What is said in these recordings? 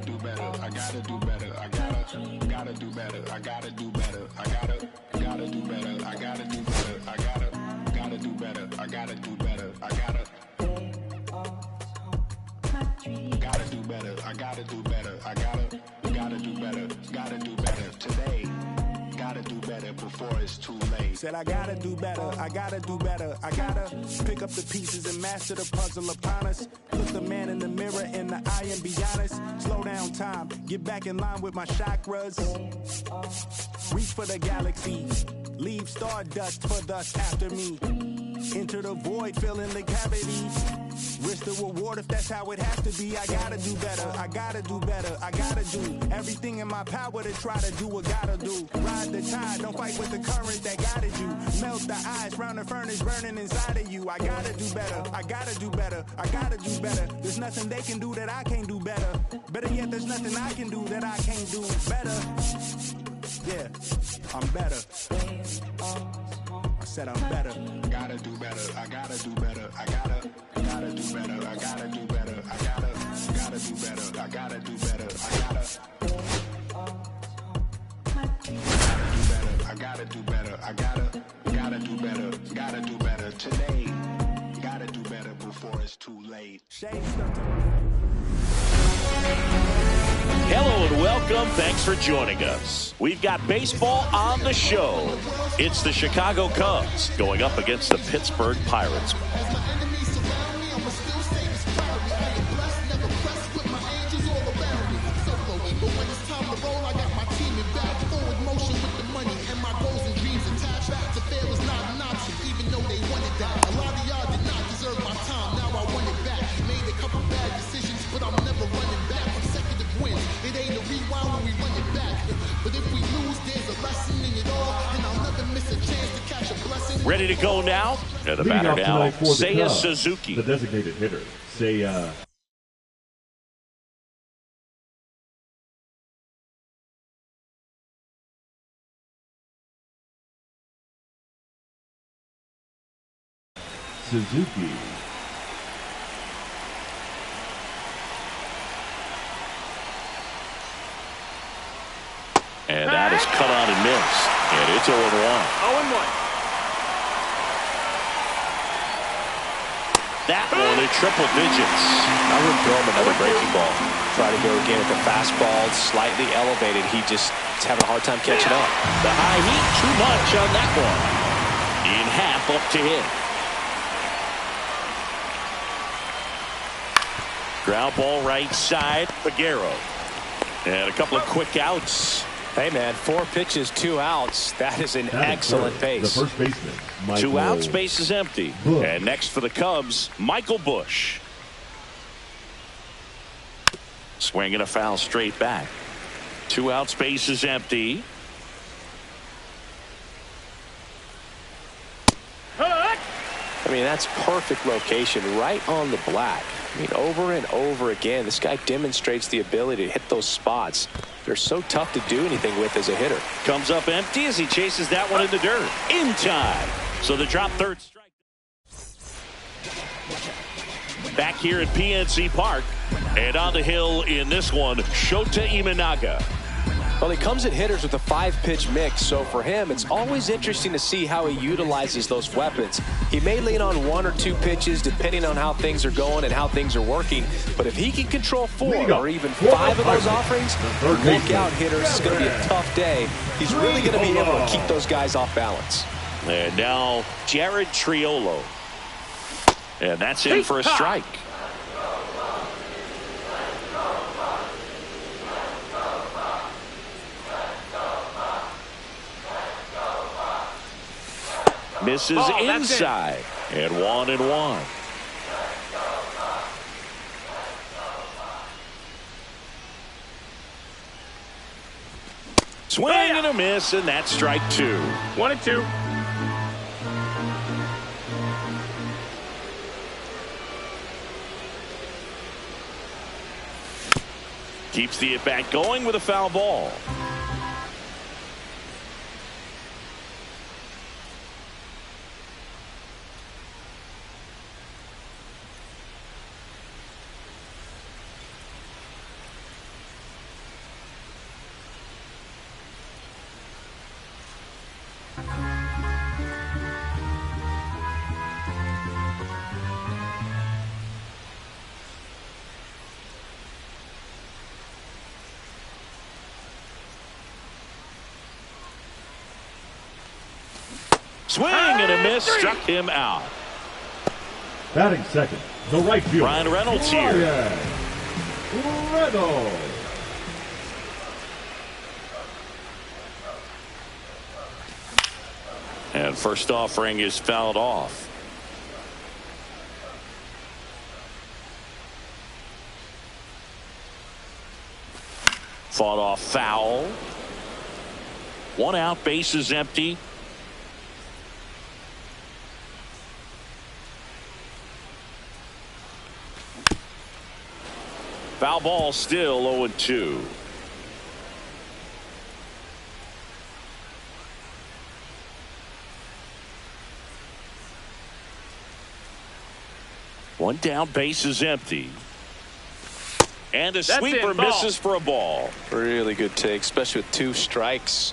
do better. I gotta do better. I gotta do better. I gotta do better. I gotta do better. I gotta do better. I gotta do better. I gotta do better. I gotta do better. I gotta do better. I gotta do better. Gotta do better today. Gotta do better before it's too late. Said I gotta do better, I gotta do better. I gotta pick up the pieces and master the puzzle upon us. Look the man in the mirror in the eye and be honest. Slow down time, get back in line with my chakras. Reach for the galaxies, leave stardust for thus after me. Enter the void, fill in the cavities. Risk the reward if that's how it has to be. I gotta do better, I gotta do better. I gotta do everything in my power to try to do what gotta do. Ride the tide, don't fight with the current that guided you. Melt the ice round the furnace burning inside of you. I gotta do better, I gotta do better. I gotta do better. There's nothing they can do that I can't do better. Better yet, there's nothing I can do that I can't do better. Yeah, I'm better. I said I'm better. Gotta do better. I gotta do better. I gotta do better. I gotta do better. I gotta do better. I gotta do better. I gotta do better. I gotta do better. Gotta do better today. Gotta do better before it's too late. Hello and welcome. Thanks for joining us. We've got baseball on the show. It's the Chicago Cubs going up against the Pittsburgh Pirates. Ready to go now? And the batter now, Seiya Suzuki. The designated hitter, Seiya. Suzuki. And that is cut on and missed. And it's 0-1. 0-1. That one in triple digits. I wouldn't throw him another breaking ball. Try to go again at the fastball, slightly elevated. He's having a hard time catching up. The high heat, too much on that one. In half up to him. Ground ball right side, Figueroa. And a couple of quick outs. Hey, man, 4 pitches, 2 outs. That is an excellent pace. The first baseman, Michael 2 outs, base is empty. Bush. And next for the Cubs, Michael Bush. Swinging a foul straight back. 2 outs, base is empty. I mean, that's perfect location, right on the black. I mean, over and over again, this guy demonstrates the ability to hit those spots. They're so tough to do anything with as a hitter. Comes up empty as he chases that one in the dirt. In time. So the drop third strike. Back here at PNC Park. And on the hill in this one, Shota Imanaga. Well, he comes at hitters with a 5-pitch mix, so for him, it's always interesting to see how he utilizes those weapons. He may lean on 1 or 2 pitches depending on how things are going and how things are working, but if he can control 4 or even 5 of those offerings, look out, hitters. It's going to be a tough day. He's really going to be able to keep those guys off balance. And now Jared Triolo. And that's in for a strike. Misses inside. And 1-1. Swing and a miss, and that's strike 2. 1-2. Keeps the at-bat going with a foul ball. Swing and a miss. Struck him out. Batting second, the right fielder. Ryan Reynolds here. Reynolds. And first offering is fouled off. Fought off foul. 1 out, base is empty. Foul ball, still 0-2. One down, base is empty. And a sweeper misses for a ball. Really good take, especially with 2 strikes.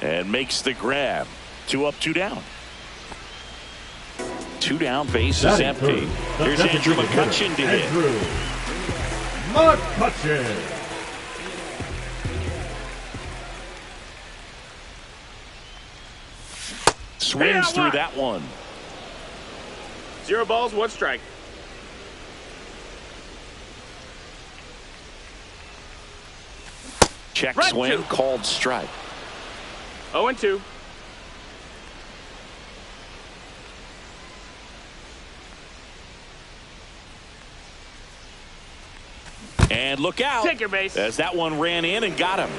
And makes the grab. 2 up, 2 down. 2 down, base is empty. Here's Andrew McCutchen to hit. McCutchen. Swings through that one. 0 balls, 1 strike. Check swing, called strike. 0-2. And look out. Take your base. As that one ran in and got him.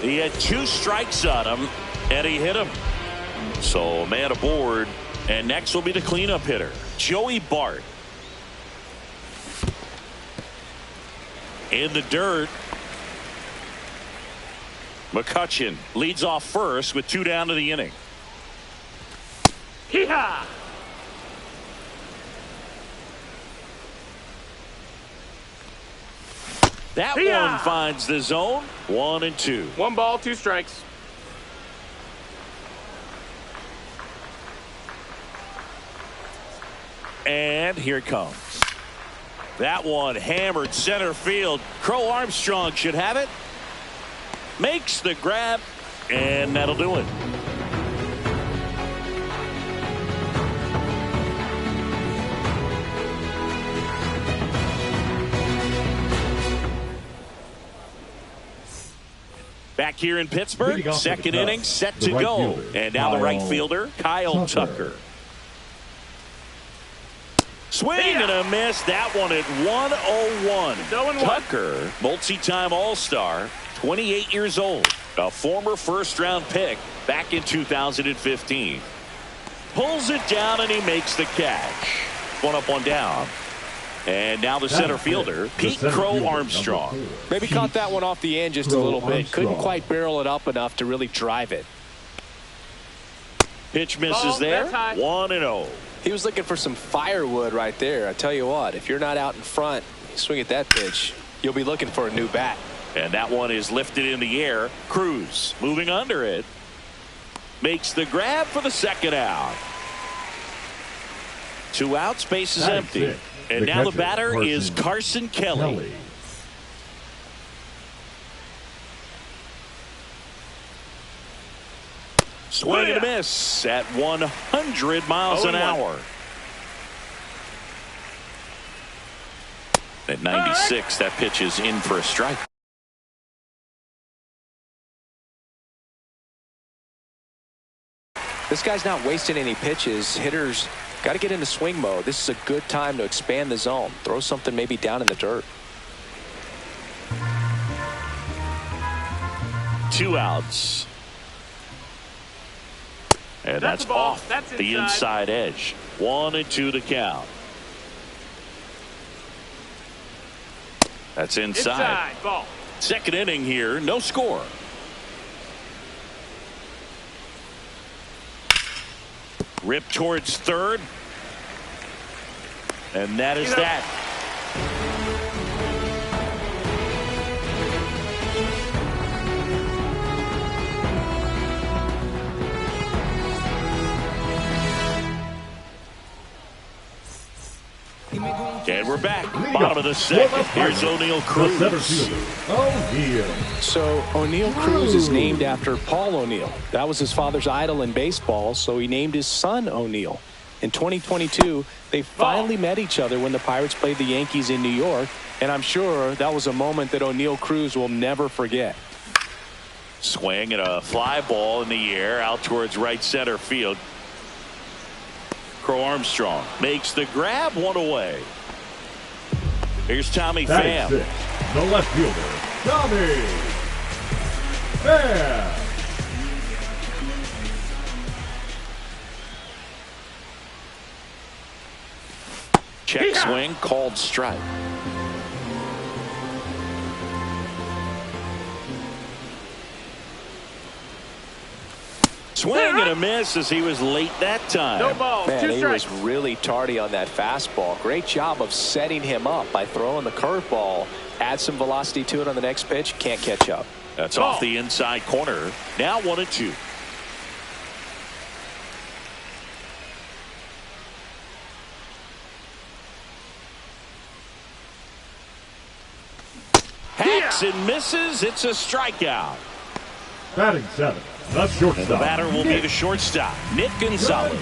He had 2 strikes on him, and he hit him. So a man aboard, and next will be the cleanup hitter, Joey Bart. In the dirt. McCutchen leads off first with 2 down to the inning. Hee-haw! That one finds the zone. 1-2. 1 ball, 2 strikes. And here it comes. That one hammered center field. Crow Armstrong should have it. Makes the grab, and that'll do it. Back here in Pittsburgh, second inning set to go. And now the right fielder, Kyle Tucker. Swing and a miss. That one at 101. Tucker, multi-time All-Star, 28 years old, a former first-round pick back in 2015. Pulls it down and he makes the catch. 1 up, 1 down. And now the center fielder, Pete Crow Armstrong. Maybe caught that one off the end just a little bit. Couldn't quite barrel it up enough to really drive it. Pitch misses there. 1-0. He was looking for some firewood right there. I tell you what, if you're not out in front, swing at that pitch, you'll be looking for a new bat. And that one is lifted in the air. Cruz moving under it. Makes the grab for the second out. 2 outs, base is empty. And now the batter is Carson Kelly. Swing and a miss at 100 miles an hour. At 96, that pitch is in for a strike. This guy's not wasting any pitches. Hitters got to get into swing mode. This is a good time to expand the zone. Throw something maybe down in the dirt. 2 outs. And that's off the inside edge. 1-2 to count. That's inside. Ball. Second inning here, no score. Rip towards third. And that is that. And we're back. Bottom of the second. Here's O'Neal Cruz. The center fielder, O'Neal. So O'Neal Cruz is named after Paul O'Neal. That was his father's idol in baseball, so he named his son O'Neal. In 2022, they finally met each other when the Pirates played the Yankees in New York, and I'm sure that was a moment that O'Neal Cruz will never forget. Swing and a fly ball in the air out towards right center field. Crow Armstrong makes the grab, one away. Here's Tommy Pham. The left fielder, Tommy Pham. Check swing, called strike. Swing and a miss as he was late that time. No balls, Man, 2 he strikes. was really tardy on that fastball. Great job of setting him up by throwing the curveball. Add some velocity to it on the next pitch. Can't catch up. That's off the inside corner. Now 1-2. Hacks and misses. It's a strikeout. Batting 7, the shortstop. And the batter will be the shortstop, Nick Gonzalez.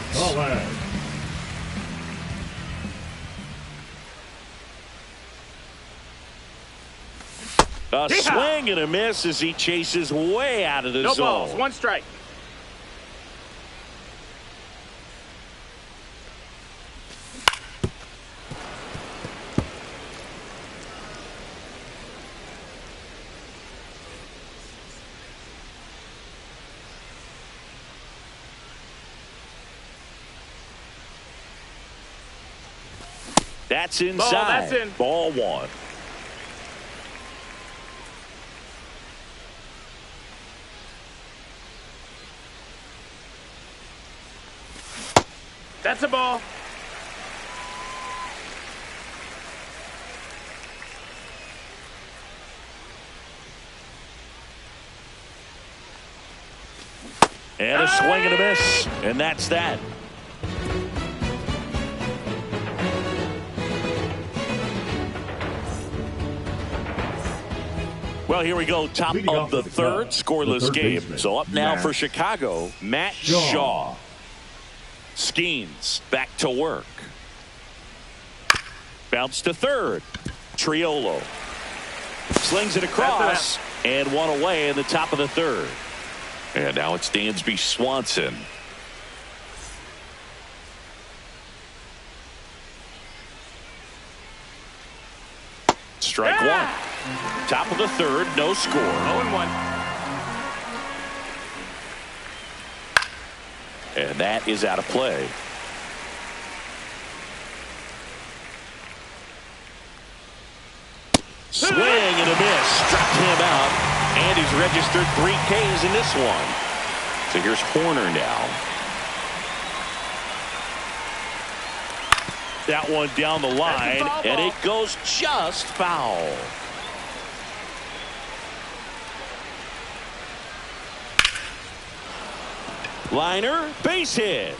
A swing and a miss as he chases way out of the zone. No balls, 1 strike. That's inside. Ball, that's in. Ball 1. That's a ball. And a swing and a miss. And that's that. Well, here we go. Top of the third, scoreless game. So up now for Chicago, Matt Shaw. Skeens back to work. Bounce to third. Triolo slings it across and 1 away in the top of the third. And now it's Dansby Swanson. Strike 1. Top of the third, no score. 0-1. And that is out of play. Swing and a miss. Struck him out. And he's registered 3 Ks in this one. So here's Horner now. That one down the line. And it goes just foul. Liner, base hit.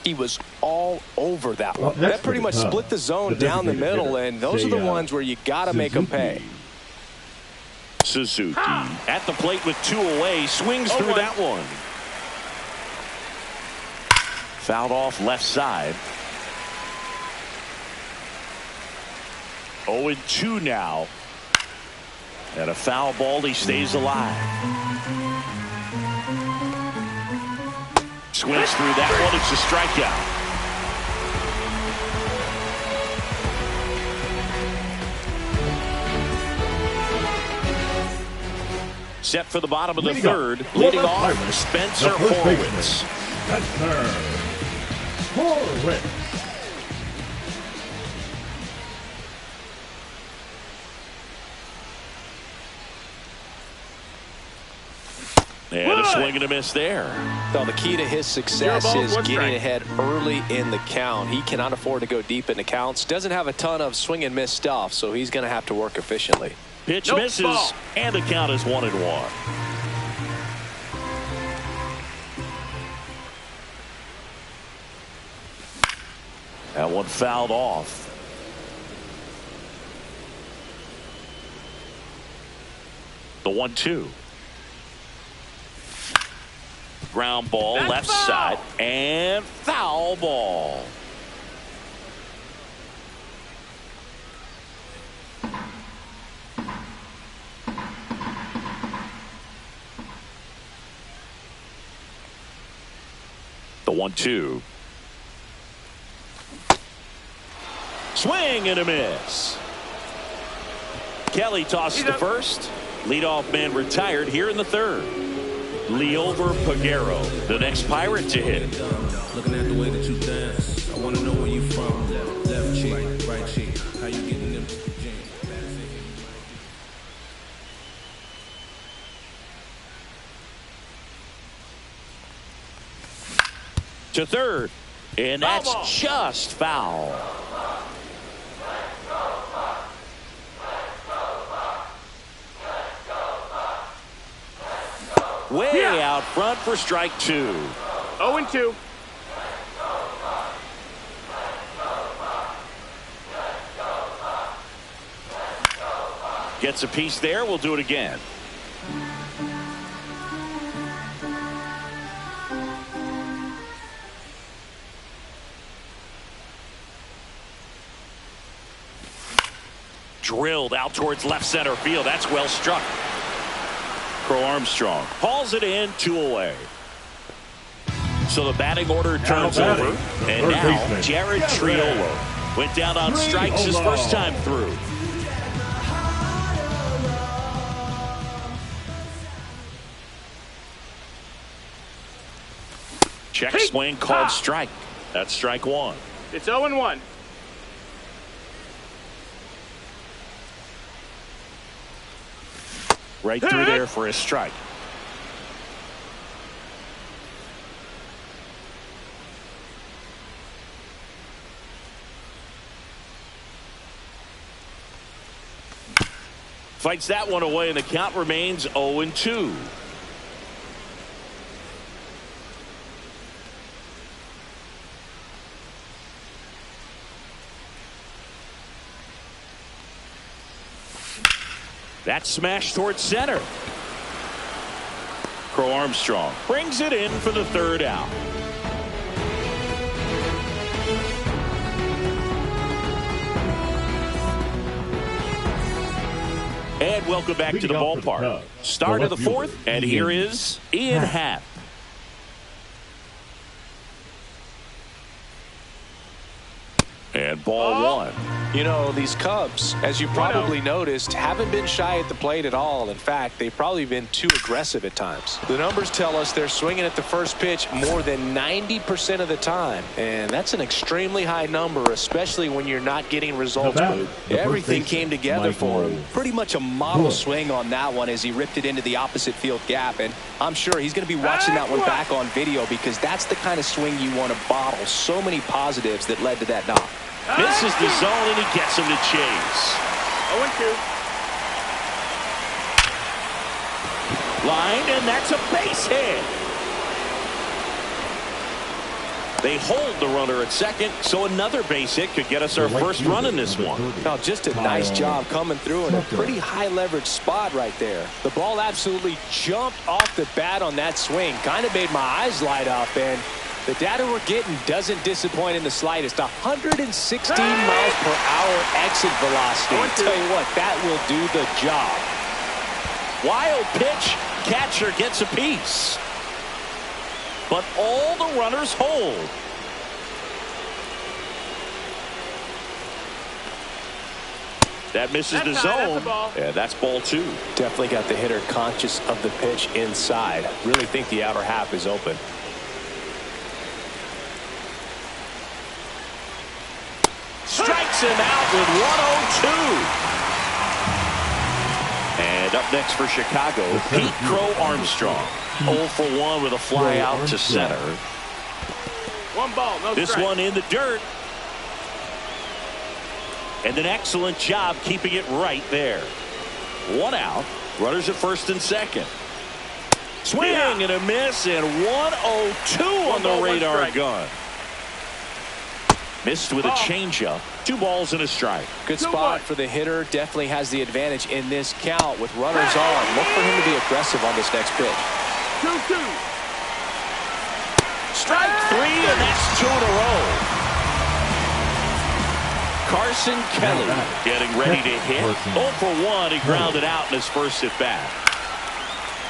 He was all over that one. That pretty much split the zone down the middle, and those are the ones where you got to make them pay. Suzuki at the plate with 2 away, swings through that one. Fouled off left side. 0-2 now. And a foul ball, he stays alive. Swings through that one, it's a strikeout. Set for the bottom of the third, leading off Spencer Horwitz. Spencer Horwitz. And a swing and a miss there. Well, the key to his success is getting ahead early in the count. He cannot afford to go deep in the counts. Doesn't have a ton of swing and miss stuff, so he's going to have to work efficiently. Pitch misses, and the count is 1-1. That one fouled off. The 1-2. Ground ball, That's left foul. side, and foul ball. The 1-2. Swing and a miss. Kelly tosses to first. Leadoff man retired here in the third. Leover Peguero, the next Pirate to hit. Looking at the way that you dance, I want to know where you from. Left cheek, right cheek. How you getting them jeans? To third, and that's just foul. Way out front for strike 2. 0-2. Gets a piece there. We'll do it again. Drilled out towards left center field. That's well struck. Crow Armstrong hauls it in, 2 away. So the batting order turns over. And now Jared Triolo went down on strikes his first time through. Check swing called strike. That's strike 1. It's 0-1. Right through there for a strike. Fights that one away, and the count remains 0-2. That's smashed towards center. Crow Armstrong brings it in for the third out. And welcome back to the ballpark. Start of the fourth, and here is Ian Happ. And ball 1. You know, these Cubs, as you probably noticed, haven't been shy at the plate at all. In fact, they've probably been too aggressive at times. The numbers tell us they're swinging at the first pitch more than 90% of the time. And that's an extremely high number, especially when you're not getting results. Everything came together for him. Pretty much a model swing on that one as he ripped it into the opposite field gap. And I'm sure he's going to be watching that one back on video because that's the kind of swing you want to bottle. So many positives that led to that knock. Misses the zone, and he gets him to chase. 0-2. Line, and that's a base hit. They hold the runner at second, so another base hit could get us our first run in this one. Now, just a nice job coming through in a pretty high leverage spot right there. The ball absolutely jumped off the bat on that swing. Kind of made my eyes light up, and the data we're getting doesn't disappoint in the slightest. 116 miles per hour exit velocity. I'll tell you what, that will do the job. Wild pitch. Catcher gets a piece. But all the runners hold. That misses the zone. Yeah, that's ball 2. Definitely got the hitter conscious of the pitch inside. Really think the outer half is open. Strikes him out with 102. And up next for Chicago, Pete Crow Armstrong. 0 for 1 with a fly out to center. 1 ball, no this strike. one in the dirt. And an excellent job keeping it right there. 1 out. Runners at first and second. Swing and a miss, and 102 on the radar gun. Missed with a changeup. 2 balls and a strike. Good spot for the hitter. Definitely has the advantage in this count with runners on. Look for him to be aggressive on this next pitch. 2-2. Strike 3, and that's 2 in a row. Carson Kelly getting ready to hit. 0 for 1. He grounded out in his first at bat.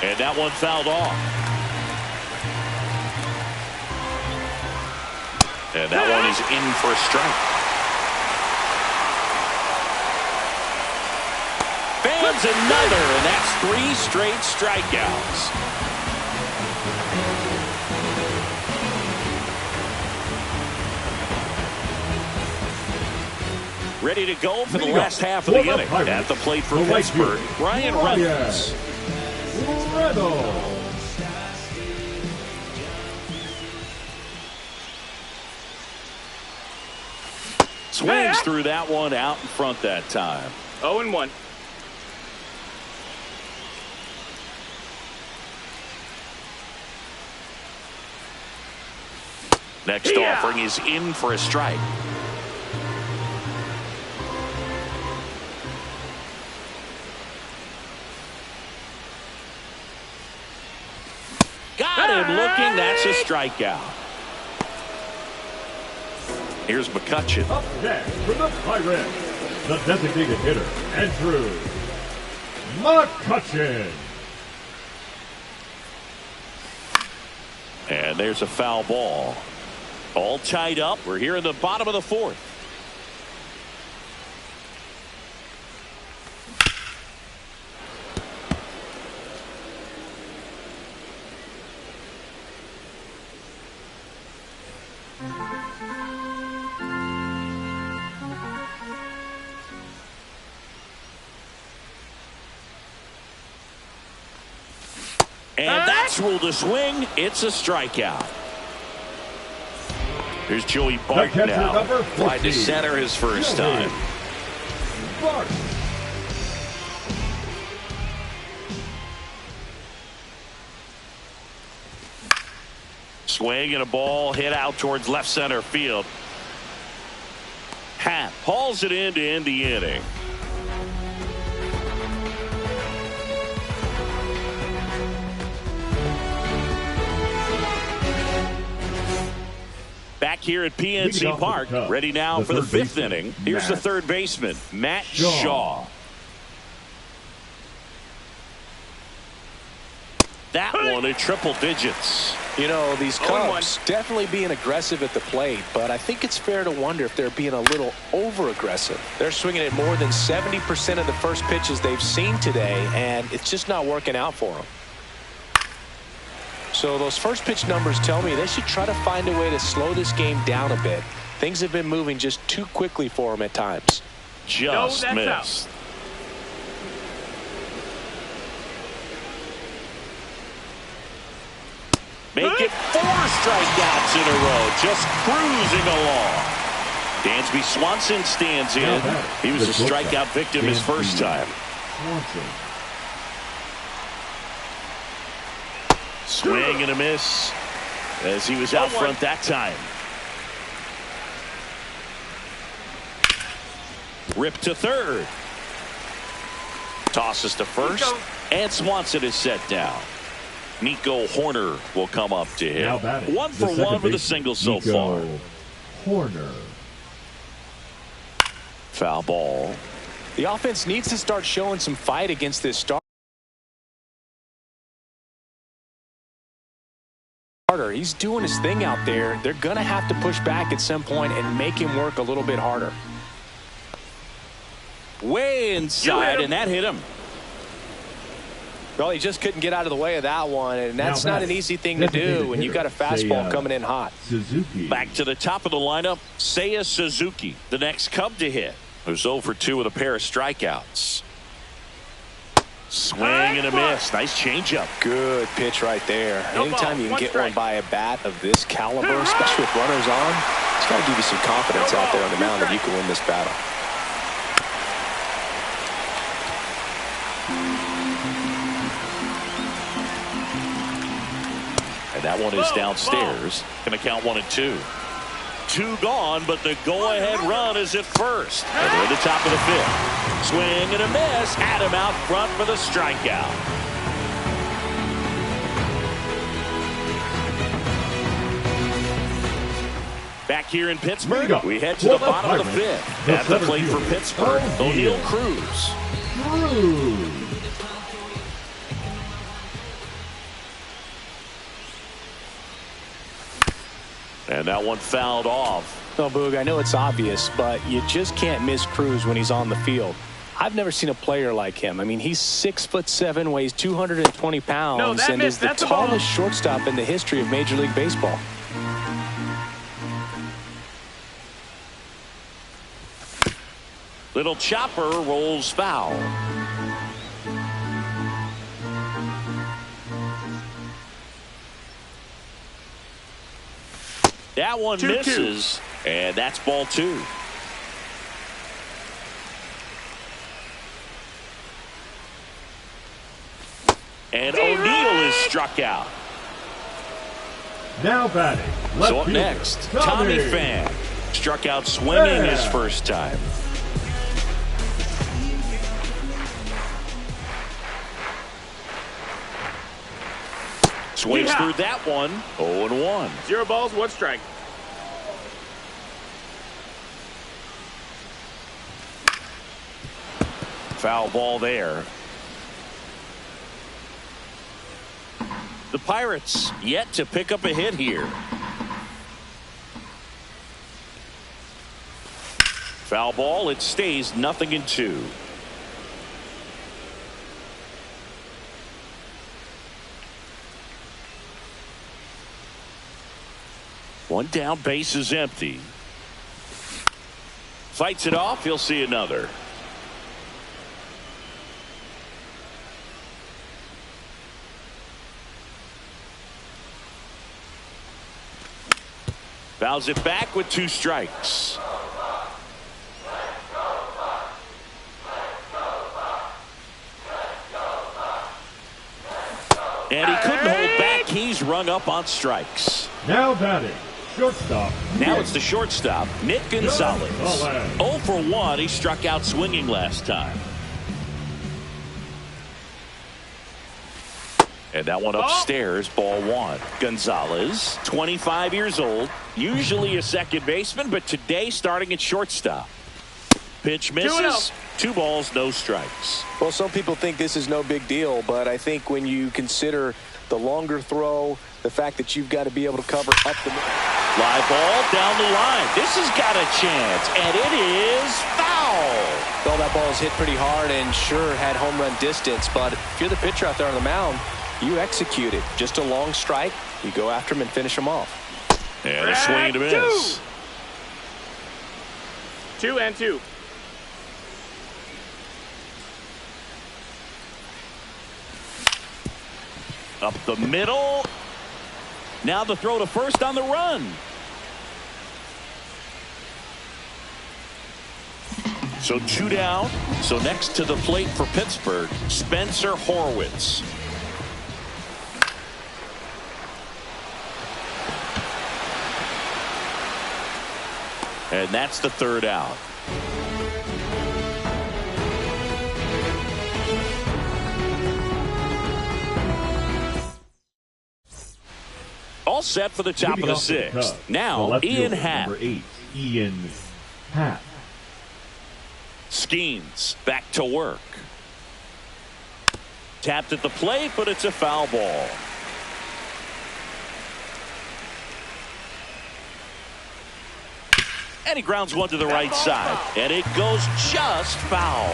And that one fouled off. And that one is in for a strike. Fans another, and that's 3 straight strikeouts. Ready to go for the last half of the inning. At the plate for Pittsburgh, Ryan Reynolds. Swings through that one out in front that time. 0-1. Next offering is in for a strike. Got him looking. That's a strikeout. Here's McCutchen. Up next for the Pirates, the designated hitter, Andrew McCutchen. And there's a foul ball. All tied up. We're here in the bottom of the 4th. And that's ruled a swing. It's a strikeout. Here's Joey Barton now. Fly to center his first time. Swing and a ball hit out towards left center field. Happ hauls it in to end the inning. Back here at PNC Park, ready now for the 5th inning. Here's the third baseman, Matt Shaw. That one in triple digits. You know, these Cubs definitely being aggressive at the plate, but I think it's fair to wonder if they're being a little over-aggressive. They're swinging at more than 70% of the first pitches they've seen today, and it's just not working out for them. So those first pitch numbers tell me they should try to find a way to slow this game down a bit. Things have been moving just too quickly for them at times. Just missed. Make it 4 strikeouts in a row. Just cruising along. Dansby Swanson stands in. He was a strikeout victim his first time. Swing and a miss as he was out front that time. Rip to third. Tosses to first. And Swanson is set down. Nico Horner will come up to him. 1 for 1 with a single so far. Horner. Foul ball. The offense needs to start showing some fight against this starter. He's doing his thing out there. They're going to have to push back at some point and make him work a little bit harder. Way inside, and that hit him. Well, he just couldn't get out of the way of that one, and that's not an easy thing to do when you've got a fastball coming in hot. Suzuki. Back to the top of the lineup, Seiya Suzuki, the next Cub to hit, who's 0 for 2 with a pair of strikeouts. Swing and a miss. Nice changeup. Good pitch right there. Anytime you can get one by a bat of this caliber, especially with runners on, it's got to give you some confidence out there on the mound that you can win this battle. And that one is downstairs. Going to count 1 and 2. 2 gone, but the go-ahead run is at first. And they're at the top of the 5th. Swing and a miss. Adam out front for the strikeout. Back here in Pittsburgh, we head to the bottom of the 5th. At the plate for Pittsburgh, O'Neal Cruz. And that one fouled off. No, Boog, I know it's obvious, but you just can't miss Cruz when he's on the field. I've never seen a player like him. I mean, he's 6'7", weighs 220 pounds, and is the tallest shortstop in the history of Major League Baseball. Little chopper rolls foul. That one misses, and that's ball 2. And O'Neal is struck out. Now batting. So up next, Tommy Pham. Struck out swinging his first time. Swings through that one. 0-1. 0 balls, 1 strike. Foul ball there. The Pirates yet to pick up a hit here. Foul ball. It stays 0-2. One down, base is empty. Fights it off, he'll see another. Fouls it back with 2 strikes. And he couldn't hold back. He's rung up on strikes. Now batting. Shortstop. Now it's the shortstop, Nick Gonzalez. 0 for 1. He struck out swinging last time. And that one upstairs, ball 1. Gonzalez, 25 years old, usually a second baseman, but today starting at shortstop. Pitch misses. 2 balls, no strikes. Well, some people think this is no big deal, but I think when you consider the longer throw, the fact that you've got to be able to cover up the live ball down the line. This has got a chance, and it is foul. Well, that ball was hit pretty hard and sure had home run distance, but if you're the pitcher out there on the mound, you execute it. Just a long strike, you go after him and finish him off. And a swing to miss. 2-2. Up the middle. Now the throw to first on the run. So 2 down. So next to the plate for Pittsburgh, Spencer Horwitz. And that's the 3rd out. All set for the top of the 6th. Now, Ian Happ. Number 8, Ian Happ. Skeens back to work. Tapped at the plate, but it's a foul ball. And he grounds one to the right side. And it goes just foul.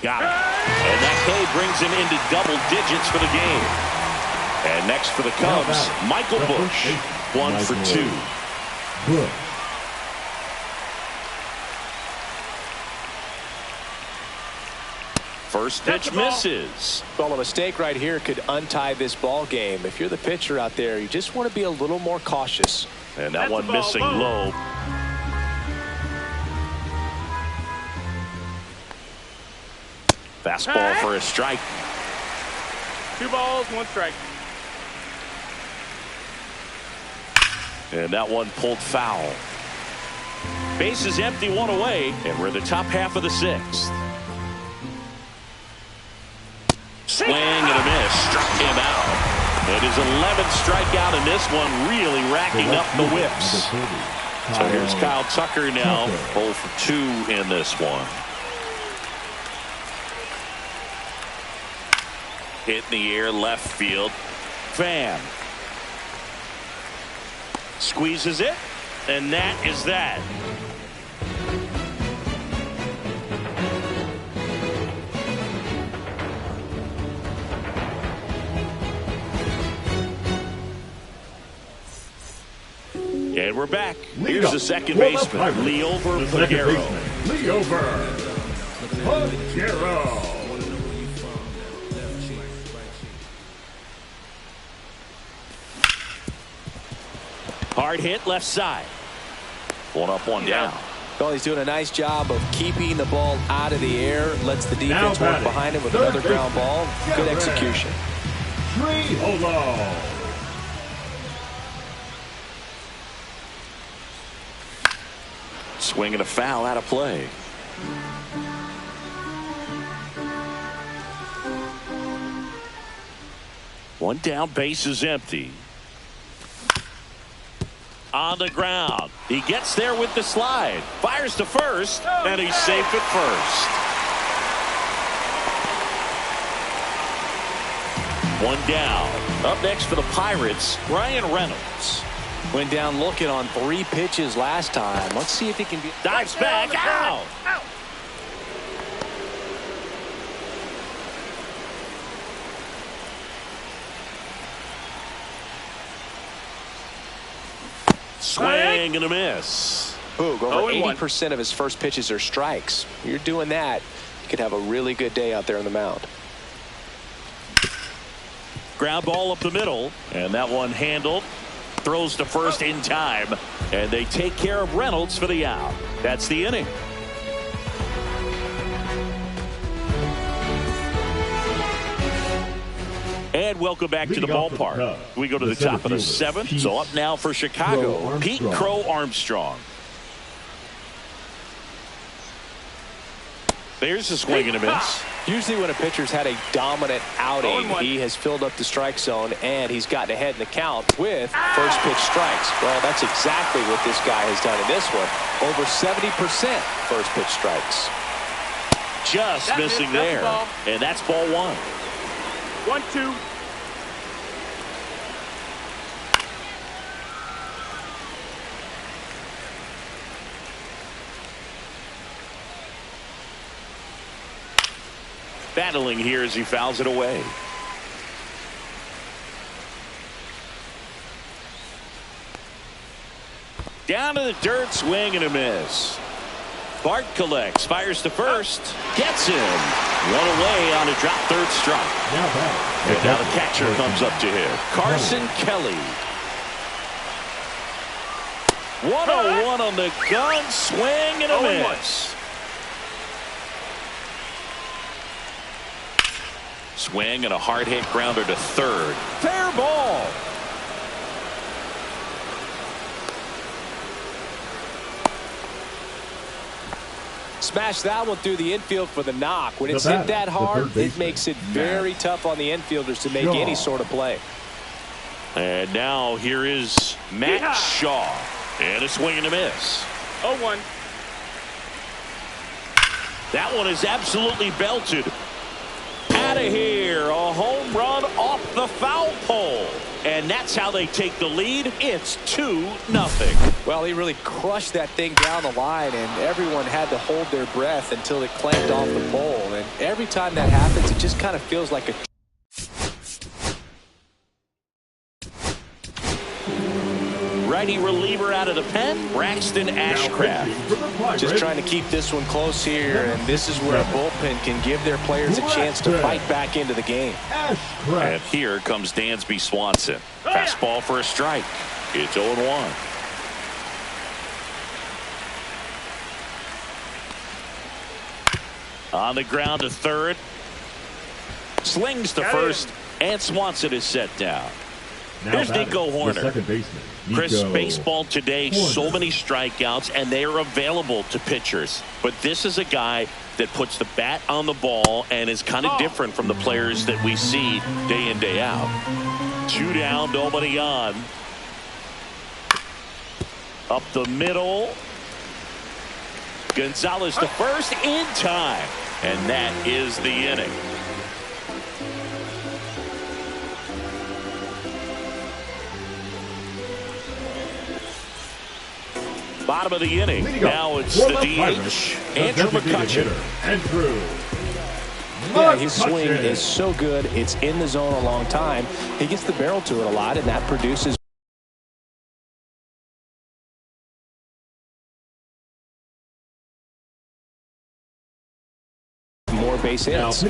Got it. And that K brings him into double digits for the game. And next for the Cubs, Michael Busch. 1 for 2. Busch. First pitch misses. Well, a mistake right here could untie this ball game. If you're the pitcher out there, you just want to be a little more cautious. And that one missing low. Fastball for a strike. 2 balls, 1 strike. And that one pulled foul. Bases empty, one away, and we're in the top half of the sixth. Swing and a miss, struck him out. And his 11th strikeout in this one, really racking up the whips. So here's Kyle Tucker now, 0 for 2 in this one. Hit in the air, left field. Pham squeezes it, and that is that. And we're back. Here's the second baseman, Leo Pagero. Leo Pagero. Hard hit left side. One up, one down. Well, he's doing a nice job of keeping the ball out of the air. Lets the defense work behind him with another ground ball. Good execution. Swing and a foul out of play. One down, base is empty. On the ground. He gets there with the slide. Fires to first, and he's safe at first. One down. Up next for the Pirates, Ryan Reynolds. Went down looking on 3 pitches last time. Let's see if he can be. Dives back. Out. Swing and a miss. Boog, over 80% of his first pitches are strikes. You're doing that, you could have a really good day out there on the mound. Ground ball up the middle, and that one handled. Throws to first in time, and they take care of Reynolds for the out. That's the inning. And welcome back to the ballpark. We go to the top of the 7th. So up now for Chicago, Pete Crow Armstrong. There's a swing and a miss. Usually when a pitcher's had a dominant outing, he has filled up the strike zone and he's gotten ahead in the count with first pitch strikes. Well, that's exactly what this guy has done in this one. Over 70% first pitch strikes. Just missing there. And that's ball 1. 1-2. Battling here as he fouls it away. Down to the dirt, swing and a miss. Bart collects, fires to first, gets him. One away on a drop third strike. And now the catcher comes up to him. Carson Kelly. 1-0-1 on the gun, swing and a miss. Swing and a hard hit grounder to third. Fair ball. Smash that one through the infield for the knock. When it's hit that hard, it makes it very tough on the infielders to make any sort of play. And now here is Matt Shaw. And a swing and a miss. 0-1. That one is absolutely belted. Out of here. A home run off the foul pole. And that's how they take the lead. It's 2-0. Well, he really crushed that thing down the line, and everyone had to hold their breath until it clamped off the pole. And every time that happens, it just kind of feels like a righty reliever out of the pen, Braxton Ashcraft. Just trying to keep this one close here, and this is where a bullpen can give their players a chance to fight back into the game. And here comes Dansby Swanson. Fastball for a strike. It's 0-1. On the ground to third. Slings to first, and Swanson is set down. Here's Nico Horner. Second baseman. Chris, baseball today, so many strikeouts, and they are available to pitchers. But this is a guy that puts the bat on the ball and is kind of different from the players that we see day in, day out. 2 down, nobody on. Up the middle. Gonzalez to first in time. And that is the inning. Bottom of the inning. Now it's the DH, Andrew McCutchen. Yeah, his swing is so good. It's in the zone a long time. He gets the barrel to it a lot, and that produces more base hits.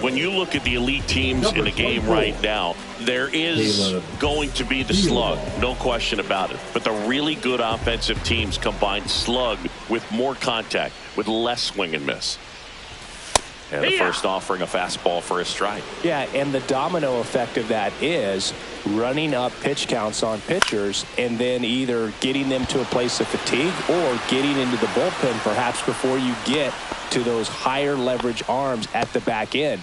When you look at the elite teams in the game right now, there is going to be the slug, no question about it. But the really good offensive teams combine slug with more contact, with less swing and miss. And the first offering a fastball for a strike. Yeah, and the domino effect of that is running up pitch counts on pitchers and then either getting them to a place of fatigue or getting into the bullpen perhaps before you get to those higher leverage arms at the back end.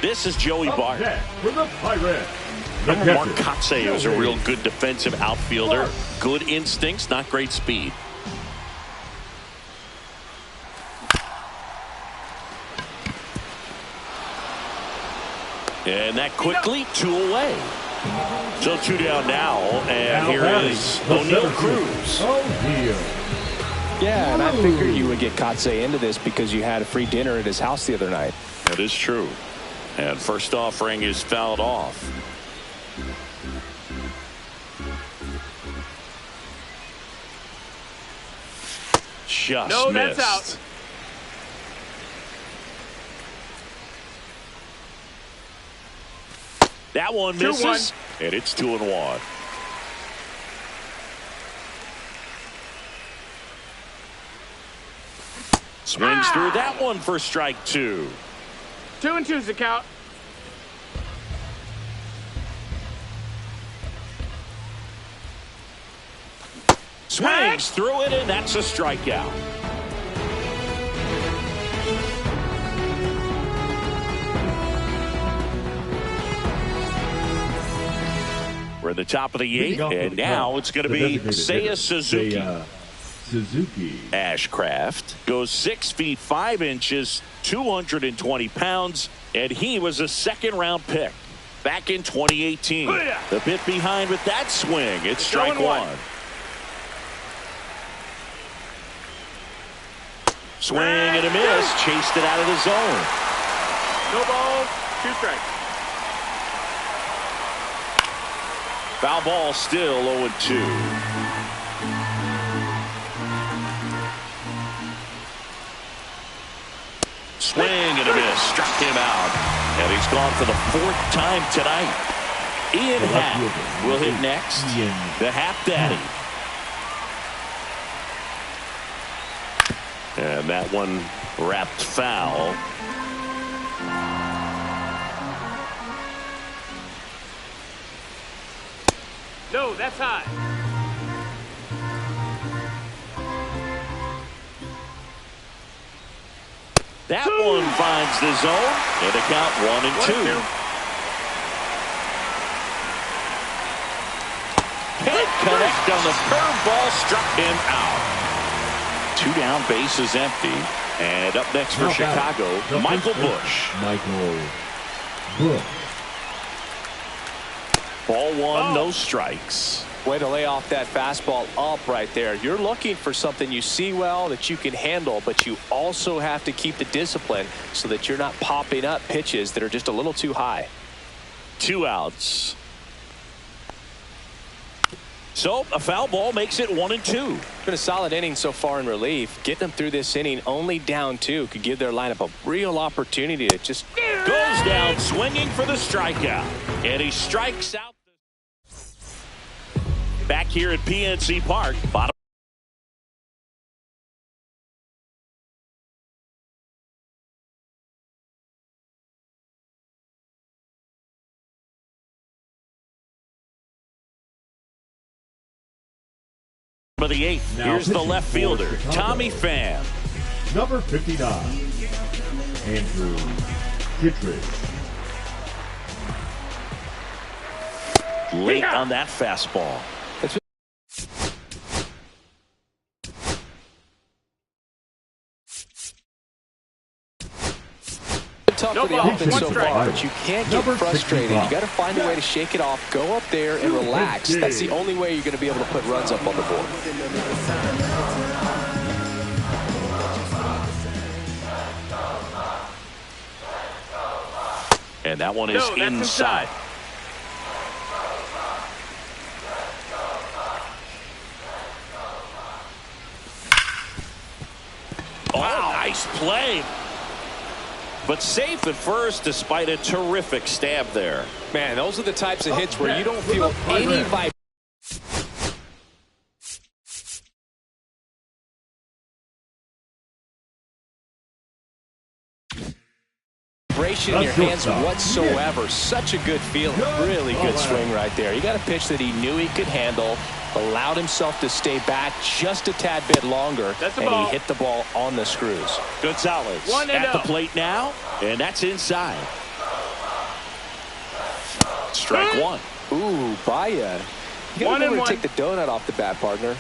This is Joey Bart. For the Pirates. Mark Kotze is a real good defensive outfielder. Good instincts, not great speed. And that quickly, 2 away. So 2 down now, and here is O'Neal Cruz. Yeah, and I figured you would get Kotze into this because you had a free dinner at his house the other night. That is true. And first offering is fouled off. Just missed. That's out. That one misses, and it's 2-1. Swings through that one for strike 2. 2-2's the count. Swings through it, and that's a strikeout. We're at the top of the 8th, and now it's going to be Seiya Suzuki. Ashcraft goes 6 feet 5 inches, 220 pounds, and he was a second-round pick back in 2018. A bit behind with that swing. It's strike 1. Swing and a miss. Chased it out of the zone. No balls, 2 strikes. Foul ball, still 0-2. Swing and a miss. Struck him out. And he's gone for the 4th time tonight. Ian Happ will hit next. The Happ Daddy. And that one wrapped foul. No, that's high. That one finds the zone. And the count 1-2. Can't connect on the curveball. Struck him out. 2 down, bases empty. And up next for Chicago, Michael Busch. Ball 1, no strikes. Way to lay off that fastball up right there. You're looking for something you see well that you can handle, but you also have to keep the discipline so that you're not popping up pitches that are just a little too high. 2 outs. So a foul ball makes it 1-2. Been a solid inning so far in relief. Getting them through this inning only down 2 could give their lineup a real opportunity to just goes down swinging for the strikeout, and he strikes out. Back here at PNC Park, bottom. of the eighth. Now Here's the pitching left for fielder, Chicago. Tommy Pham. Number 59, Andrew Kittredge. Late on that fastball. Tough No for the ball, offense one so strike. far, but you can't get Number frustrated. 65. You got to find a way to shake it off, go up there and relax. That's the only way you're going to be able to put runs up on the board. And that one is inside. Oh, nice play. But safe at first despite a terrific stab there. Man, those are the types of hits where you don't feel any vibration in your hands whatsoever. Such a good feeling. Really good swing right there. You got a pitch that he knew he could handle, allowed himself to stay back just a tad bit longer, and he hit the ball on the screws. Gonzalez at the plate now, and that's inside. Strike one. Ooh, Baya. You got to remember to take the donut off the bat, partner.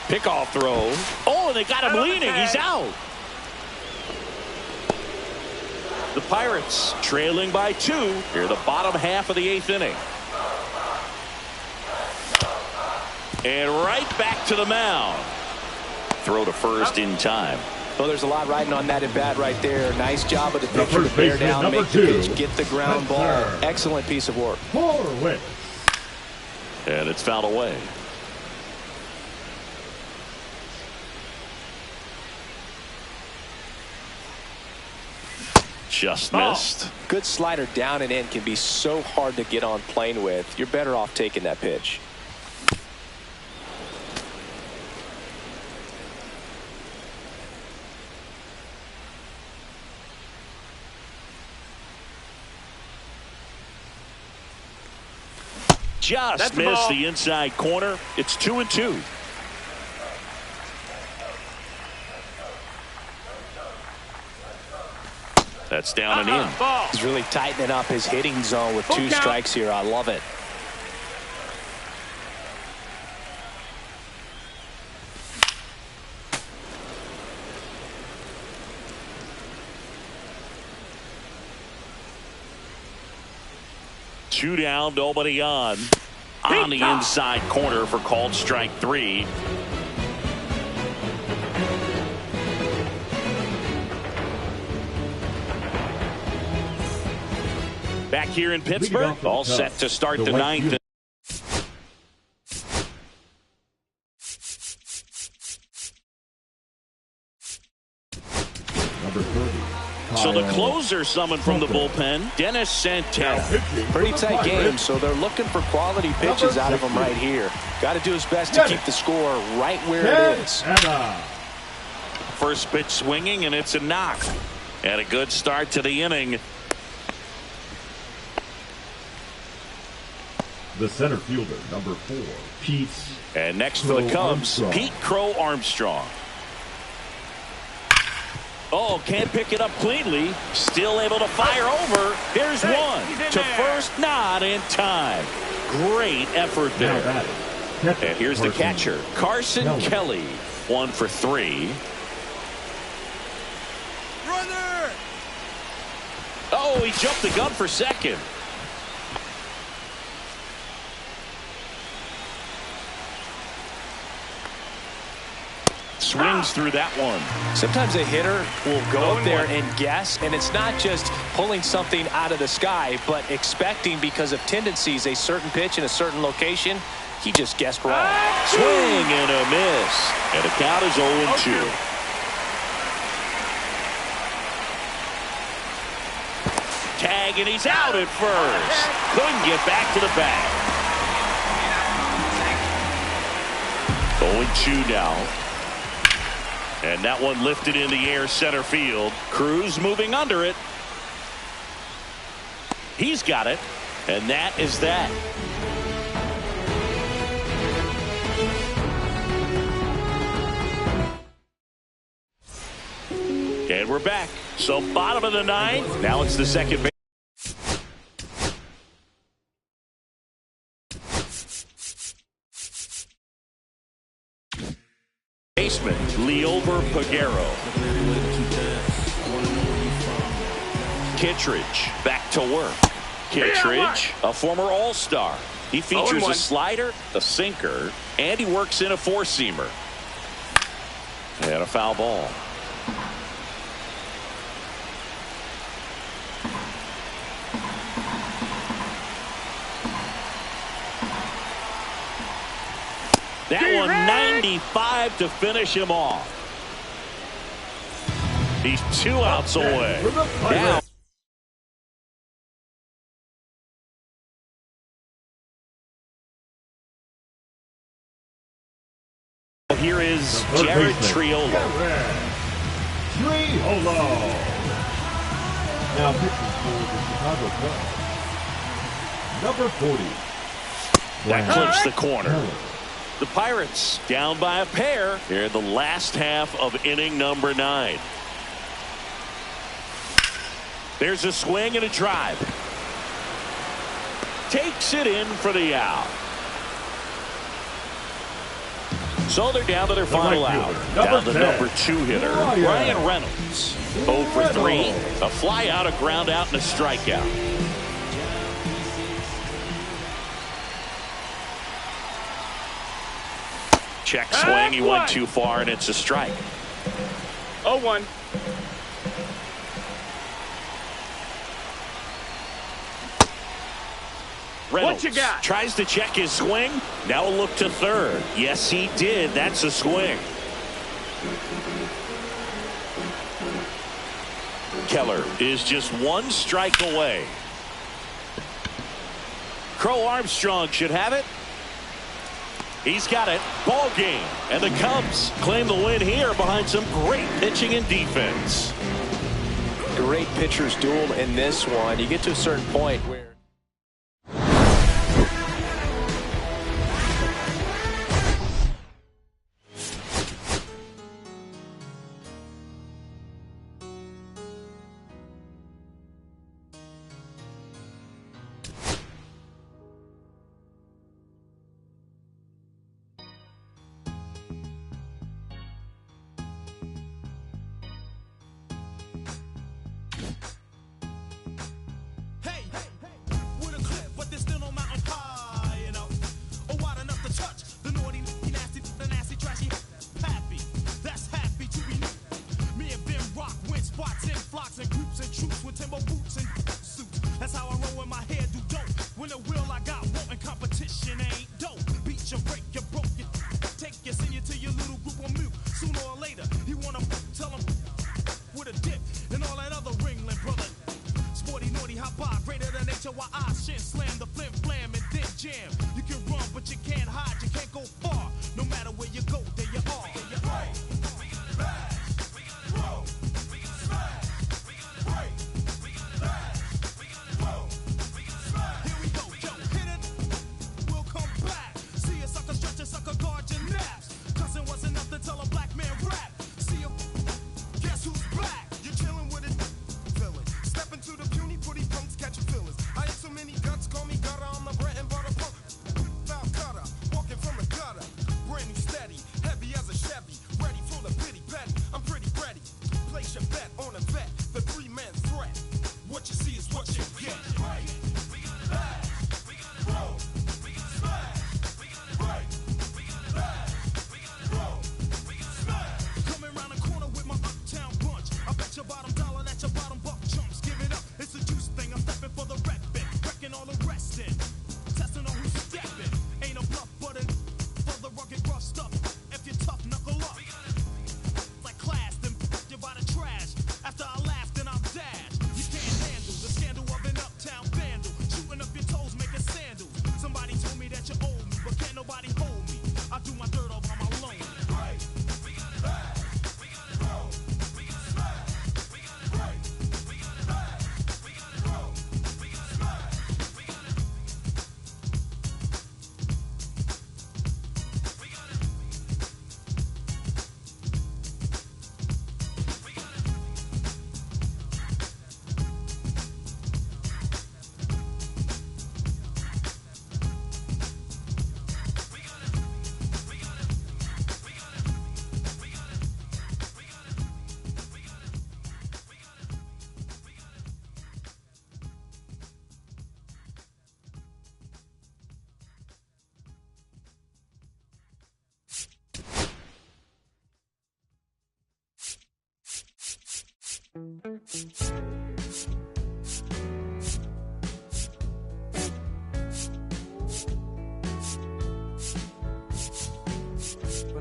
Pickoff throw. Oh, they got him leaning. He's out. The Pirates trailing by 2 here the bottom half of the 8th inning. And right back to the mound. Throw to first in time. Well, there's a lot riding on that at bat right there. Nice job of the pitcher to bear down, make the pitch, get the ground ball. Excellent piece of work. And it's fouled away. Just missed. Good slider down and in can be so hard to get on plane with. You're better off taking that pitch. Just missed the inside corner. It's 2-2. That's down and in. He's really tightening up his hitting zone with 2 strikes here. I love it. Two down, nobody on. On the inside corner for called strike 3. Back here in Pittsburgh, all set to start the 9th. Number 30. So the closer summoned from the bullpen, Dennis Santana. Pretty tight game, so they're looking for quality pitches out of him right here. Got to do his best to keep the score right where it is. First pitch swinging, and it's a knock. And a good start to the inning. The center fielder, number 4, Pete. And next for the Cubs, Pete Crow Armstrong. Oh, can't pick it up cleanly. Still able to fire over. Here's one to first, not in time. Great effort there. And here's the catcher, Carson Kelly. 1 for 3. Runner! Oh, he jumped the gun for second. Swings through that one. Sometimes a hitter will go up there and guess, and it's not just pulling something out of the sky, but expecting because of tendencies a certain pitch in a certain location. He just guessed wrong. Swing and a miss. And the count is 0-2. Tag, and he's out at first. Couldn't get back to the bag. 0-2 now. And that one lifted in the air center field. Cruz moving under it. He's got it. And that is that. And we're back. So bottom of the ninth. Now it's the second base. Baseman, Leover Peguero. Kittredge back to work. Kittredge, a former All-Star. He features a slider, a sinker, and he works in a four-seamer. And a foul ball. That one 95 to finish him off. He's 2 outs away. Now here is Jared Triolo. Now pitching for the Chicago Cubs, number 40. That clips the corner. The Pirates down by a pair here in the last half of inning number 9. There's a swing and a drive. Takes it in for the out. So they're down to their final out. Down to number 2 hitter, Ryan Reynolds. 0 for 3. A fly out, a ground out, and a strikeout. Check swing. He went too far, and it's a strike. 0-1. Reynolds what you got? Tries to check his swing. Now a look to third. Yes, he did. That's a swing. Keller is just 1 strike away. Crow Armstrong should have it. He's got it. Ball game. And the Cubs claim the win here behind some great pitching and defense. Great pitchers duel in this one. You get to a certain point where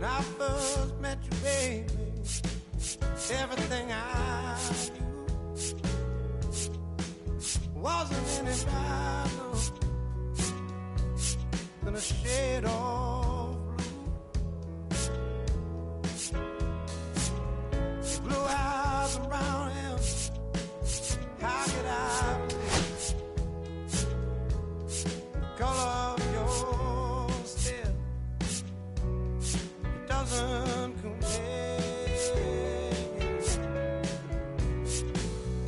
I first met you, baby, everything I knew wasn't any brighter than a shade of blue. Blue eyes and brown hair, how could I forget the color of your stare? It doesn't compare.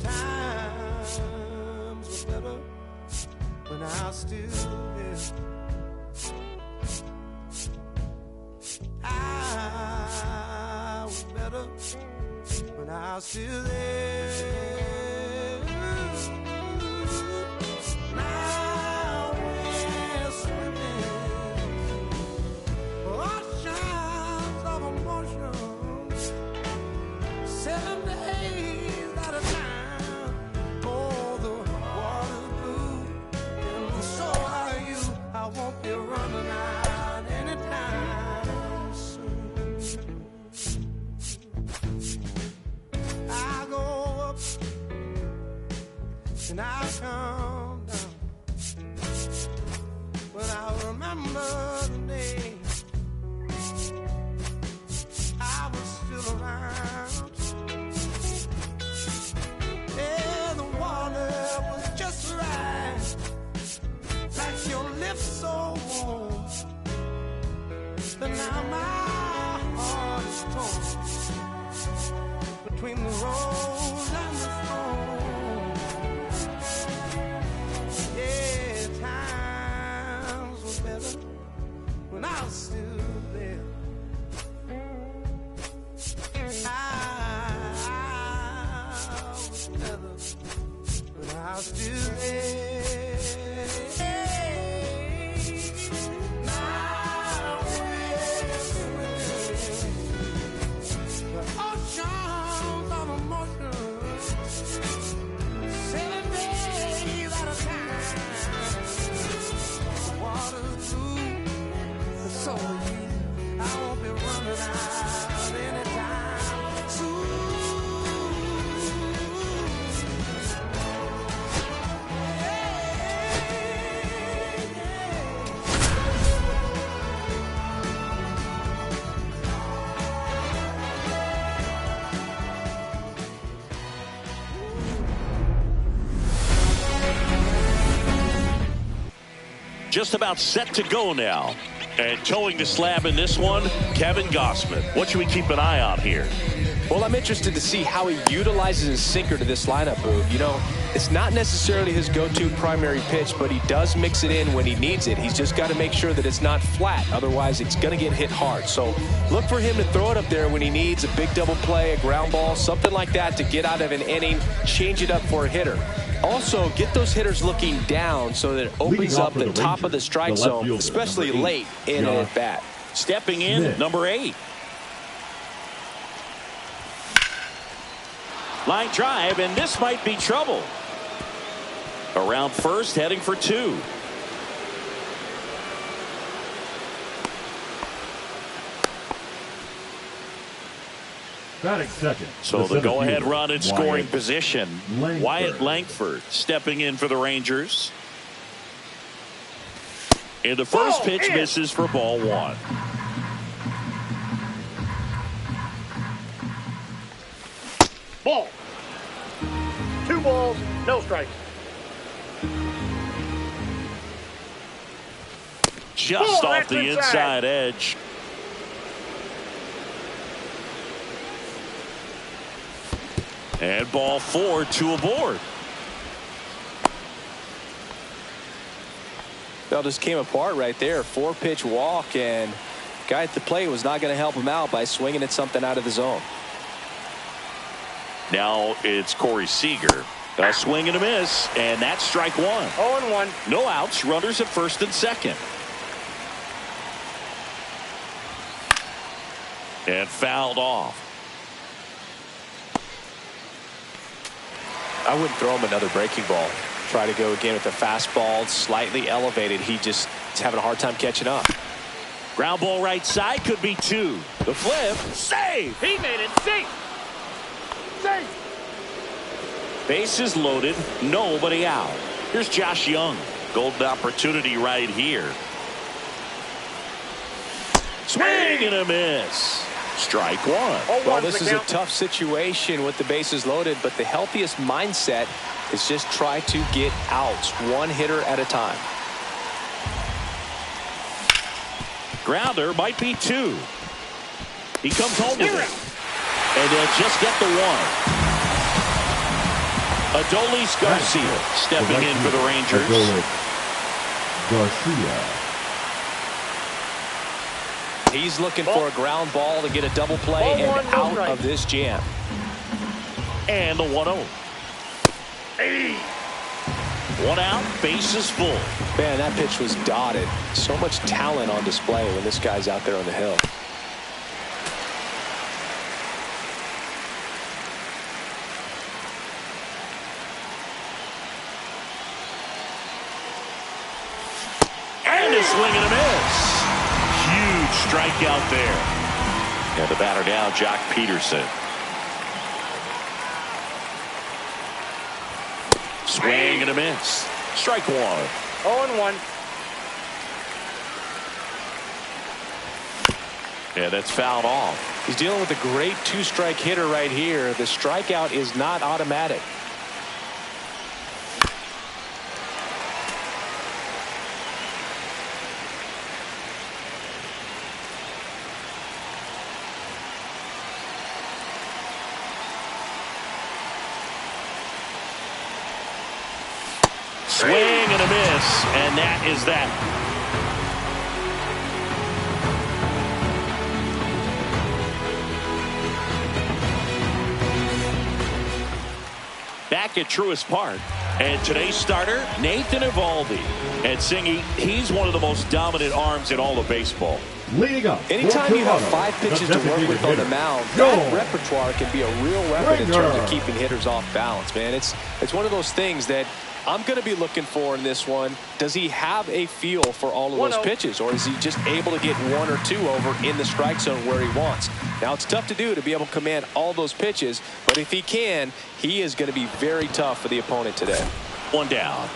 Times were better when I was still there. I was better when I was still there. Now we're swimming oceans of emotions, 7 days at a time. Oh, the water's blue, and so are you. I won't be running out anytime soon. I go up and I come down, but I remember the day I was still around. Yeah, the water was just right, like your lips so warm. But now my heart is torn between the rose and the thorn. Yeah, times were better when I was still there. I was better when I was still there. Now we're swimming the oceans of emotions, 7 days at a time. The water's blue, and so are you. I won't be running out anytime soon. Just about set to go now. And towing the slab in this one, Kevin Gossman. What should we keep an eye on here? Well, I'm interested to see how he utilizes his sinker to this lineup, Boog. You know, it's not necessarily his go-to primary pitch, but he does mix it in when he needs it. He's just got to make sure that it's not flat. Otherwise, it's going to get hit hard. So look for him to throw it up there when he needs a big double play, a ground ball, something like that to get out of an inning, change it up for a hitter. Also, get those hitters looking down so that it opens up the top of the strike zone, especially late in an at-bat. Stepping in, number 8. Line drive, and this might be trouble. Around first, heading for 2. Batting second. So the go-ahead run in scoring position. Langford. Wyatt Langford stepping in for the Rangers. And the first pitch misses for ball 1. Ball. 2 balls, no strikes. Just off the inside edge. And ball 4, 2 aboard. That just came apart right there. 4-pitch walk, and guy at the plate was not going to help him out by swinging at something out of the zone. Now it's Corey Seager. A swing and a miss, and that's strike 1. 0-1. No outs, runners at first and second. And fouled off. I wouldn't throw him another breaking ball. Try to go again with the fastball, slightly elevated. He just is having a hard time catching up. Ground ball right side, could be 2. The flip, save. He made it safe. Safe. Bases loaded, nobody out. Here's Josh Young. Golden opportunity right here. Swing and a miss. Strike 1. Well, this is a tough situation with the bases loaded, but the healthiest mindset is just try to get outs, one hitter at a time. Grounder might be 2. He comes home with it. And they'll just get the 1. Adolis Garcia stepping in for the Rangers. Adolis Garcia. He's looking for a ground ball to get a double play and out of this jam. And the 1-0. Hey. 1 out, bases full. Man, that pitch was dotted. So much talent on display when this guy's out there on the hill. And a swing and a miss. Huge strikeout there. And the batter now, Jock Peterson. Swing and a miss. Strike 1. 0-1. Yeah, that's fouled off. He's dealing with a great 2-strike hitter right here. The strikeout is not automatic. Swing and a miss, and that is that. Back at Truist Park, and today's starter, Nathan Eovaldi. And Singy, he's one of the most dominant arms in all of baseball. Leading up. Anytime you have 5 pitches to work with on the mound, that repertoire can be a real weapon in terms of keeping hitters off balance, man. It's one of those things that I'm going to be looking for in this one. Does he have a feel for all of those pitches, or is he just able to get 1 or 2 over in the strike zone where he wants? Now, it's tough to do to be able to command all those pitches, but if he can, he is going to be very tough for the opponent today. 1 down.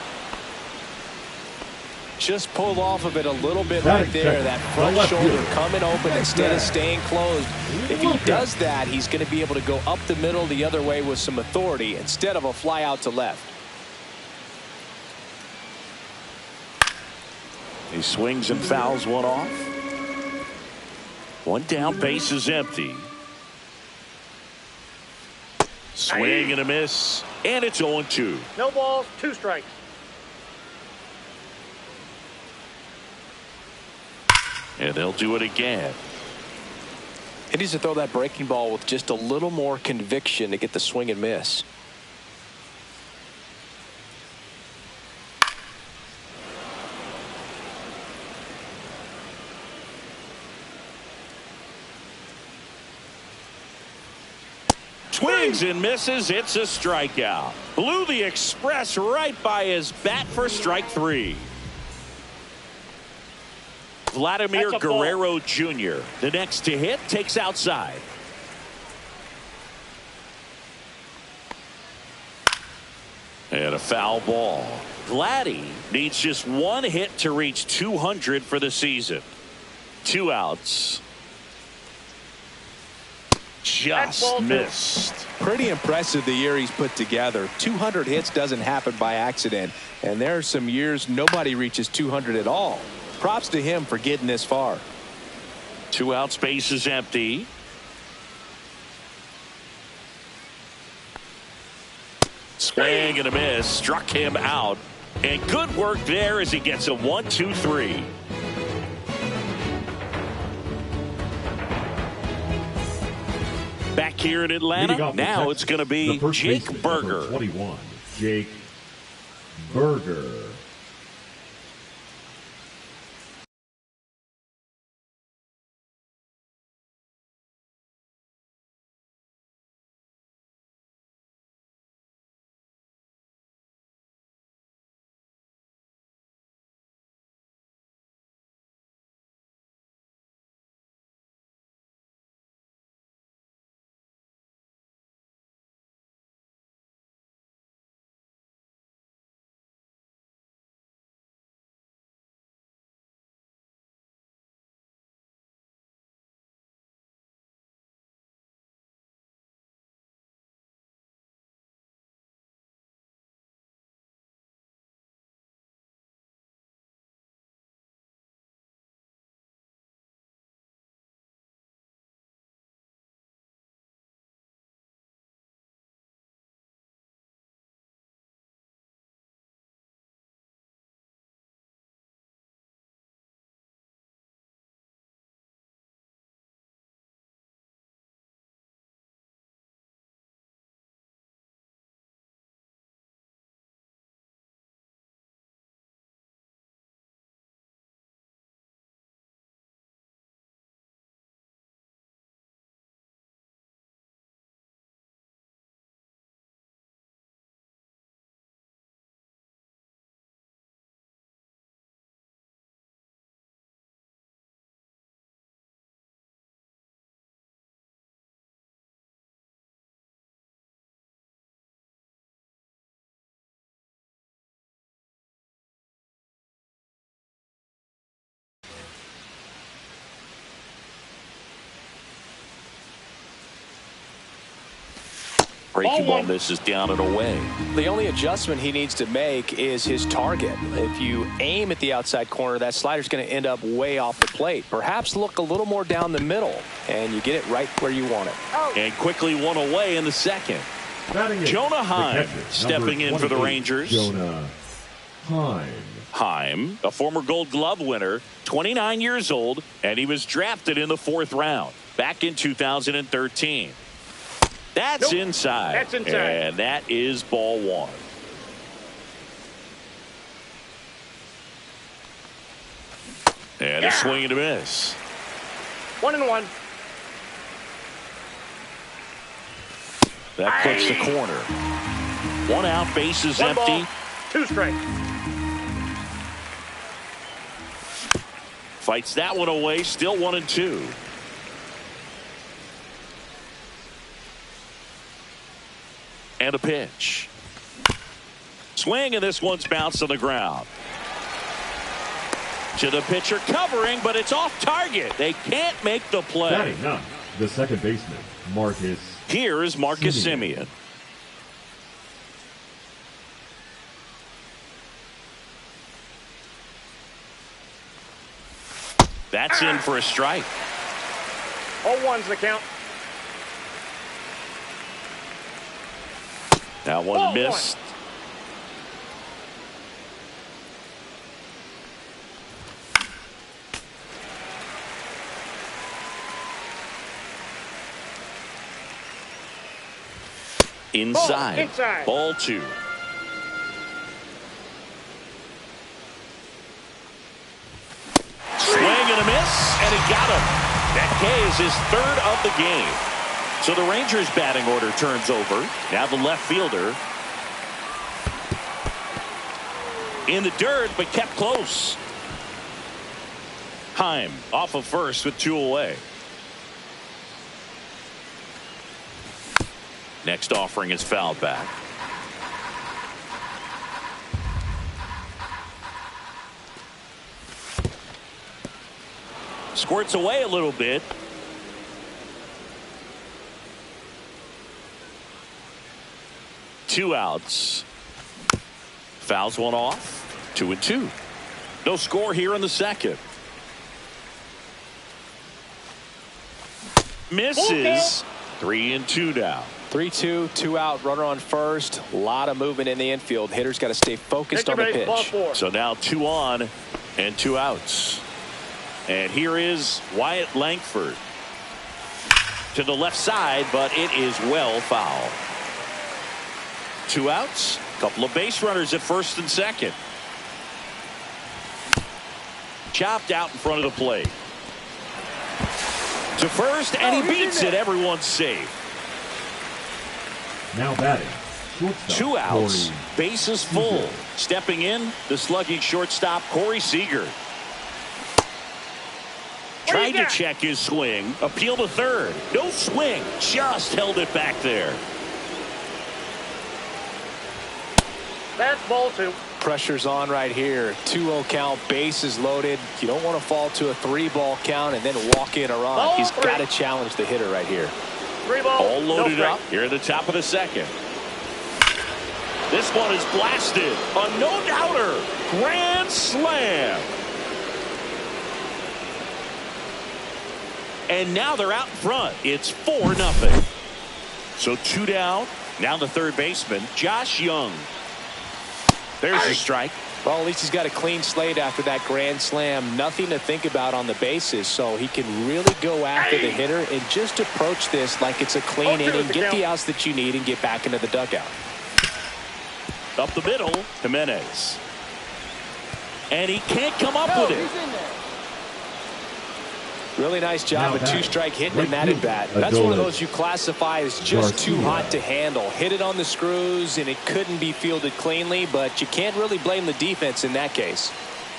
Just pulled off of it a little bit right there. That front shoulder coming open instead of staying closed. If he does that, he's going to be able to go up the middle the other way with some authority instead of a fly out to left. He swings and fouls 1 off. 1 down, base is empty. Swing and a miss, and it's 0-2. No balls, 2 strikes. And they'll do it again. He needs to throw that breaking ball with just a little more conviction to get the swing and miss. Swings and misses. It's a strikeout. Blew the express right by his bat for strike 3. Vladimir Guerrero Jr., the next to hit, takes outside. And a foul ball. Vladdy needs just 1 hit to reach 200 for the season. 2 outs. Just missed. Pretty impressive the year he's put together. 200 hits doesn't happen by accident. And there are some years nobody reaches 200 at all. Props to him for getting this far. 2 outs, base is empty. Swing and a miss. Struck him out. And good work there as he gets a 1-2-3. Back here in Atlanta, now it's going to be Jake Burger. 21, Jake Burger. Breaking ball misses down and away. The only adjustment he needs to make is his target. If you aim at the outside corner, that slider's going to end up way off the plate. Perhaps look a little more down the middle, and you get it right where you want it. And quickly one away in the second. Jonah Heim stepping in for the Rangers. Jonah Heim. Heim, a former Gold Glove winner, 29 years old, and he was drafted in the 4th round back in 2013. That's inside. That's inside. And that is ball 1. And a swing and a miss. 1-1. That clips the corner. 1 out, bases One empty. ball, 2 strikes. Fights that one away, still 1-2. And a pitch. Swing, and this one's bounced on the ground. To the pitcher covering, but it's off target. They can't make the play. Batting up, the second baseman, Marcus. Here is Marcus Semien. That's in for a strike. 0-1's the count. Now one missed. Inside. Ball 2. Swing and a miss, and he got him. That K is his 3rd of the game. So the Rangers' batting order turns over. Now the left fielder in the dirt, but kept close. Heim off of first with 2 away. Next offering is fouled back. Squirts away a little bit. Two outs. Fouls one off. 2-2. No score here in the second. Misses. 3-2 now. 3-2, 2 out, runner on first. A lot of movement in the infield. Hitter's got to stay focused on the pitch. So now 2 on and 2 outs. And here is Wyatt Langford to the left side, but it is well foul. 2 outs, a couple of base runners at first and second. Chopped out in front of the plate. To first, and he beats it. Everyone's safe. Now batting. Shortstop, 2 outs, Corey bases full. Stepping in, the slugging shortstop, Corey Seager. Tried to check his swing. Appeal to third. No swing. Just held it back there. That's ball 2. Pressure's on right here. 2-0 count. Bases loaded. You don't want to fall to a 3-ball count and then walk in a run. Ball He's 3. got to challenge the hitter right here. 3 balls. All loaded no up here at the top of the second. This one is blasted. A no-doubter. Grand slam. And now they're out in front. It's 4-0. So 2 down. Now the third baseman, Josh Young. There's a strike. Well, at least he's got a clean slate after that grand slam. Nothing to think about on the bases, so he can really go after the hitter and just approach this like it's a clean inning, get the outs that you need, and get back into the dugout. Up the middle, Jimenez. And he can't come up with it. Really nice job, a 2-strike hitting in that at bat. That's one of those you classify as just too hot to handle. Hit it on the screws, and it couldn't be fielded cleanly, but you can't really blame the defense in that case.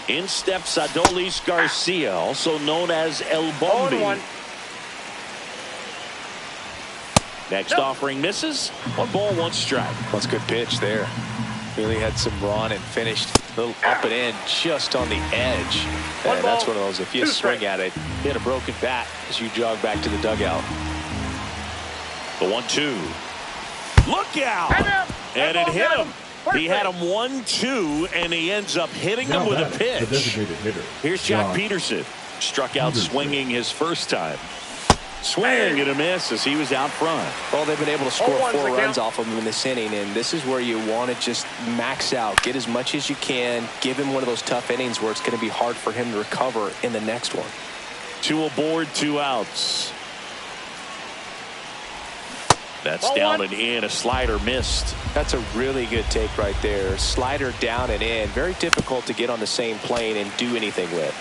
In steps Adolis Garcia, also known as El Bombi. Next offering misses. 1 ball, 1 strike. That's a good pitch there. Really had some run and finished a little up and in just on the edge. And that's one of those, if you swing at it, hit a broken bat as you jog back to the dugout. The 1-2. Look out. And it hit him. He had him 1-2, and he ends up hitting him with a pitch. Here's Jack Peterson. Struck out swinging his first time. Swing and a miss as he was out front. Well, they've been able to score 4 runs off of him in this inning, and this is where you want to just max out. Get as much as you can. Give him one of those tough innings where it's going to be hard for him to recover in the next one. 2 aboard, 2 outs. That's down and in. A slider missed. That's a really good take right there. Slider down and in. Very difficult to get on the same plane and do anything with.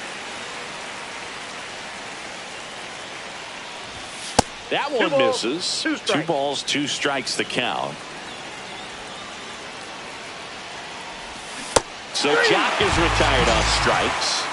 That one misses. 2 balls, 2 strikes the count. So Jock is retired on strikes.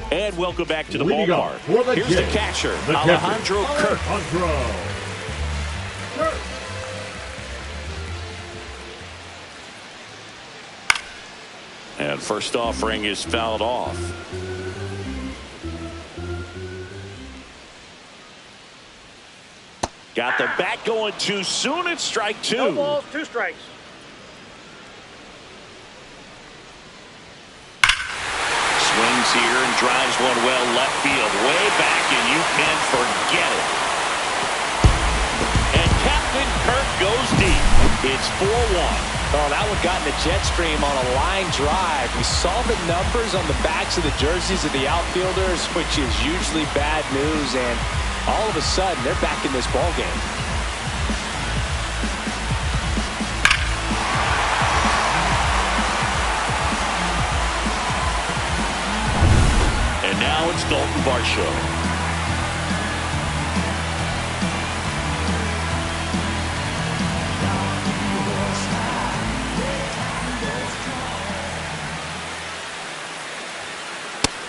And welcome back to the ballpark. Here's the catcher, Alejandro Kirk. And first offering is fouled off. Got the bat going too soon. It's strike 2. 2 balls, 2 strikes. Swings here and drives one well left field, way back, and you can forget it. And Captain Kirk goes deep. It's 4-1. Oh, that one got in the jet stream on a line drive. We saw the numbers on the backs of the jerseys of the outfielders, which is usually bad news, and all of a sudden they're back in this ball game. And now it's Dalton Varsho.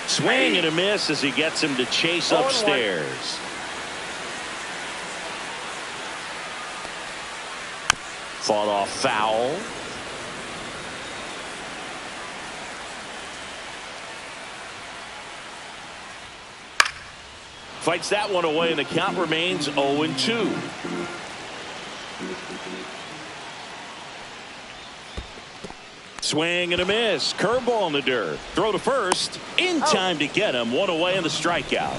Swing and a miss as he gets him to chase upstairs. Fought off foul. Fights that one away, and the count remains 0-2. Swing and a miss. Curveball in the dirt. Throw to first. In time to get him. 1 away in the strikeout.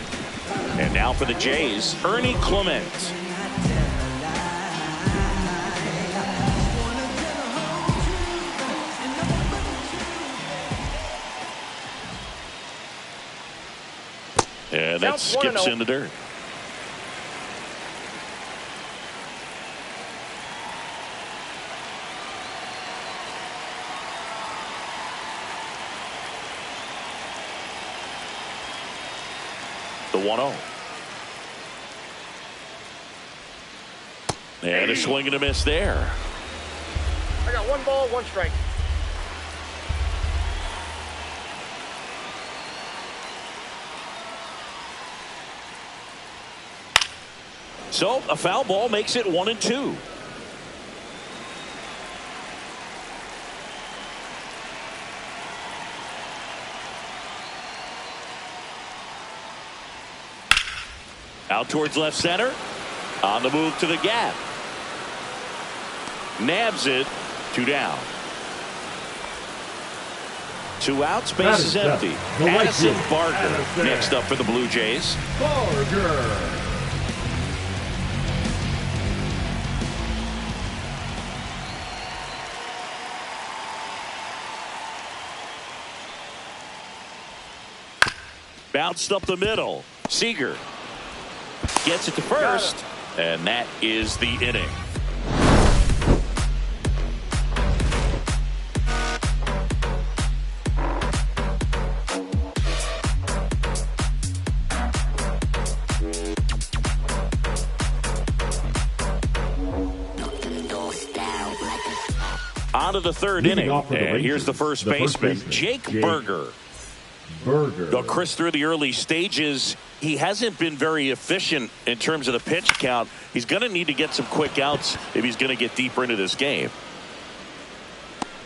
And now for the Jays, Ernie Clement. And that skips in the dirt. The 1-0. And a swing and a miss there. I got 1 ball, 1 strike. So a foul ball makes it 1-2. Out towards left center. On the move to the gap. Nabs it. 2 down. 2 outs. Base is empty. Addison Barger next up for the Blue Jays. Barger. Bounced up the middle. Seager gets it to first, and that is the inning. On to the 3rd inning, and here's the first baseman, Jake Berger. Though Chris, through the early stages, he hasn't been very efficient in terms of the pitch count. He's going to need to get some quick outs if he's going to get deeper into this game.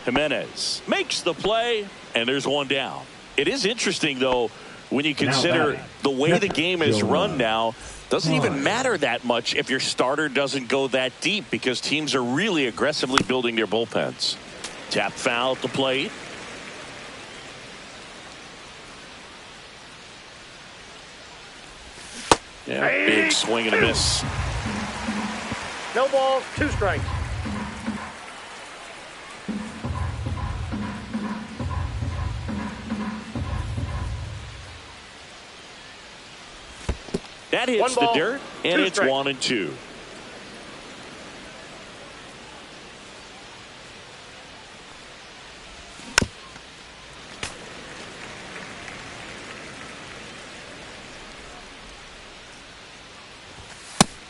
Jimenez makes the play, and there's one down. It is interesting, though, when you consider the way the game is run now. Doesn't even matter that much if your starter doesn't go that deep, because teams are really aggressively building their bullpens. Tap foul at the plate. Yeah, big swing and a miss. No balls, 2 strikes. That hits the dirt, and it's 1-2.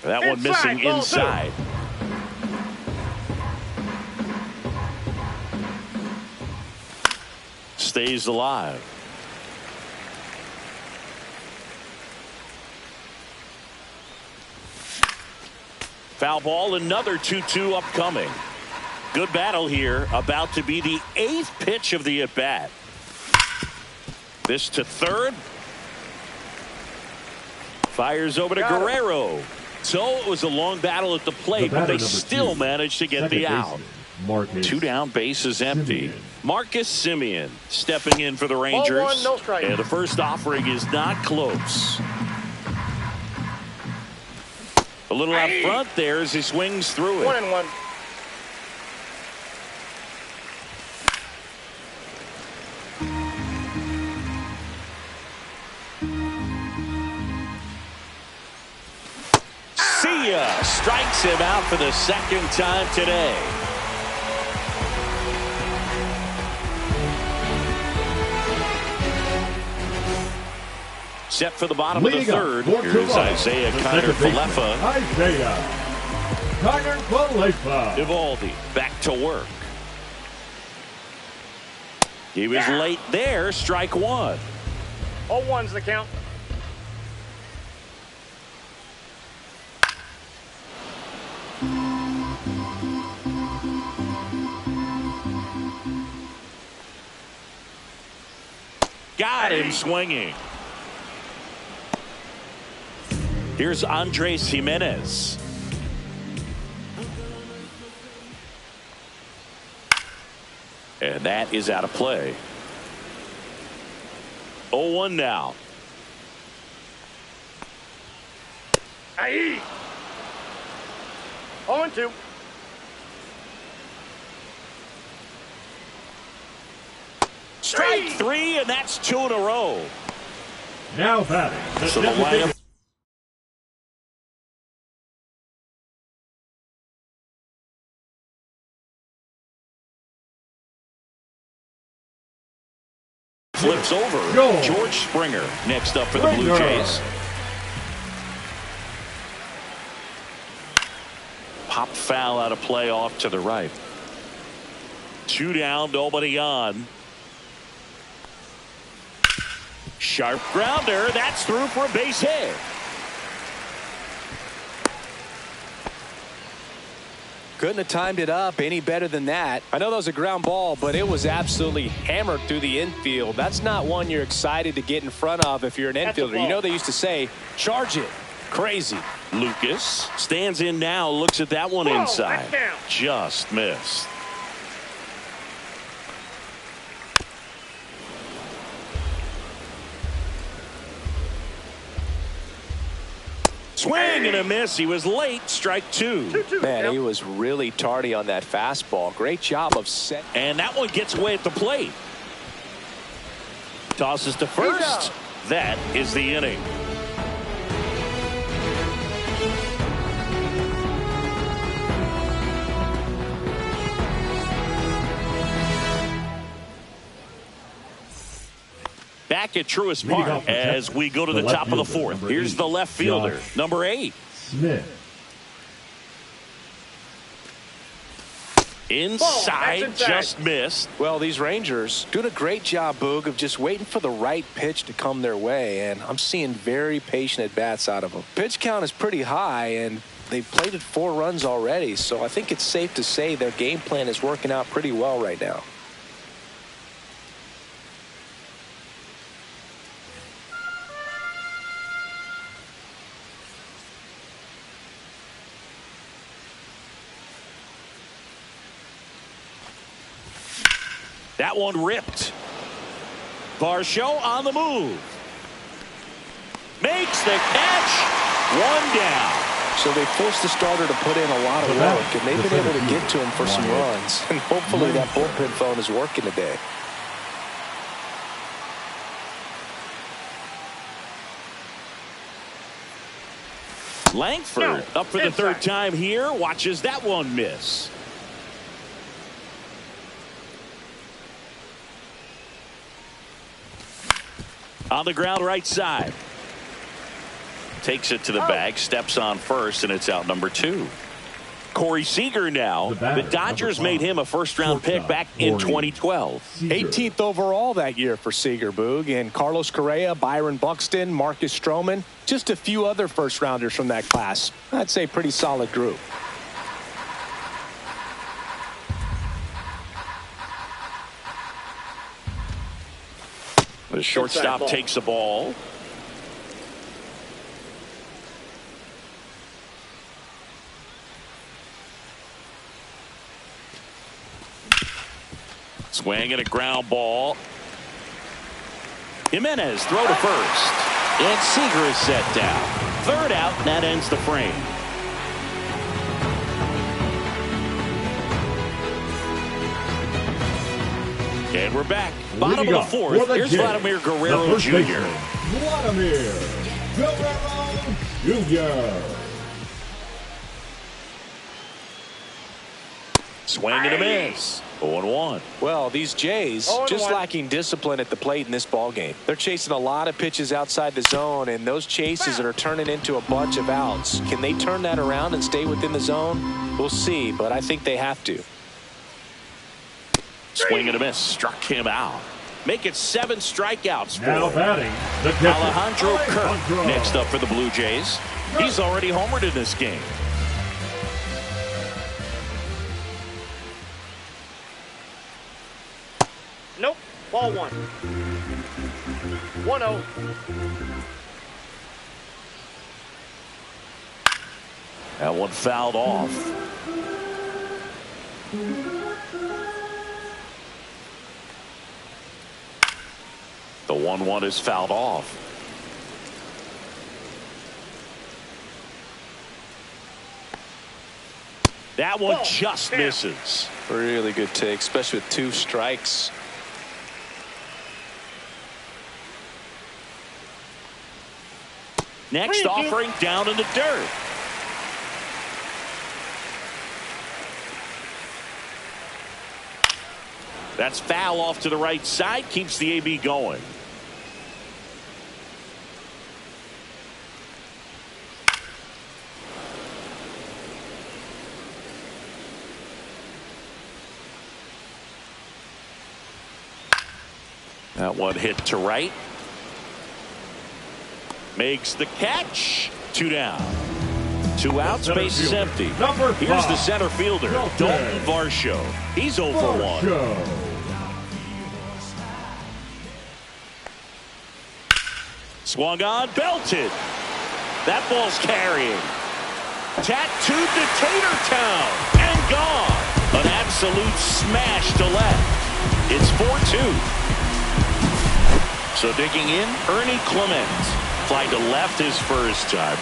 That one missing inside. Stays alive. Foul ball, another 2-2 upcoming. Good battle here, about to be the 8th pitch of the at-bat. This to third. Fires over to Guerrero. So it was a long battle at the plate, but they still managed to get the out. 2 down, bases empty. Marcus Semien stepping in for the Rangers. Ball 1, no strike. And the first offering is not close. A little out front there as he swings through it. 1-1. See ya. Strikes him out for the second time today. Set for the bottom of the third. Here's Isaiah Kiner-Falefa. Eovaldi back to work. He was late there. Strike 1. 0-1's the count. Got him swinging. Here's Andres Jimenez. And that is out of play. 0-1 now. Aye. 0-2. Strike 3, and that's 2 in a row. Now batting. So the lineup flips over. George Springer next up for the Blue Jays. Pop foul out of play off to the right. 2 down, nobody on. Sharp grounder. That's through for a base hit. Couldn't have timed it up any better than that. I know that was a ground ball, but it was absolutely hammered through the infield. That's not one you're excited to get in front of if you're an infielder. You know they used to say, charge it. Crazy. Lucas stands in now, looks at that one inside. Just missed. Swing and a miss. He was late. Strike 2. Man, he was really tardy on that fastball. Great job of set. And that one gets away at the plate. Tosses to first. That is the inning. Back at Truist Park as we go to the top of the fourth. Here's the left fielder, number 8. Smith. Inside, just missed. Well, these Rangers doing a great job, Boog, of just waiting for the right pitch to come their way, and I'm seeing very patient at-bats out of them. Pitch count is pretty high, and they've plated 4 runs already, so I think it's safe to say their game plan is working out pretty well right now. That one ripped. Varsho on the move. Makes the catch. 1 down. So they forced the starter to put in a lot of work, and they've been able to get to him for some runs. And hopefully that bullpen phone is working today. Langford up for the 3rd time here. Watches that one miss. On the ground right side. Takes it to the bag, steps on first, and it's out number 2. Corey Seager now. The Dodgers made him a first-round pick back in 2012. 18th overall that year for Seager, Boog. And Carlos Correa, Byron Buxton, Marcus Stroman, just a few other first-rounders from that class. I'd say pretty solid group. The shortstop takes the ball. Swing and a ground ball. Jimenez throw to first. And Seager is set down. 3rd out, and that ends the frame. And we're back. Bottom of the 4th. Here's Vladimir Guerrero Jr. Vladimir Guerrero Jr. Swing and a miss. 0-1. Well, these Jays just lacking discipline at the plate in this ball game. They're chasing a lot of pitches outside the zone, and those chases are turning into a bunch of outs. Can they turn that around and stay within the zone? We'll see, but I think they have to. Swing and a miss. Struck him out. Make it 7 strikeouts for now batting the catcher, Alejandro Kirk. Next up for the Blue Jays. He's already homered in this game. Nope. Ball 1. 1-0. That one fouled off. The 1-1 is fouled off. That one just misses. Really good take, especially with 2 strikes. Next offering down in the dirt. That's foul off to the right side. Keeps the AB going. That one hit to right. Makes the catch. 2 down. 2 outs, base is empty. Here's the center fielder, Dalton Varsho. He's 0 for 1. Swung on, belted. That ball's carrying. Tattooed to Tater Town and gone. An absolute smash to left. It's 4-2. So digging in, Ernie Clement. Fly to left his first time.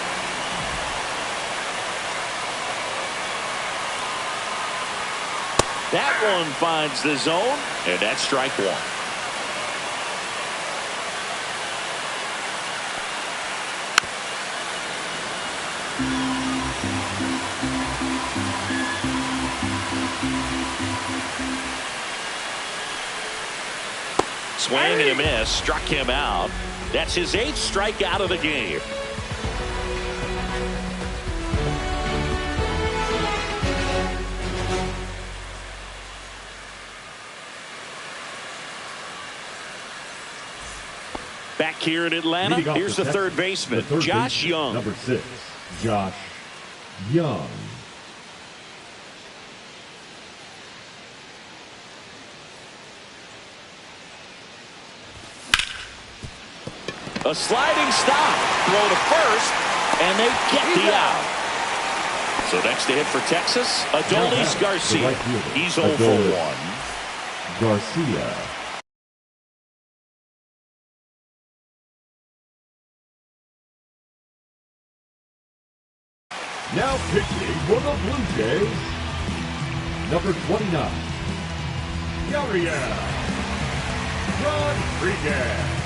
That one finds the zone, and that's strike 1. Swing and a miss, struck him out. That's his 8th strikeout of the game. back here in Atlanta. Here's the third baseman, Josh Young. Number 6, Josh Young. A sliding stop. Throw to first, and they get the out. So next to hit for Texas, Adolis Garcia. He's 0 for 1. Garcia. Now pitching for the Blue Jays, number 29, Yariel Rodriguez.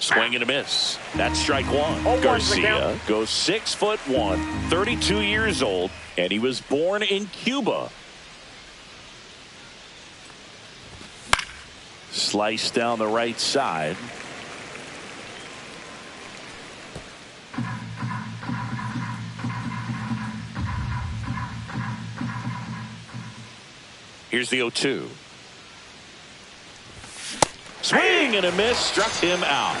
Swing and a miss. That's strike one. Garcia goes 6'1", 32 years old, and he was born in Cuba. Slice down the right side. Here's the 0-2. Swing and a miss, struck him out.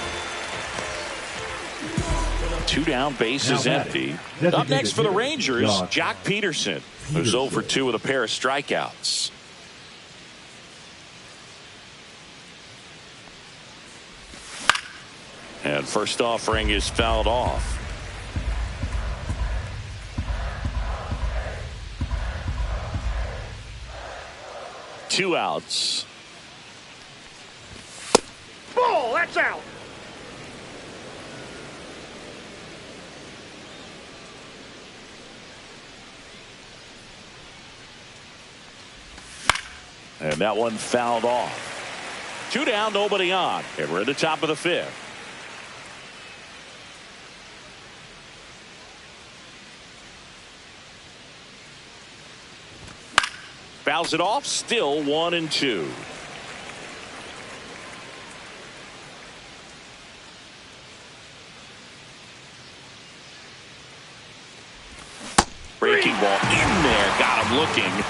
2 down, base is empty. Up next for the Rangers, Jock Peterson, who's 0 for 2 with a pair of strikeouts. And first offering is fouled off. Two outs. Ball, that's out. And that one fouled off. 2 down, nobody on. And we're at the top of the 5th. Fouls it off, still 1-2. Breaking ball in there, got him looking.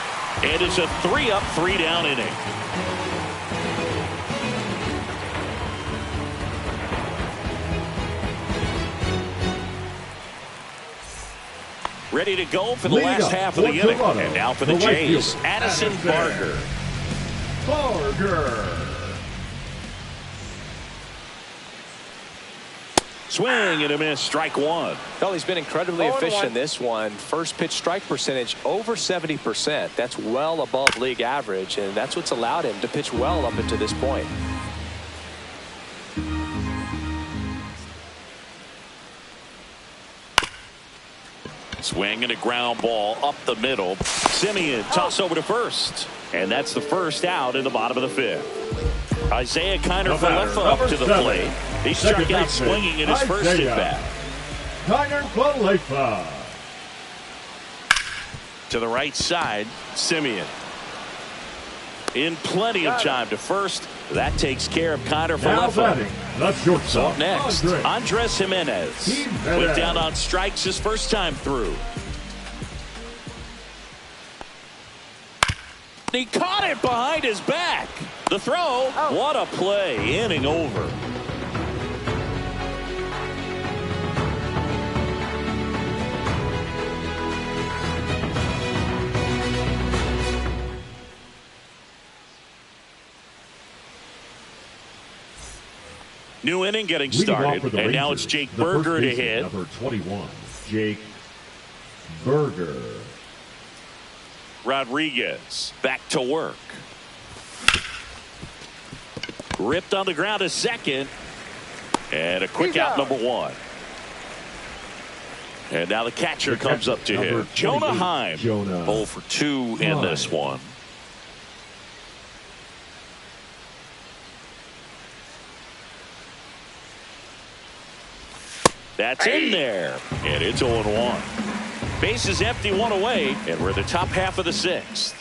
And it's a 3-up, 3-down inning. Ready to go for the last half of the inning. And now for the Jays, Addison Barger. Swing and a miss, strike one. Well, he's been incredibly efficient in this one. First pitch strike percentage over 70%. That's well above league average, and that's what's allowed him to pitch well up until this point. Swing and a ground ball up the middle. Simeon toss over to first. And that's the first out in the bottom of the 5th. Isaiah Kiner Falefa up to the plate. He struck out swinging in his first at-bat. Kiner Falefa. To the right side, Simeon. In plenty of time to first. That takes care of Kiner Falefa. That's shortstop. So next, Andres Jimenez. Went down on strikes his first time through. He caught it behind his back. The throw. What a play. Inning over. New inning getting started, and Rangers, now it's Jake Burger to hit. Number 21, Jake Burger. Rodriguez back to work. Ripped on the ground to second. And a quick out, number 1. And now the catcher comes up to him. Jonah Heim. 0 for 2 in this one. That's in there. And it's 0-1. Base is empty, 1 away, and we're at the top half of the 6th.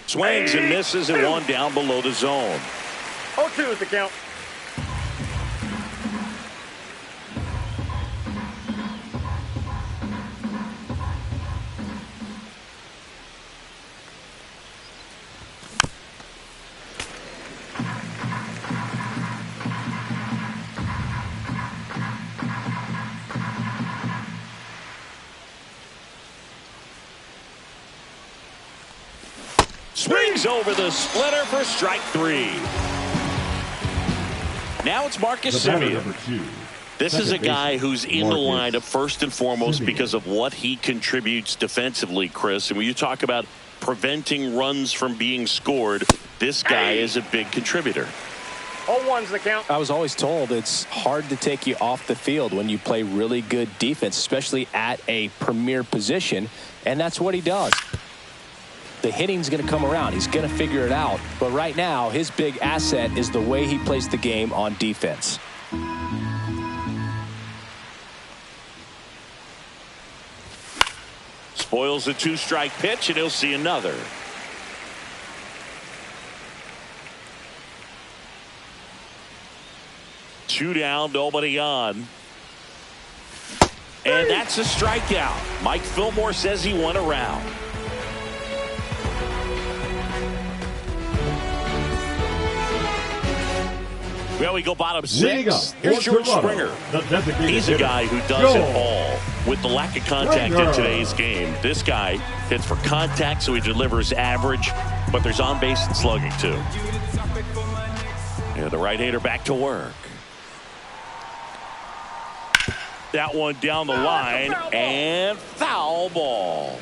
Swings and misses, and 1 down below the zone. 0-2 is the count. Swings over the splitter for strike 3. Now it's Marcus Semien. This is a guy who's in the lineup first and foremost because of what he contributes defensively, Chris. And when you talk about preventing runs from being scored, this guy is a big contributor. 0-1's the count. I was always told it's hard to take you off the field when you play really good defense, especially at a premier position, and that's what he does. The hitting's going to come around. He's going to figure it out. But right now, his big asset is the way he plays the game on defense. Spoils a 2-strike pitch, and he'll see another. Two down, nobody on. And that's a strikeout. Mike Fillmore says he won a round. Well, we go bottom 6. Here's George Springer. He's a guy who does it all. With the lack of contact in today's game, this guy hits for contact, so he delivers average, but there's on-base and slugging, too. Yeah, the right-hander back to work. That one down the line, and foul ball.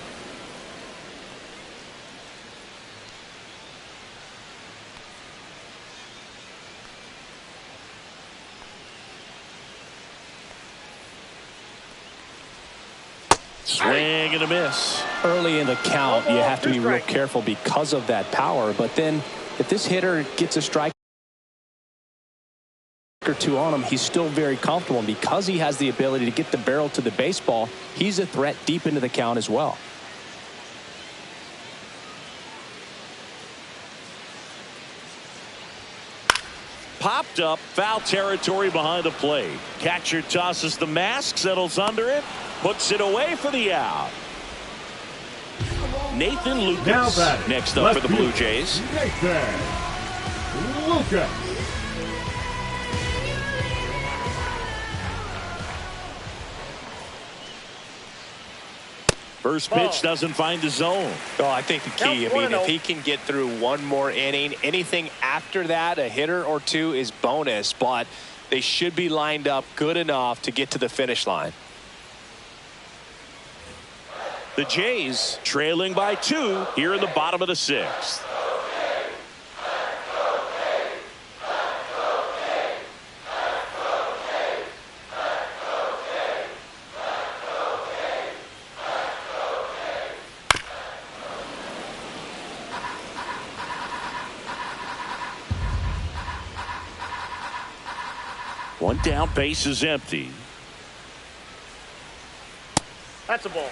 Swing and a miss. Early in the count, you have to be real careful because of that power. But then if this hitter gets a strike or two on him, he's still very comfortable. And because he has the ability to get the barrel to the baseball, he's a threat deep into the count as well. Popped up, foul territory behind the plate. Catcher tosses the mask, settles under it, puts it away for the out. Nathan Lucas next up for the Blue Jays. Nathan Lucas. First pitch doesn't find the zone. Oh, I think the key, I mean, if he can get through one more inning, anything after that, a hitter or two is bonus, but they should be lined up good enough to get to the finish line. The Jays trailing by 2 here in the bottom of the 6th. One down, base is empty. That's a ball.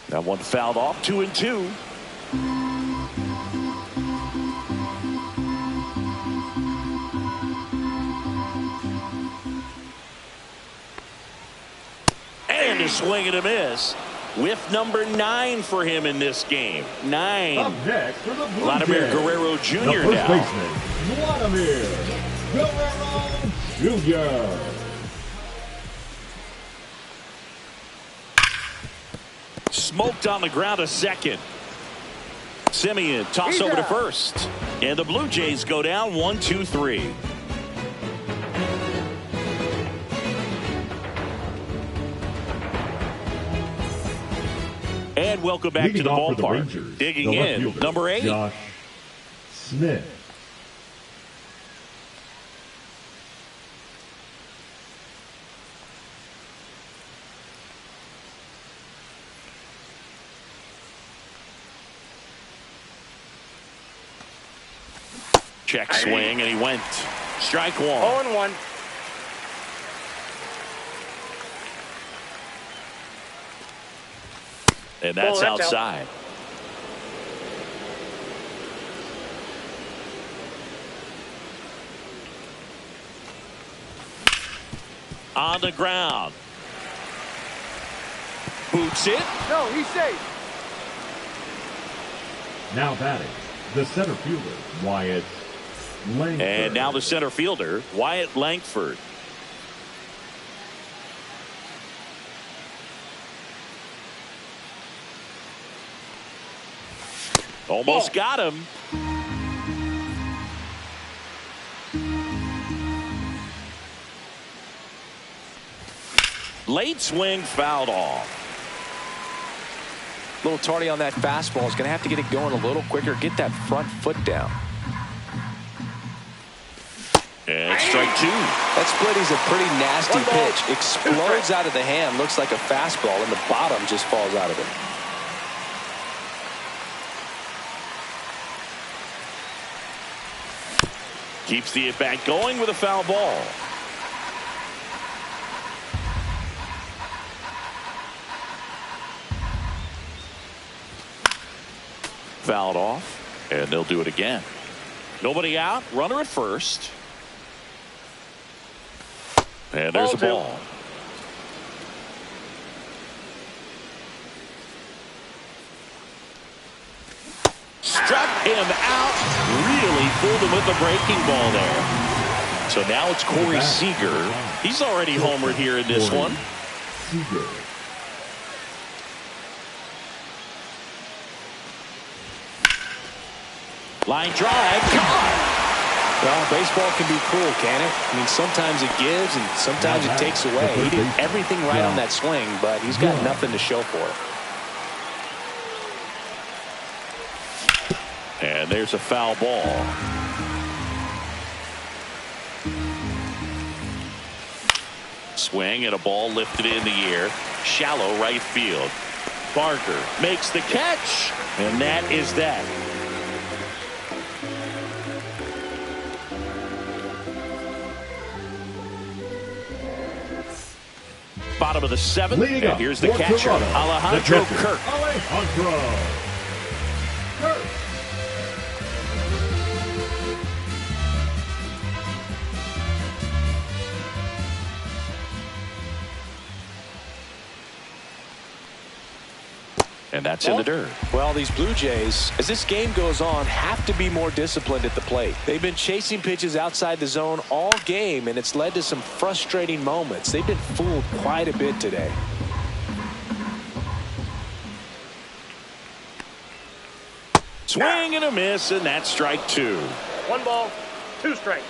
That one fouled off, 2-2. And a swing and a miss. Whiff number 9 for him in this game. 9. Up next for the Blue Vladimir Jays, Guerrero Jr. the first now. baseman, Vladimir Guerrero Jr. Smoked on the ground a second. Semien toss over to first. And the Blue Jays go down 1-2-3. And welcome back to the ballpark. Rangers, Digging in, fielder, number 8. Josh Smith. Check swing, and he went. Strike 1. 0-1. And that's outside. On the ground. Boots it. No, he's safe. Now batting, the center fielder, Wyatt And now the center fielder, Wyatt Langford. Almost got him. Late swing, fouled off. A little tardy on that fastball. Is going to have to get it going a little quicker. Get that front foot down. And strike two. That split is a pretty nasty pitch. Explodes out of the hand. Looks like a fastball, and the bottom just falls out of it. Keeps the at-bat going with a foul ball. Fouled off, and they'll do it again. Nobody out, runner at first. And there's a ball. Struck him out. Really fooled him with the breaking ball there. So now it's Corey Seager. He's already homered here in this one. Seager. Line drive. Caught. Well, baseball can be cruel, can it? I mean, sometimes it gives and sometimes it takes away. He did everything right on that swing, but he's got nothing to show for it. And there's a foul ball. Swing and a ball lifted in the air. Shallow right field. Barker makes the catch, and that is that. Bottom of the seventh, and here's the catcher, Alejandro Kirk. And that's in the dirt. Well, these Blue Jays, as this game goes on, have to be more disciplined at the plate. They've been chasing pitches outside the zone all game, and it's led to some frustrating moments. They've been fooled quite a bit today. Swing and a miss, and that's strike two. 1 ball, 2 strikes.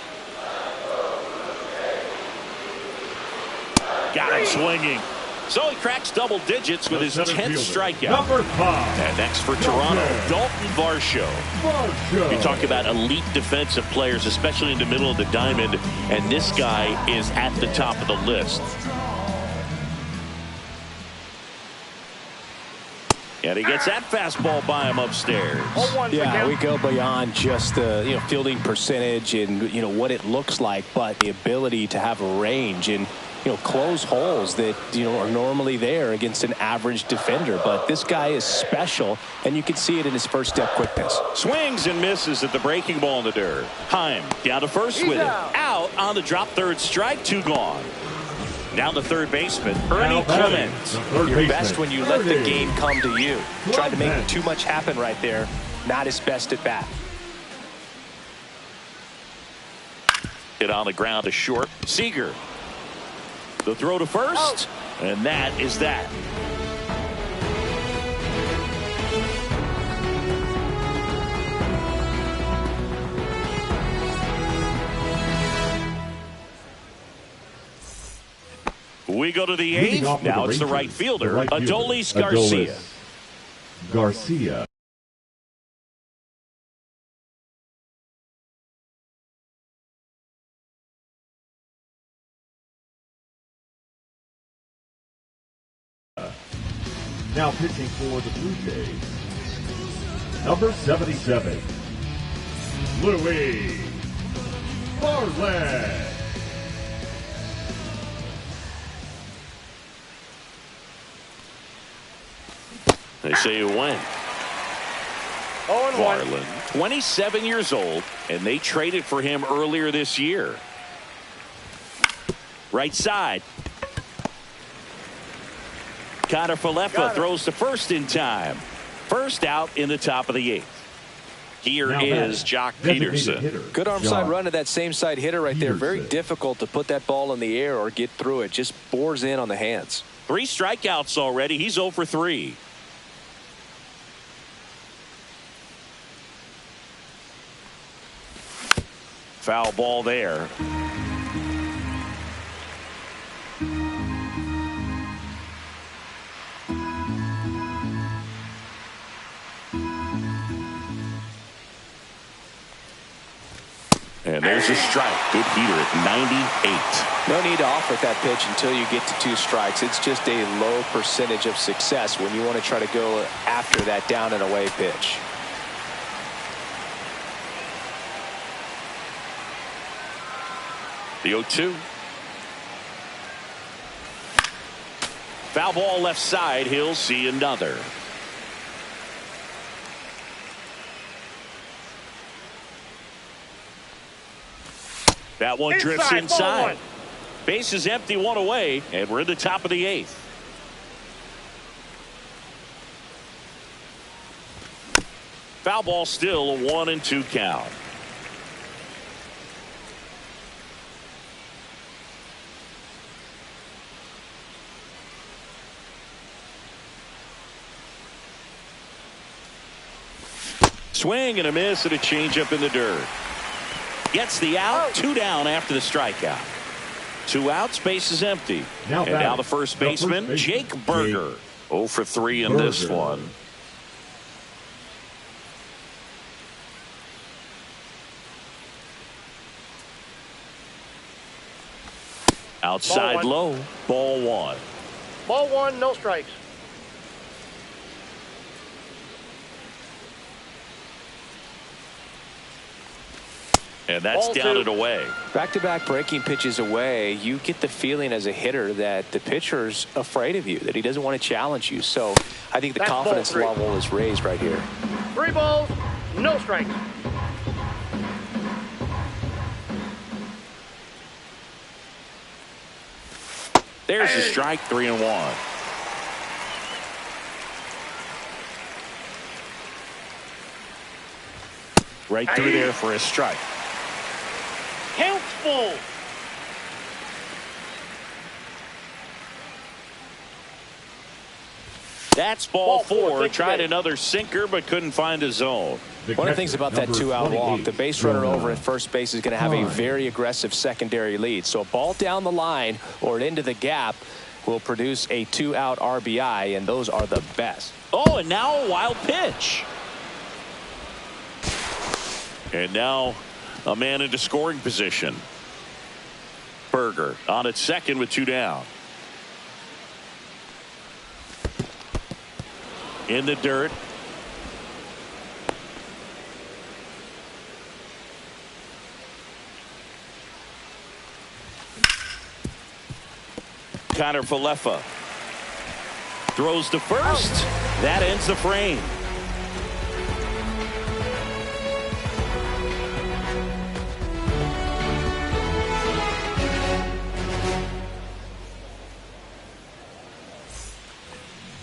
Got him swinging. So he cracks double digits with his 10th strikeout. Number 5. And next for Toronto, Dalton Varsho. You talk about elite defensive players, especially in the middle of the diamond, and this guy is at the top of the list. And he gets that fastball by him upstairs. Yeah, we go beyond just the fielding percentage and what it looks like, but the ability to have a range and close holes that are normally there against an average defender. But this guy is special, and you can see it in his first step quickness. Swings and misses at the breaking ball in the dirt. Heim down to first with it. Out on the drop, third strike, 2 gone. Down the third baseman, Ernie Clemens. You're best when you let the game come to you. Tried to make too much happen right there. Not his best at bat. Hit on the ground to short. Seager. The throw to first, and that is that. We go to the 8th. Now it's the right fielder, Adolis Garcia. Garcia. Now pitching for the Blue Jays, number 77, Louis Bartlett. They say you win. 0-1. Garland, 27 years old, and they traded for him earlier this year. Right side. Connor Falefa throws to first in time. First out in the top of the 8th. Here is Jock Peterson. Good arm side run to that same side hitter right there. Very difficult to put that ball in the air or get through it. Just bores in on the hands. 3 strikeouts already. He's 0 for 3. Foul ball there. And there's a strike. Good heater at 98. No need to offer that pitch until you get to 2 strikes. It's just a low percentage of success when you want to try to go after that down and away pitch. The 0-2. Foul ball left side. He'll see another. That one drifts inside. Base is empty, 1 away, and we're in the top of the 8th. Foul ball still a 1-2 count. Swing and a miss and a changeup in the dirt. Gets the out. 2 down after the strikeout. 2 outs, base is empty. And now the first baseman, Jake Burger. 0 for 3 in this one. Outside low. Ball 1. Ball 1, no strikes. And that's down and away. Back-to-back breaking pitches away, you get the feeling as a hitter that the pitcher's afraid of you, that he doesn't want to challenge you. So I think the confidence level is raised right here. 3 balls, no strikes. There's a strike, 3-1. Right through there for a strike. Count full. That's ball 4. Tried another sinker but couldn't find a zone. One of the things about that 2-out walk, the base runner over at first base is going to have a very aggressive secondary lead. So a ball down the line or into the gap will produce a 2-out RBI, and those are the best. Oh, and now a wild pitch. And now a man into scoring position. Burger on at second with 2 down. In the dirt. Connor Falefa throws to first. That ends the frame.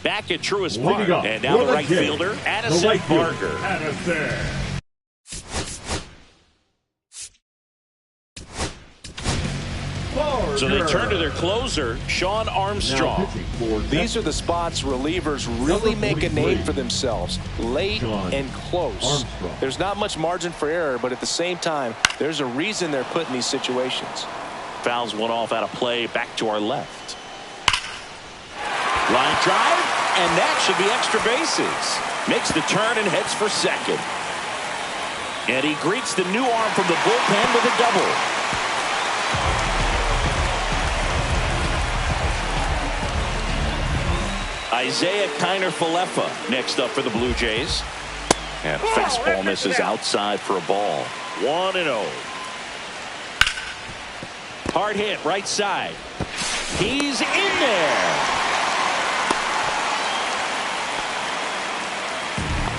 Back at Truist Park, and now the right fielder, Addison Barger. So they turn to their closer, Sean Armstrong. These are the spots relievers really make a name for themselves, late and close. There's not much margin for error, but at the same time, there's a reason they're put in these situations. Fouls one off out of play, back to our left. Line drive, and that should be extra bases. Makes the turn and heads for second. And he greets the new arm from the bullpen with a double. Isaiah Kiner Falefa next up for the Blue Jays. And a fastball misses outside for a ball. 1-0. Hard hit right side. He's in there.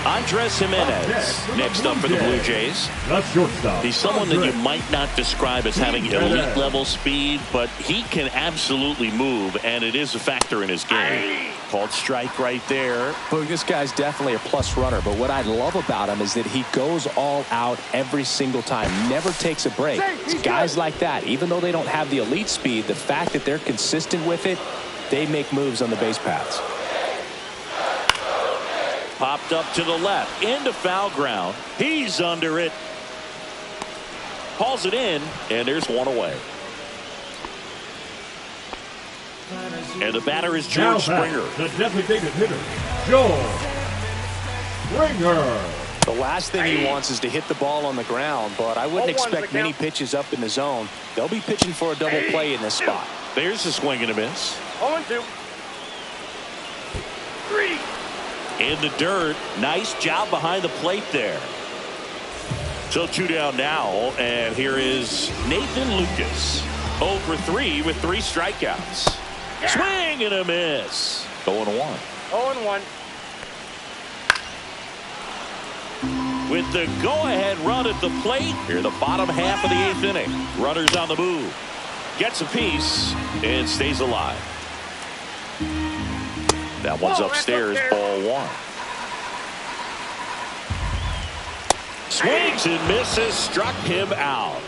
Andres Jimenez next up for the Blue Jays. The shortstop. He's someone that you might not describe as having elite level speed, but he can absolutely move, and it is a factor in his game. Called strike right there. Well, this guy's definitely a plus runner, but what I love about him is that he goes all out every single time, never takes a break. It's guys like that, even though they don't have the elite speed, the fact that they're consistent with it, they make moves on the base paths. Popped up to the left, into foul ground. He's under it. Calls it in, and there's one away. And the batter is George Springer. The designated hitter, George Springer. The last thing he wants is to hit the ball on the ground, but I wouldn't expect many pitches up in the zone. They'll be pitching for a double play in this spot. There's a swing and a miss. 0-2. 3. In the dirt. Nice job behind the plate there. So 2 down now, and here is Nathan Lucas. 0 for 3 with 3 strikeouts. Swing and a miss. 0-1. 0-1. With the go-ahead run at the plate, here the bottom half of the 8th inning. Runners on the move. Gets a piece and stays alive. That one's upstairs, ball 1. Swings and misses, struck him out.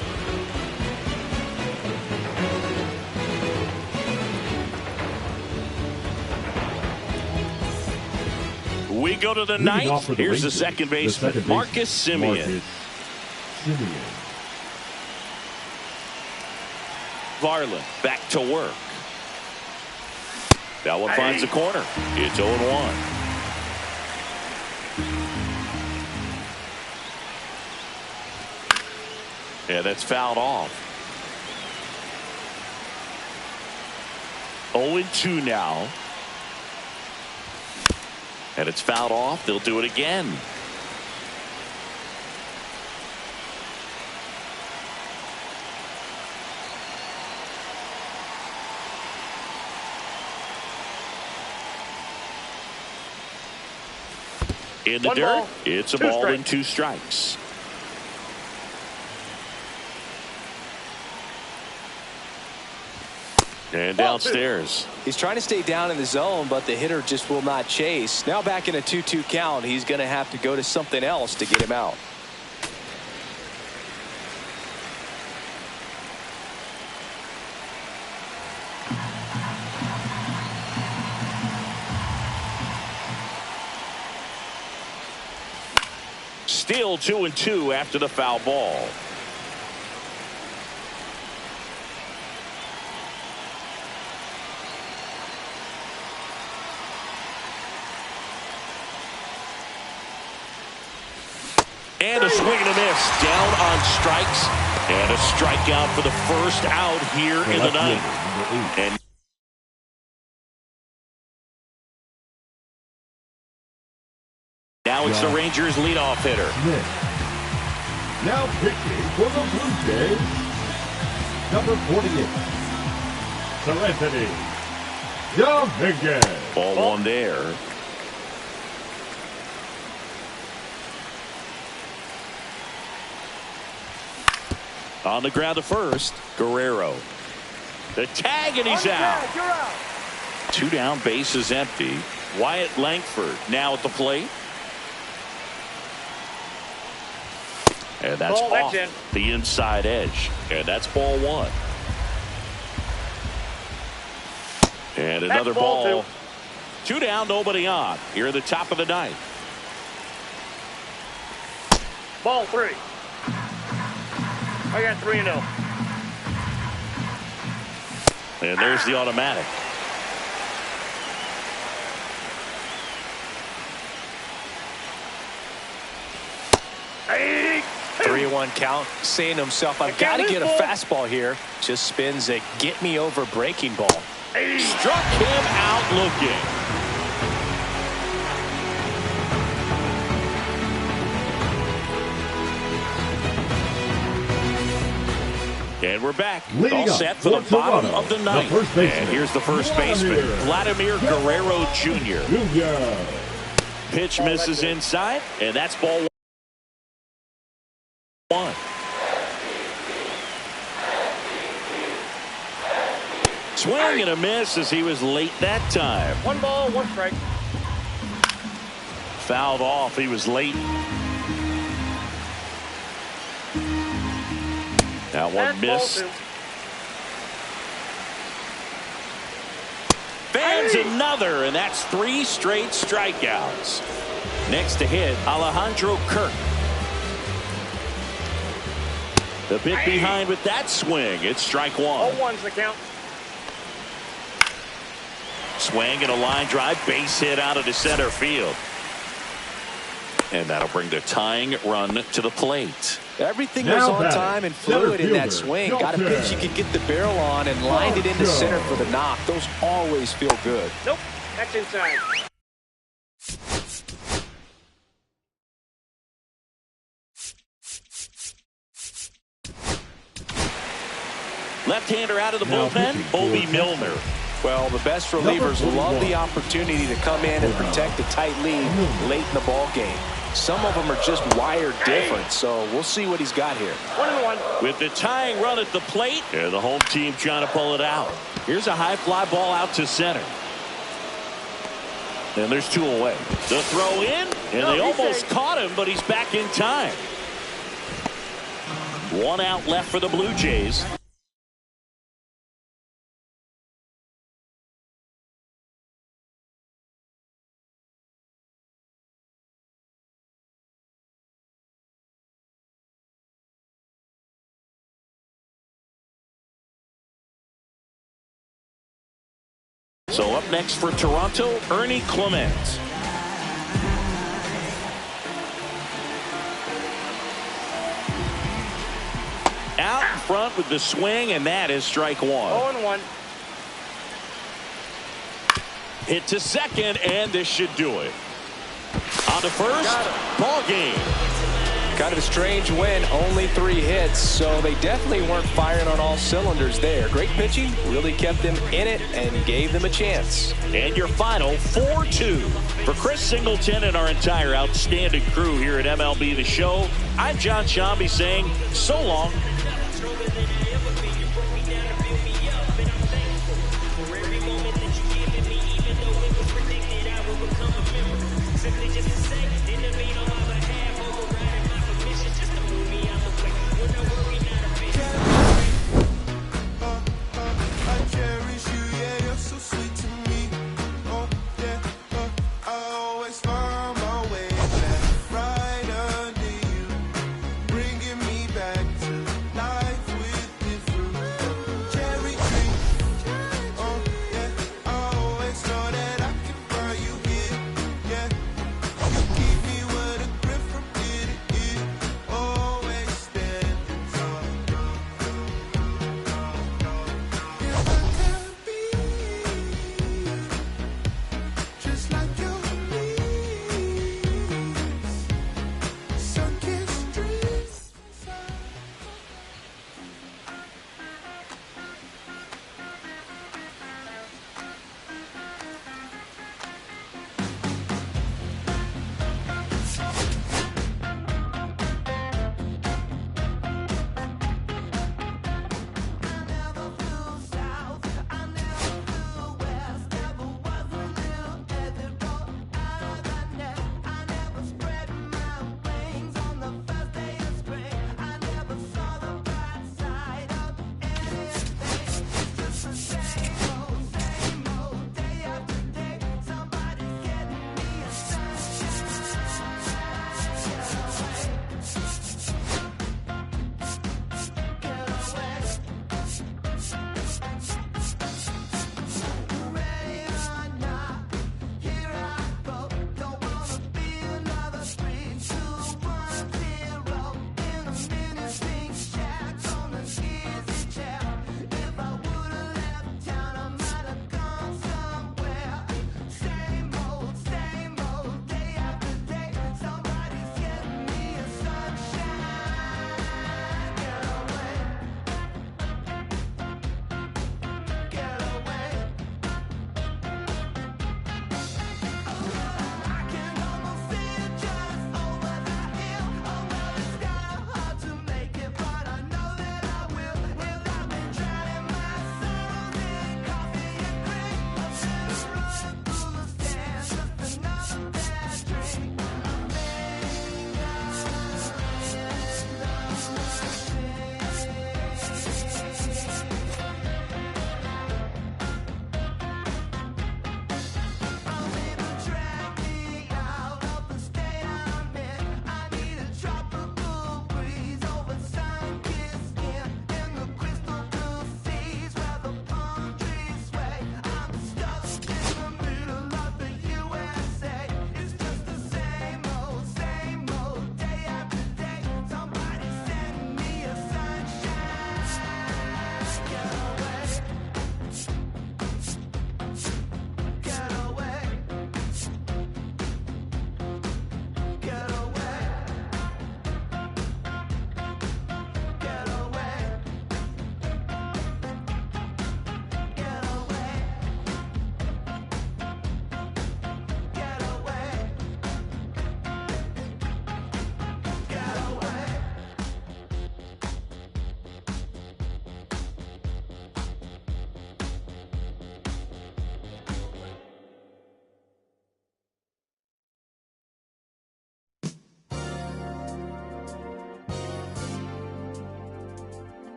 We go to the ninth. Here's the second baseman, Marcus Semien. Varland back to work. That one finds the corner. It's 0-1. Yeah, that's fouled off. 0-2 now. And it's fouled off. They'll do it again. In the dirt, it's a ball and 2 strikes. And downstairs. He's trying to stay down in the zone, but the hitter just will not chase. Now back in a 2-2 count, he's going to have to go to something else to get him out. Still 2-2 after the foul ball. And a swing and a miss. Down on strikes. And a strikeout for the first out here in the ninth. And now it's the Rangers leadoff hitter. Now pitching for the Blue Jays, number 48, Serenity Dominguez. Ball 1 there. On the ground to first, Guerrero. The tag, and he's out. 2 down, base is empty. Wyatt Langford now at the plate. And that's off the inside edge. And that's ball 1. And another ball. 2 down, nobody on. Here at the top of the ninth. Ball 3. I got 3-0. And there's the automatic. Hey, 3-1 count, saying to himself, I've got to get a fastball here. Just spins a get me over breaking ball. Struck him out looking. And we're back. All set for the bottom of the ninth. And here's the first baseman, Vladimir Guerrero Jr. Pitch misses inside, and that's ball one. Swing and a miss as he was late that time. 1 ball, 1 strike. Fouled off. He was late. That one missed. Fans another, and that's 3 straight strikeouts. Next to hit, Alejandro Kirk. The bit behind with that swing. It's strike one. 0-1's the count. Swing and a line drive, base hit out of the center field. And that'll bring the tying run to the plate. Everything was on time and fluid in that swing. Got a pitch you could get the barrel on and lined it into center for the knock. Those always feel good. Nope, that's inside. Left-hander out of the bullpen, Bobby Milner. Well, the best relievers love the opportunity to come in and protect a tight lead late in the ball game. Some of them are just wired different, so we'll see what he's got here. 1-1. With the tying run at the plate, and the home team trying to pull it out. Here's a high fly ball out to center. And there's 2 away. The throw in, and they almost caught him, but he's back in time. 1 out left for the Blue Jays. So up next for Toronto, Ernie Clement. Out in front with the swing, and that is strike one. 0-1. Hit to second, and this should do it. On to first, ball game. Kind of a strange win, only 3 hits, so they definitely weren't firing on all cylinders there. Great pitching, really kept them in it and gave them a chance. And your final 4-2. For Chris Singleton and our entire outstanding crew here at MLB The Show, I'm John Shambi saying so long.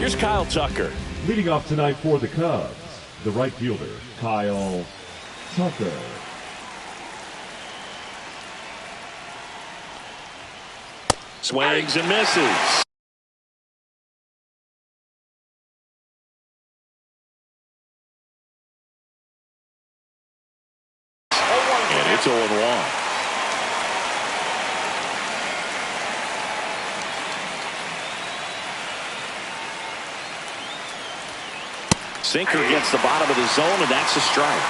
Here's Kyle Tucker. Leading off tonight for the Cubs, the right fielder, Kyle Tucker. Swings and misses. And it's 0-1. Sinker gets the bottom of the zone, and that's a strike.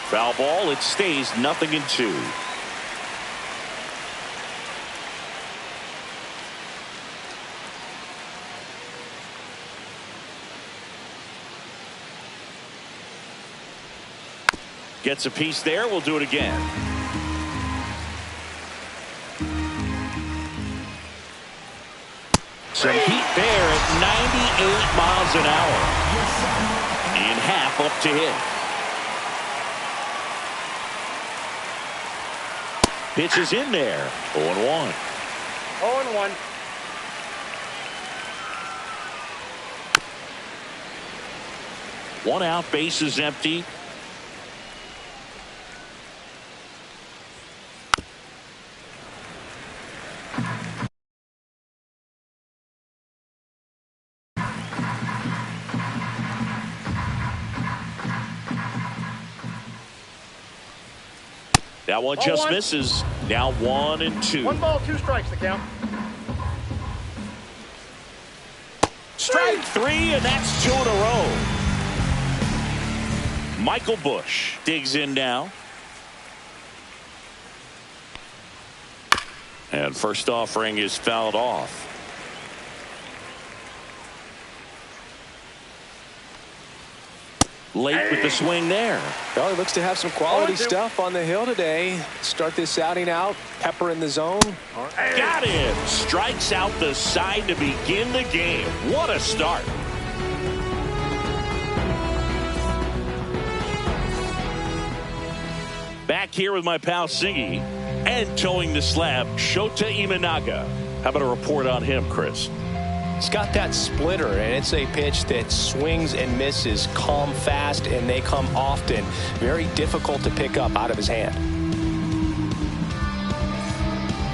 Foul ball. It stays 0-2. Gets a piece there. We'll do it again. Some heat there at 98 miles an hour. And half up to hit. Pitch is in there. 0-1. 0-1. One out, base is empty. That one just misses. Now 1-2. 1 ball, 2 strikes to count. Strike 3, and that's 2 in a row. Michael Bush digs in now. And first offering is fouled off. late with the swing there. Well, he looks to have some quality stuff on the hill today. Start this outing out. Pepper in the zone. Got him. Strikes out the side to begin the game. What a start. Back here with my pal Singy, and towing the slab, Shota Imanaga. How about a report on him, Chris? He's got that splitter, and it's a pitch that swings and misses, come fast, and they come often. Very difficult to pick up out of his hand.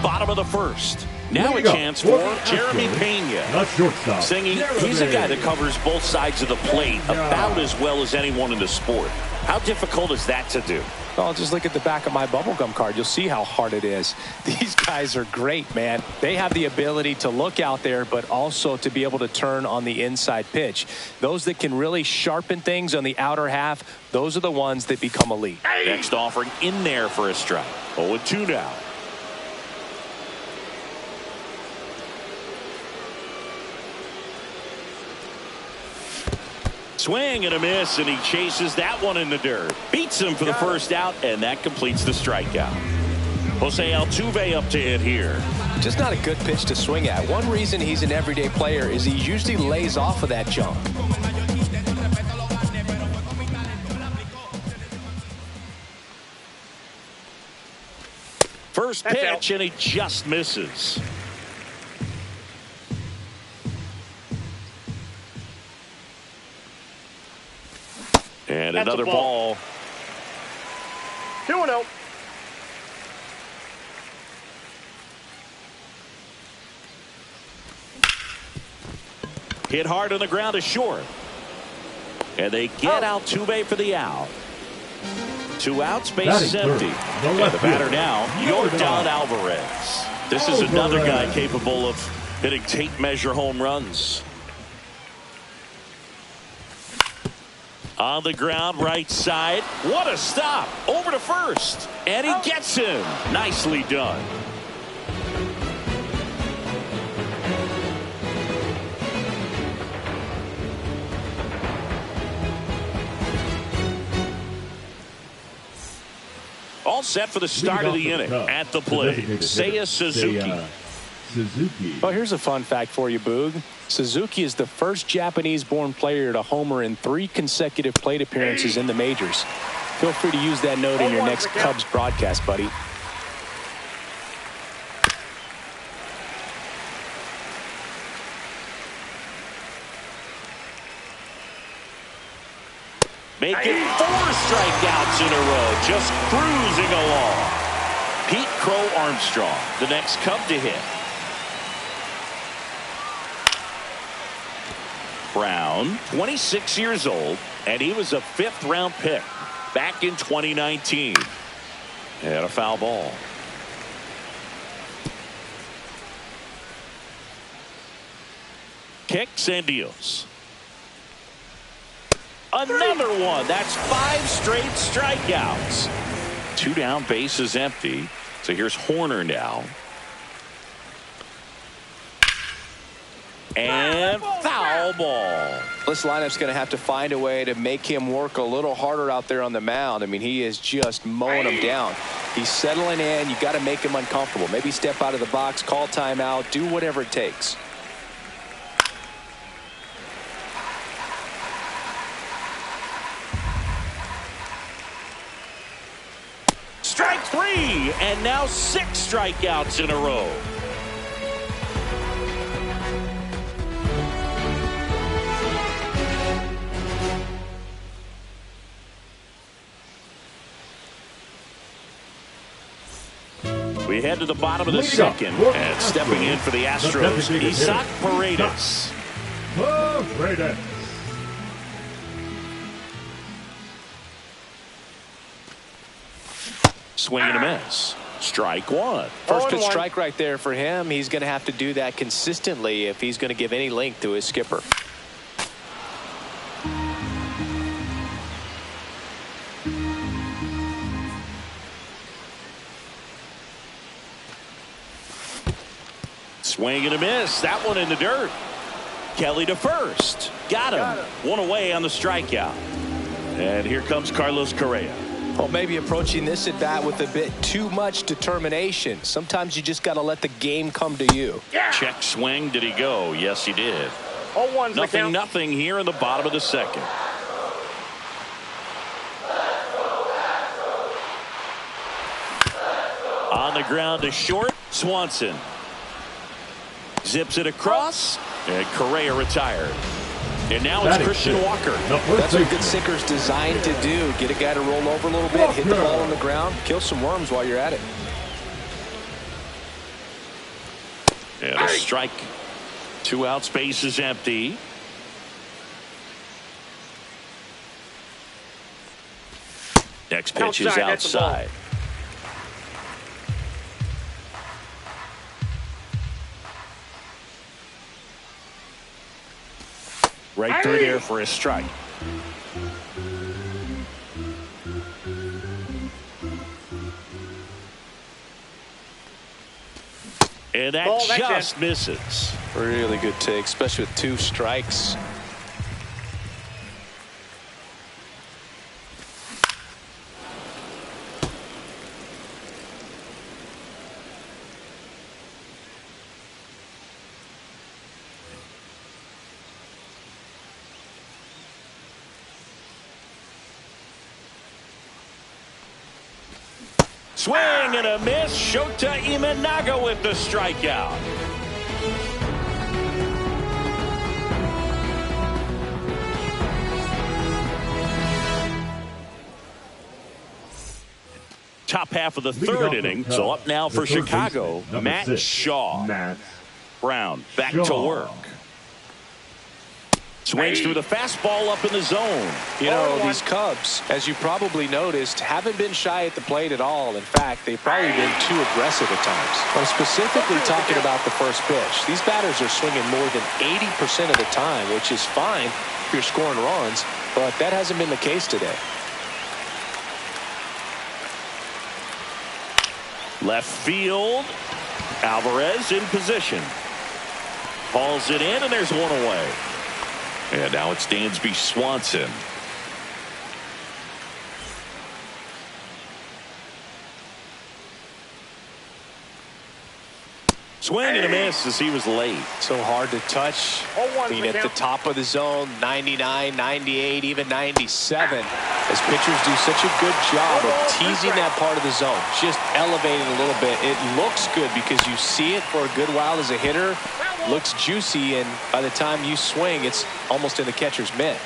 Bottom of the first. Now a chance for Jeremy Pena. Not shortstop. Singing, he's a guy that covers both sides of the plate about as well as anyone in the sport. How difficult is that to do? Well, just look at the back of my bubblegum card. You'll see how hard it is. These guys are great, man. They have the ability to look out there, but also to be able to turn on the inside pitch. Those that can really sharpen things on the outer half, those are the ones that become elite. Next offering in there for a strike. 0-2 now. Swing and a miss, and he chases that one in the dirt. Beats him for the first out, and that completes the strikeout. Jose Altuve up to hit here. Just not a good pitch to swing at. One reason he's an everyday player is he usually lays off of that jump. First pitch, and he just misses. And That's another a ball. 2-0. Hit hard on the ground to short. And they get Altuve for the out. 2 outs, base is empty. And the batter now, Yordan Alvarez. This is another guy capable of hitting tape measure home runs. On the ground, right side. What a stop. Over to first. And he gets him. Nicely done. All set for the start of the inning. At the plate, Seiya Suzuki. Oh, here's a fun fact for you, Boog. Suzuki is the first Japanese-born player to homer in 3 consecutive plate appearances in the majors. Feel free to use that note in your next Cubs broadcast, buddy. Making 4 strikeouts in a row, just cruising along. Pete Crow Armstrong, the next Cub to hit. Brown, 26 years old, and he was a 5th-round pick back in 2019. And a foul ball. Kicks and deals. Another one. That's 5 straight strikeouts. 2 down, base is empty. So here's Horner now. And foul ball. This lineup's going to have to find a way to make him work a little harder out there on the mound. I mean, he is just mowing him down. He's settling in. You got to make him uncomfortable. Maybe step out of the box, call timeout, do whatever it takes. Strike 3, and now 6 strikeouts in a row. We head to the bottom of the second, and stepping in for the Astros, Isaac Paredes. Swing and a miss. Strike 1. First pitch strike right there for him. He's going to have to do that consistently if he's going to give any length to his skipper. Swing and a miss. That one in the dirt. Kelly to first. Got him. 1 away on the strikeout. And here comes Carlos Correa. Well, maybe approaching this at bat with a bit too much determination. Sometimes you just got to let the game come to you. Check swing. Did he go? Yes, he did. 0-1. Nothing here in the bottom of the second. On the ground to short. Swanson zips it across, and Correa retired. And now it's Christian Walker. That's what good sinker's designed to do. Get a guy to roll over a little bit, hit the ball on the ground, kill some worms while you're at it. And a strike. 2 out, space is empty. Next pitch is outside. Right through there for a strike. And that just misses. Really good take, especially with 2 strikes. Swing and a miss. Shota Imanaga with the strikeout. Top half of the third inning. So up now for Chicago, Matt Shaw. Brown back to work. Swings through the fastball up in the zone. You know, these Cubs, as you probably noticed, haven't been shy at the plate at all. In fact, they've probably been too aggressive at times. I'm specifically talking about the first pitch. These batters are swinging more than 80% of the time, which is fine if you're scoring runs, but that hasn't been the case today. Left field. Alvarez in position. Hauls it in, and there's one away. And now it's Dansby Swanson. Swing and a miss as he was late. So hard to touch. Being at the top of the zone, 99, 98, even 97. As pitchers do such a good job of teasing that part of the zone, just elevating a little bit. It looks good because you see it for a good while as a hitter. Looks juicy, and by the time you swing, it's almost in the catcher's mitt.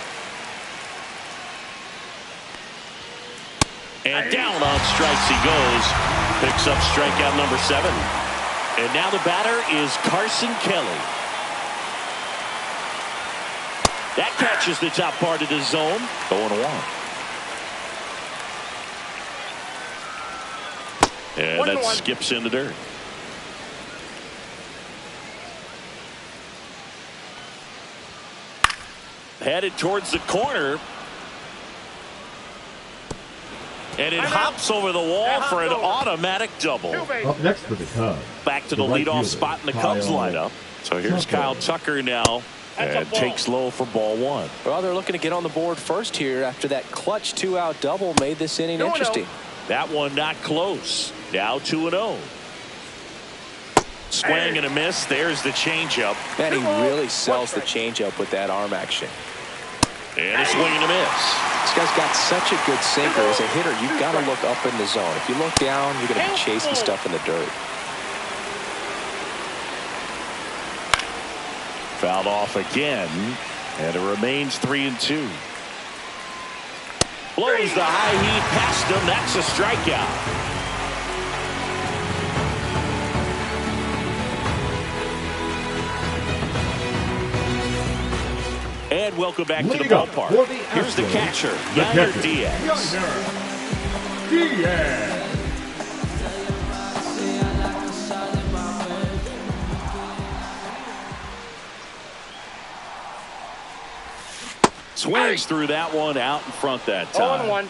And down on strikes he goes. Picks up strikeout number 7. And now the batter is Carson Kelly. That catches the top part of the zone. 0-1. And that skips in the dirt. Headed towards the corner. And it hops over the wall for an automatic double. Up next for the Cubs. Back to the leadoff spot in the Cubs lineup. So here's Kyle Tucker now. And takes low for ball 1. Well, they're looking to get on the board first here after that clutch 2-out double made this inning interesting. That one not close. Now 2-0. Swing and a miss. There's the changeup. Man, he really sells the changeup with that arm action. And a swing and a miss. This guy's got such a good sinker. As a hitter, you've got to look up in the zone. If you look down, you're going to be chasing stuff in the dirt. Fouled off again, and it remains 3-2. Blows the high heat past him. That's a strikeout. And welcome back to the ballpark. Here's the catcher, Yainer Diaz. Swings through that one out in front that time. 0-1.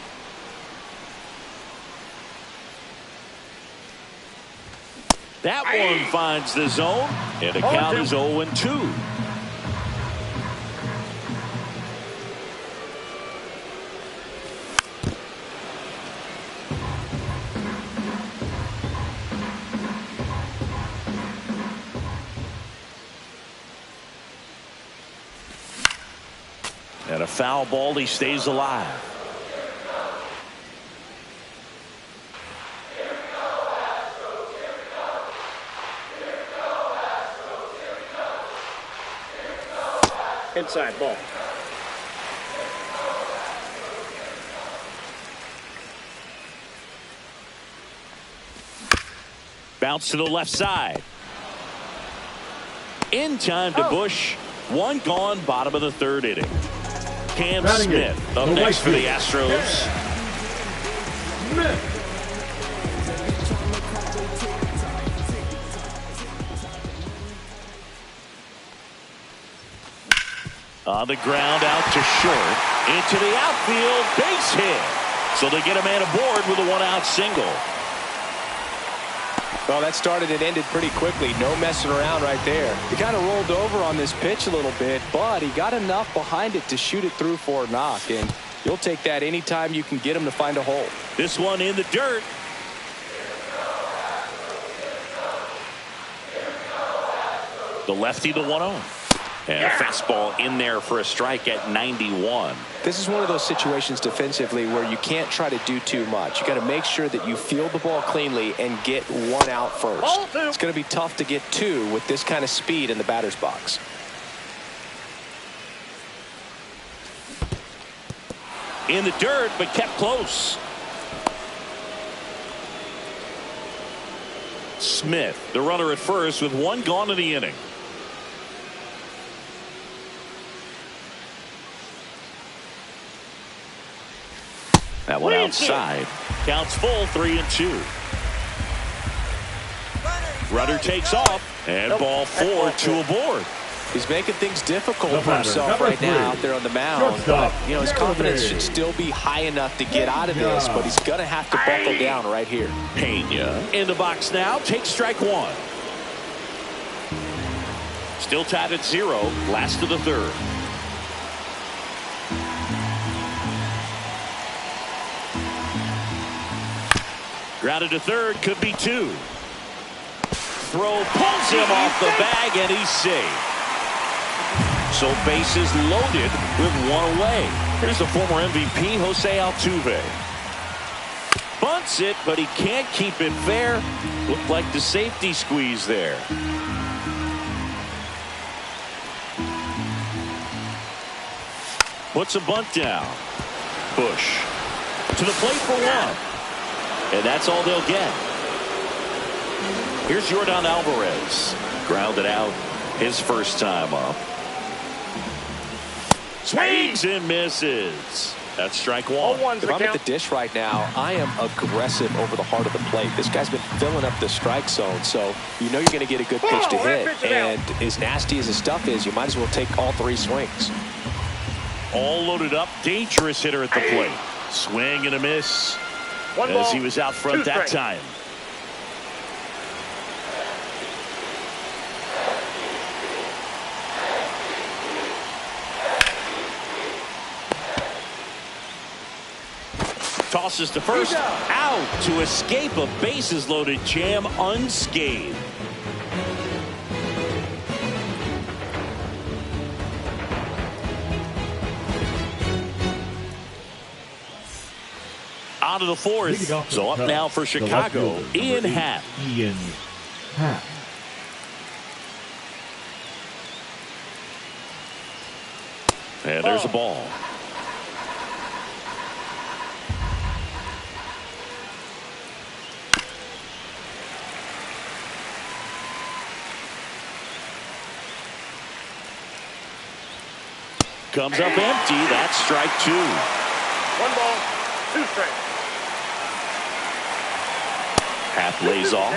That one finds the zone, and the count is 0-2. And a foul ball. He stays alive. Inside ball. Bounce to the left side. In time to Bush. One gone, bottom of the third inning. Cam Smith up next for the Astros. On the ground, out to short. Into the outfield, base hit. So they get a man aboard with a one-out single. Well, that started and ended pretty quickly. No messing around right there. He kind of rolled over on this pitch a little bit, but he got enough behind it to shoot it through for a knock. And you'll take that anytime you can get him to find a hole. This one in the dirt. The lefty, the 1-0. And a fastball in there for a strike at 91. This is one of those situations defensively where you can't try to do too much. You got to make sure that you field the ball cleanly and get one out first. It's going to be tough to get two with this kind of speed in the batter's box. In the dirt, but kept close. Smith, the runner at first with one gone in the inning. That one outside. Counts full, 3-2. Runner takes off, and ball 4, 2 aboard. He's making things difficult for himself right now out there on the mound. But, you know, his confidence should still be high enough to get out of this, but he's going to have to buckle down right here. Pena in the box now. Takes strike one. Still tied at 0. Last of the third. Grounded to third, could be 2. Throw pulls him off the bag, and he's safe. So bases loaded with one away. Here's the former MVP, Jose Altuve. Bunts it, but he can't keep it fair. Looked like the safety squeeze there. Puts a bunt down. Bush to the plate for one. And that's all they'll get. Here's Yordan Alvarez. Grounded out his first time up. Swings and misses. That's strike one. If I'm at the dish right now, I am aggressive over the heart of the plate. This guy's been filling up the strike zone, so you know you're going to get a good pitch to hit. And as nasty as the stuff is, you might as well take all 3 swings. All loaded up. Dangerous hitter at the plate. Swing and a miss. As he was out front that time. Tosses to first. Out to escape a bases loaded jam unscathed. On to the fourth. So up now for Chicago, Ian Happ. And there's a ball. Comes up empty. That's strike 2. 1 ball, 2 strikes. Happ lays off.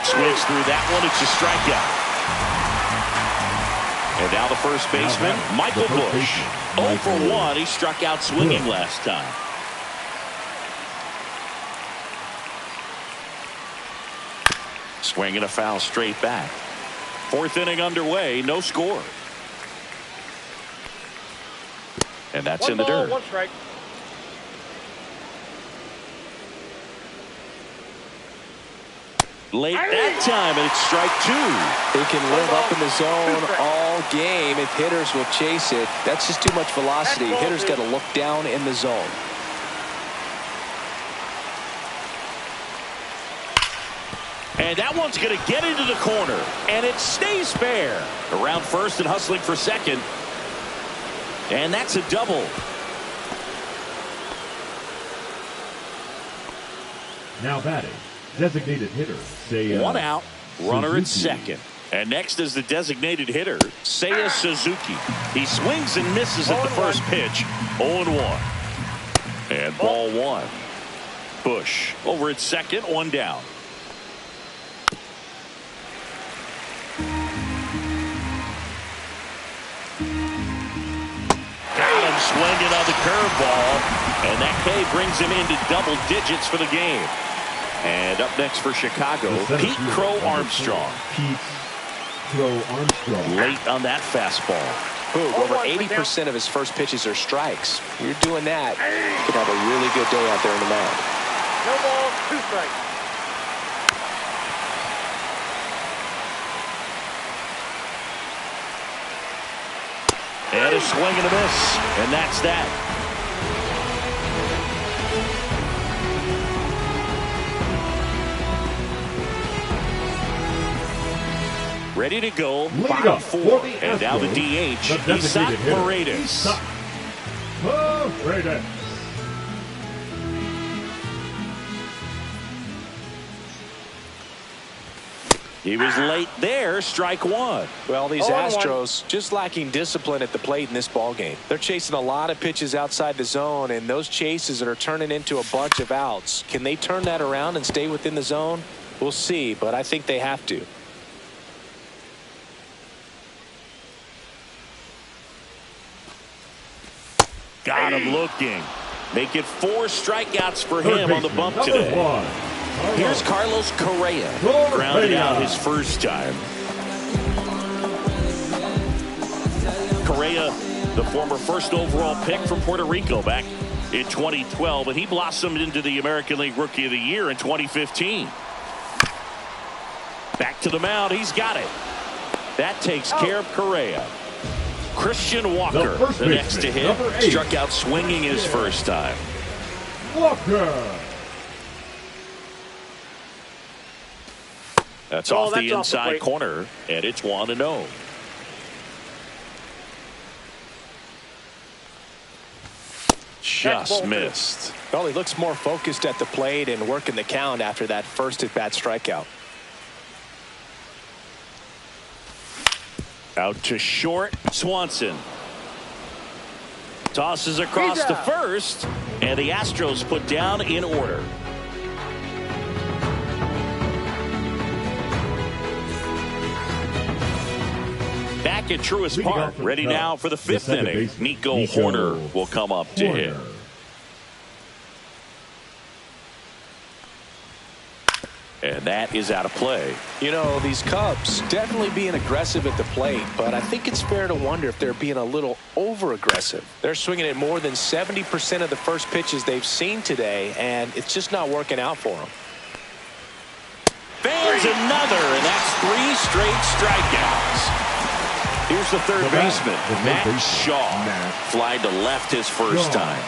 Swings through that one. It's a strikeout. And now the first baseman, Michael Bush. 0 for 1. He struck out swinging last time. Swing and a foul straight back. 4th inning underway. No score. And that's in the dirt. 1 strike. Late that time, and it's strike 2. He can live up in the zone all game if hitters will chase it. That's just too much velocity. Hitters got to look down in the zone. And that one's going to get into the corner, and it stays fair. Around first and hustling for second. And that's a double. Now batting, designated hitter, Seiya. One out, runner at Suzuki. second. And next is the designated hitter, Seiya Suzuki. He swings and misses at the first pitch. 0-1. And ball 1. Bush over at second, 1 down. Got him swinging on the curveball. And that K brings him into double digits for the game. And up next for Chicago, Pete Crow Armstrong. Pete Crow Armstrong. Late on that fastball. Over 80% of his first pitches are strikes. You're doing that, you could have a really good day out there in the mound. No balls, 2 strikes. And a swing and a miss. And that's that. Ready to go, Lead bottom up 4. for the And now the Astros, DH, the Isaac designated hitter, Paredes. Isaac Paredes. He was late there, strike 1. Well, these 0-1. Astros just lacking discipline at the plate in this ball game. They're chasing a lot of pitches outside the zone, and those chases are turning into a bunch of outs. Can they turn that around and stay within the zone? We'll see, but I think they have to. Got him looking. Make it 4 strikeouts for him on the bump Number today. 1. Here's Carlos Correa. Correa. Grounded out his first time. Correa, the former first overall pick from Puerto Rico back in 2012, and he blossomed into the American League Rookie of the Year in 2015. Back to the mound. He's got it. That takes care of Correa. Christian Walker, the next to hit, number 8. struck out swinging his first time. Walker. That's Oh, off that's the off the inside plate. corner, and it's 1-0. Just missed. Well, he looks more focused at the plate and working the count after that first at-bat strikeout. Out to short, Swanson. Tosses across to first, and the Astros put down in order. Back at Truist Park, ready now for the 5th inning. Nico Horner will come up to hit. And that is out of play. You know, these Cubs definitely being aggressive at the plate, but I think it's fair to wonder if they're being a little over-aggressive. They're swinging at more than 70% of the first pitches they've seen today, and it's just not working out for them. Fans another, and that's 3 straight strikeouts. Here's the third baseman, Matt Shaw. Flied to left his first time.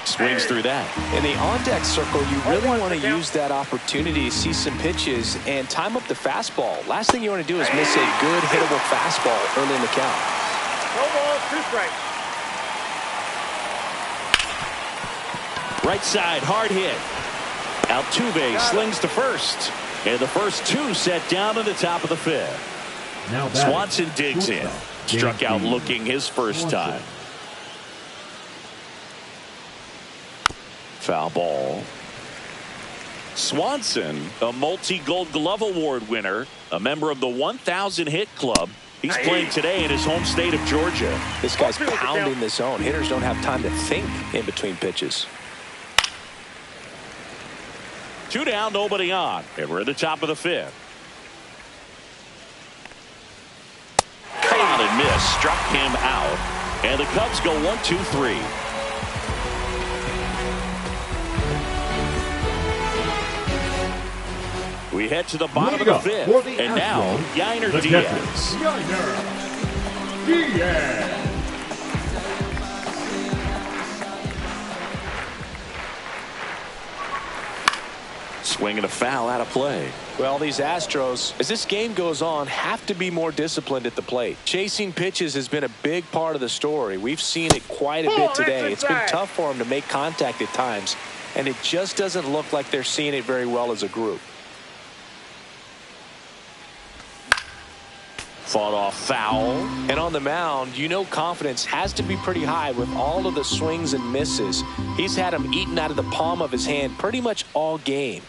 Swings through that. In the on-deck circle, you really want to use that opportunity to see some pitches and time up the fastball. Last thing you want to do is miss a good hittable fastball early in the count. No balls, 2 strikes. Right side, hard hit. Altuve slings to first. And the first 2 set down to the top of the 5th. Now Swanson digs in. Struck out looking his first time. Foul ball. Swanson, a multi-Gold Glove Award winner, a member of the 1,000 hit club. He's playing today in his home state of Georgia. This guy's pounding the zone. Hitters don't have time to think in between pitches. 2 down, nobody on. And we're at the top of the 5th. Cut on and miss. Struck him out. And the Cubs go 1-2-3. We head to the bottom of the fifth. And now, Yainer Diaz. Yainer Diaz. Swinging a foul out of play. Well, these Astros, as this game goes on, have to be more disciplined at the plate. Chasing pitches has been a big part of the story. We've seen it quite a bit today. It's been tough for them to make contact at times, and it just doesn't look like they're seeing it very well as a group. Fought off foul. And on the mound, you know confidence has to be pretty high with all of the swings and misses. He's had them eaten out of the palm of his hand pretty much all game.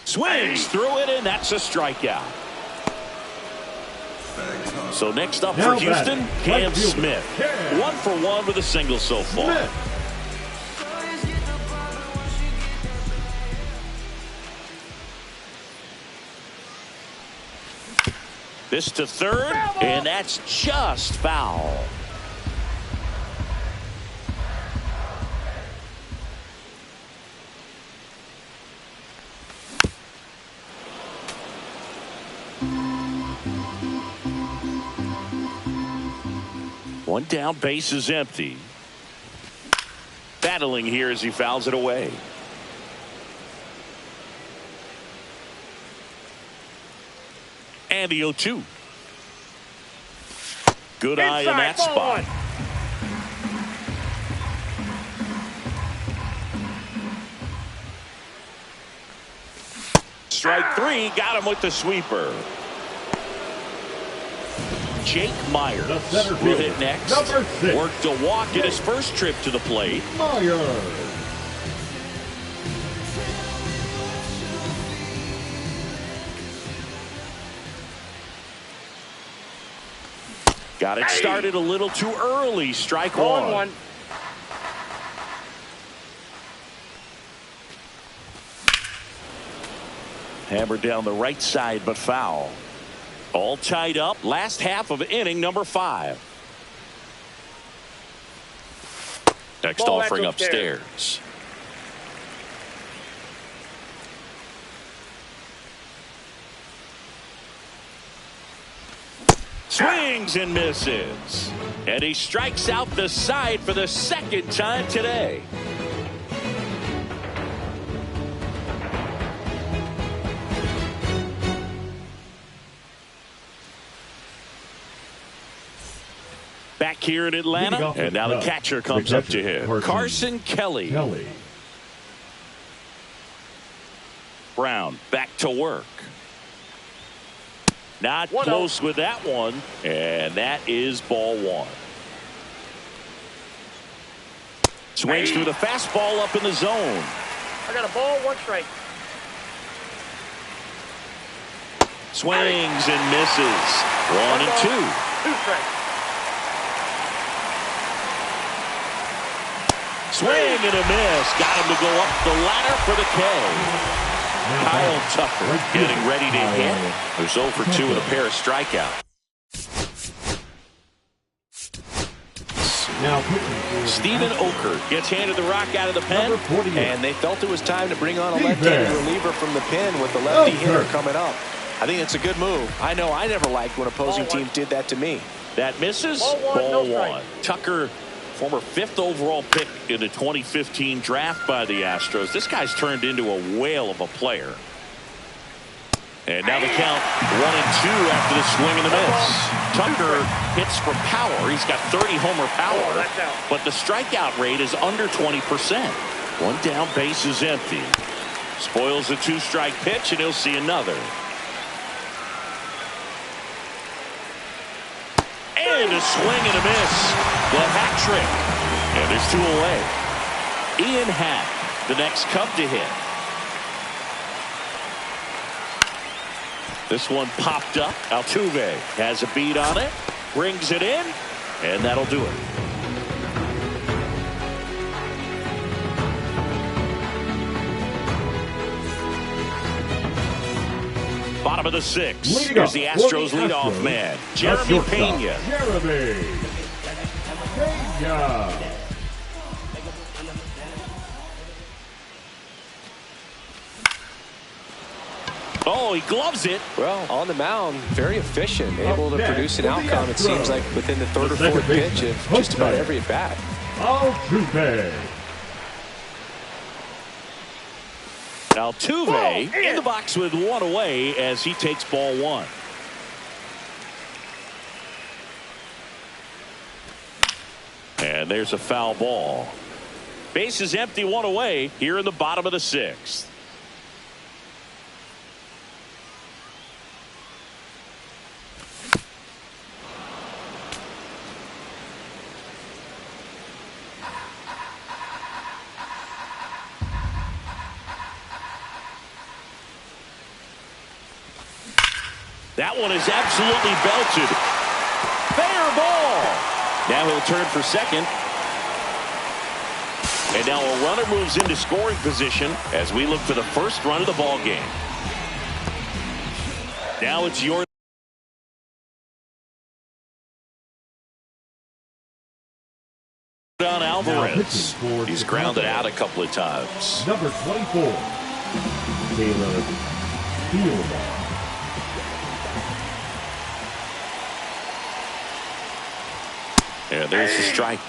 Swings through it, and that's a strikeout. So next up for Houston, Cam Smith. 1 for 1 with a single so far. This to third, and that's just foul. One down, base is empty. Battling here as he fouls it away. And the 0-2. Good eye in that spot. Strike 3, got him with the sweeper. Jake Myers will hit next. Worked a walk in his first trip to the plate. Myers. Got it started a little too early. Strike one. Hammered down the right side, but foul. All tied up. Last half of inning number 5. Next offering upstairs. Swings and misses. And he strikes out the side for the second time today. Back here in Atlanta, and now the catcher comes up to him. Carson Kelly. Brown back to work. Not close with that one, and that is ball 1. Swings through the fastball up in the zone. I got a ball, 1 strike. Swings and misses. 1 and 2. 2 strikes. Swing and a miss. Got him to go up the ladder for the K. Kyle Tucker getting ready to hit. There's 0 for 2 with a pair of strikeouts. Steven Oker gets handed the rock out of the pen. And they felt it was time to bring on a left-handed reliever from the pen with the lefty hitter coming up. I think it's a good move. I know I never liked when opposing teams did that to me. That misses. Ball 1. Tucker, former 5th overall pick in the 2015 draft by the Astros. This guy's turned into a whale of a player. And now the count 1 and 2 after the swing and the miss. Tucker hits for power. He's got 30 homer power, but the strikeout rate is under 20%. 1 down, base is empty. Spoils the 2-strike pitch, and he'll see another. And a swing and a miss. The hat trick. And there's 2 away. Ian Happ, the next Cub to hit. This one popped up. Altuve has a beat on it. Brings it in. And that'll do it. Bottom of the 6th. Here's the Astros leadoff man, Jeremy Pena. Jeremy Pena. Oh, he gloves it. Well, on the mound, very efficient, able to produce an outcome, it seems like, within the third or fourth pitch of just about every at-bat. Altuve. Altuve in the box with one away as he takes ball one. And there's a foul ball. Base is empty, one away here in the bottom of the sixth. That one is absolutely belted. Fair ball. Now he'll turn for second. And now a runner moves into scoring position as we look for the first run of the ball game. Now it's your Don Alvarez. He's grounded out a couple of times. Number 24, Caleb Field. And there's the strike.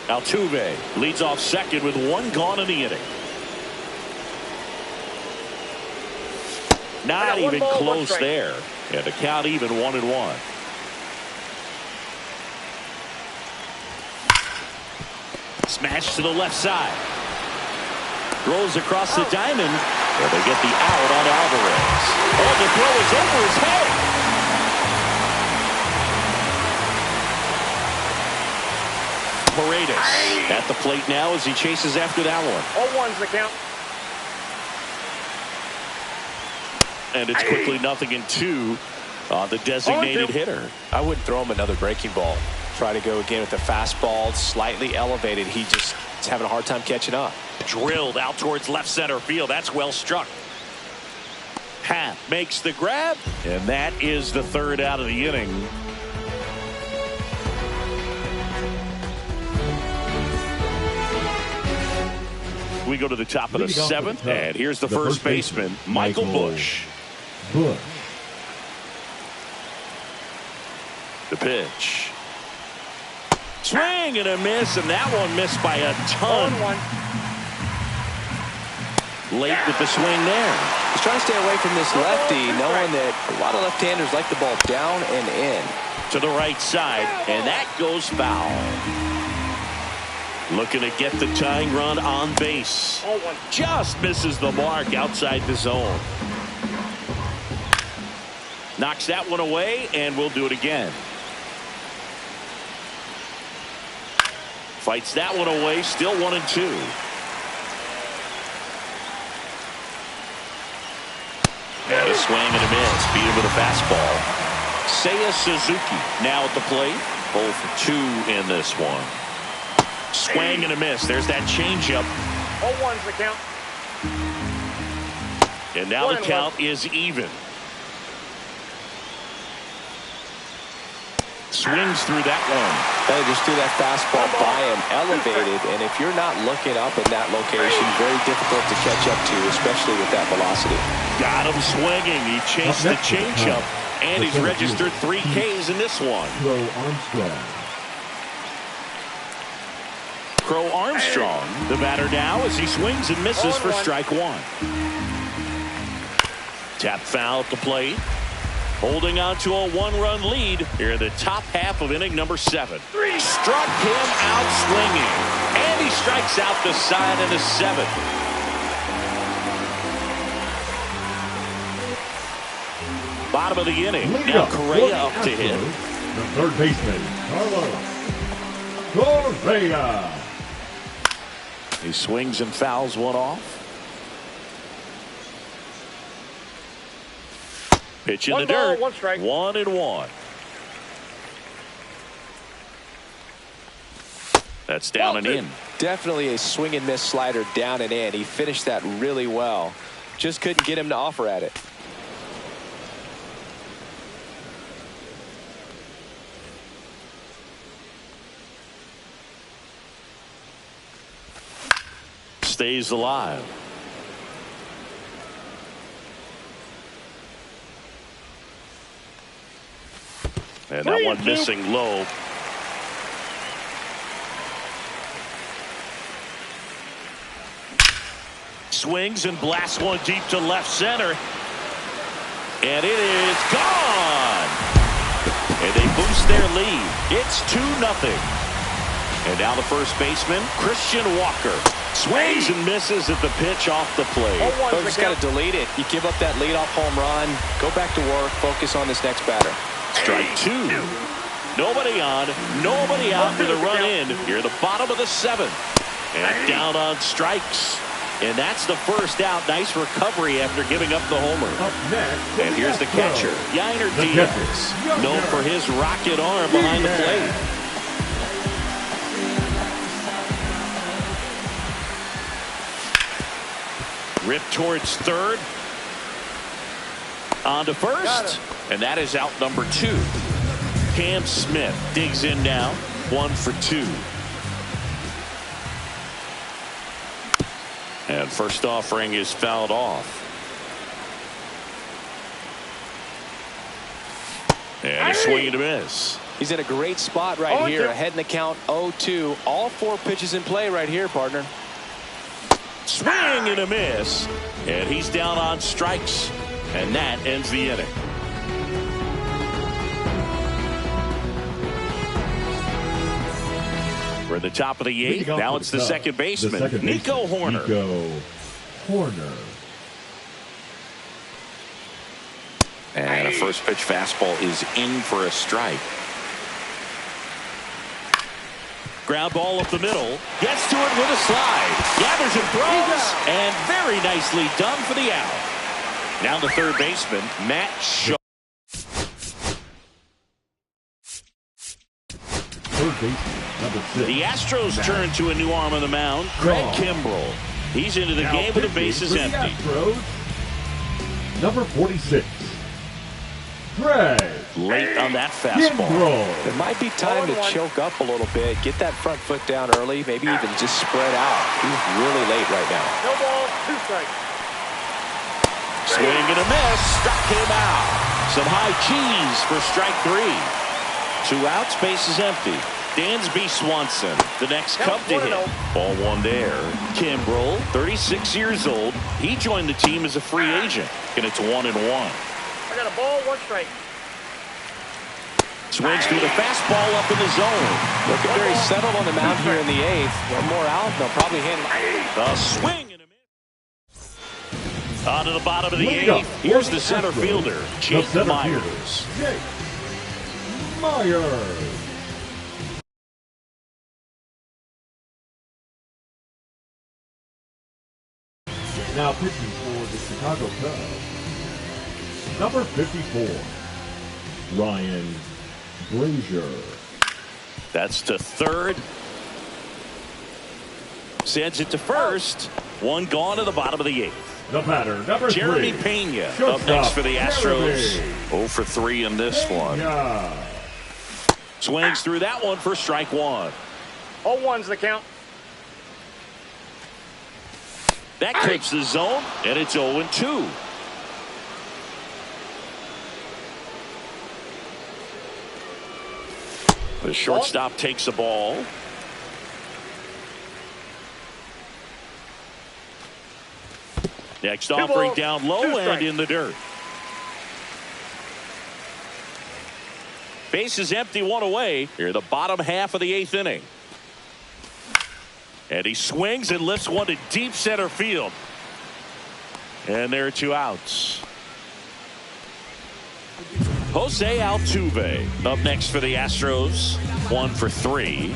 Altuve leads off second with one gone in the inning. Not even close there. And the count even 1-1. Smash to the left side. Throws across the diamond. And they get the out on Alvarez. Oh, the throw is over his head. Paredes at the plate now as he chases after that one. 0-1's the count. And it's quickly 0-2 on the designated hitter. I wouldn't throw him another breaking ball. Try to go again with the fastball, slightly elevated. He just is having a hard time catching up. Drilled out towards left center field. That's well struck. Happ makes the grab, and that is the third out of the inning. We go to the top of the seventh, and here's the first baseman, Michael Busch. The pitch. Swing and a miss, and that one missed by a ton. 0-1. Late with the swing there. He's trying to stay away from this lefty, knowing that a lot of left-handers like the ball down and in. To the right side, and that goes foul. Looking to get the tying run on base. Just misses the mark outside the zone. Knocks that one away, and we'll do it again. Fights that one away, still 1-2. And a swing and a miss. Beat him with a fastball. Seiya Suzuki now at the plate. 0 for 2 in this one. Swing and a miss. There's that changeup. 0-1's the count. And now the count is even. Swings through that one. They just threw that fastball by him, elevated, and if you're not looking up in that location, very difficult to catch up to, especially with that velocity. Got him swinging. He chased the changeup, and he's registered 3 Ks in this one. Crow Armstrong, the batter now as he swings and misses for strike one. Tap foul at the plate. Holding on to a 1-run lead here in the top half of inning number 7. Struck him out swinging. And he strikes out the side in the 7th. Bottom of the inning. Now Correa up to hit. The third baseman, Carlos Correa. He swings and fouls one off. Pitch in the dirt. 1 strike. 1-1. That's down and in. Definitely a swing and miss slider down and in. He finished that really well. Just couldn't get him to offer at it. Stays alive. And that one missing low. Swings and blasts one deep to left center. And it is gone. And they boost their lead. It's 2-0. And now the first baseman, Christian Walker, swings and misses at the pitch off the plate. You just got to delete it. You give up that leadoff home run. Go back to work. Focus on this next batter. Strike 2. Nobody on, nobody out with a run in. Here at the bottom of the 7th. And down on strikes. And that's the first out. Nice recovery after giving up the homer. Up next, and here's the catcher, Yainer Diaz, known for his rocket arm behind the plate. Rip towards third. On to first. And that is out number 2. Cam Smith digs in now. 1 for 2. And first offering is fouled off. And a swing and a miss. He's in a great spot right here. Ahead in the count 0-2. All 4 pitches in play right here, partner. Swing and a miss. And he's down on strikes. And that ends the inning. We're at the top of the 8th. Now it's the second baseman, Nico Hoerner. And a first pitch fastball is in for a strike. Ground ball up the middle. Gets to it with a slide. Gathers and throws. And very nicely done for the out. Now the third baseman, Matt Shaw. Third baseman, number 6. The Astros turn to a new arm on the mound, Craig Kimbrell. He's into the game with the bases empty. Astros, number 46. Craig. Late on that fastball. It might be time to choke up a little bit. Get that front foot down early. Maybe even just spread out. He's really late right now. No ball, 2 strikes. Swing and a miss. Struck him out. Some high cheese for strike 3. 2 outs, base is empty. Dansby Swanson, the next Cub to hit. Ball 1 there. Kimbrell, 36 years old. He joined the team as a free agent. And it's 1-1. I got a ball, 1 strike. Swings through the fastball up in the zone. Looking very settled on the mound here in the 8th. 1 more out, they'll probably hit him. A swing and a miss. On to the bottom of the 8th. Here's the center fielder, Jake Myers. Jake Myers. Now pitching for the Chicago Cubs, number 54, Ryan Brazier. That's to third. Sends it to first. 1 gone to the bottom of the 8th. The batter, number 3, Jeremy Pena up next for the Astros. 0 for 3 in this one. Swings through that one for strike 1. 0-1's the count. That clips the zone, and it's 0-2. The shortstop takes the ball. Next offering down low and in the dirt. Base is empty, 1 away. Here the bottom half of the 8th inning. And he swings and lifts one to deep center field. And there are 2 outs. Jose Altuve up next for the Astros. 1 for 3.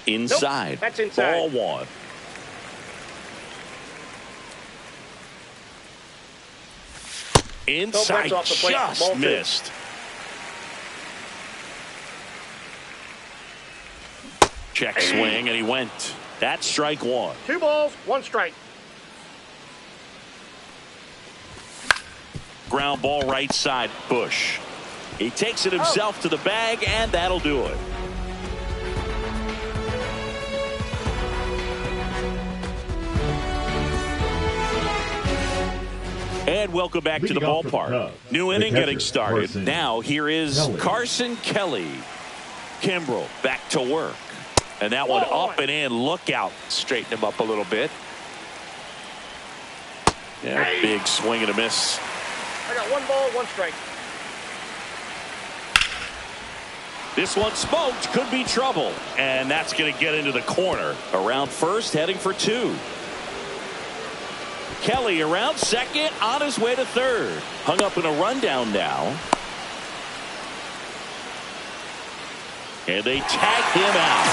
Inside. Nope, that's inside. Ball 1. Inside, off the plate. just Ball 2. missed. Check swing, and he went. That's strike 1. 2 balls, 1 strike. Ground ball right side, Bush. He takes it himself to the bag, and that'll do it. And welcome back to the ballpark. New inning getting started. Now here is Carson Kelly. Kimbrel back to work. And that one up and in. Look out. Straighten him up a little bit. Yeah, big swing and a miss. I got 1 ball, 1 strike. This one smoked. Could be trouble. And that's going to get into the corner. Around first, heading for 2. Kelly around second, on his way to third. Hung up in a rundown now. And they tag him out.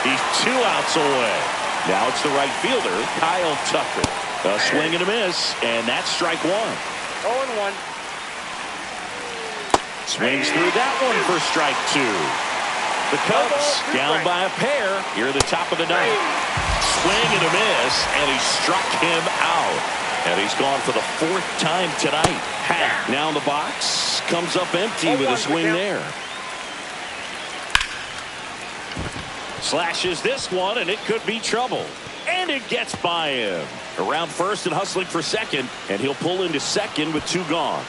He's 2 outs away. Now it's the right fielder, Kyle Tucker. A swing and a miss, and that's strike 1. 0-1. Swings through that one for strike 2. The Cubs down by a pair here at the top of the 9th. Swing and a miss, and he struck him out. And he's gone for the 4th time tonight. Hack now in the box. Comes up empty with a swing there. Slashes this one, and it could be trouble. And it gets by him. Around first and hustling for second, and he'll pull into second with 2 gone.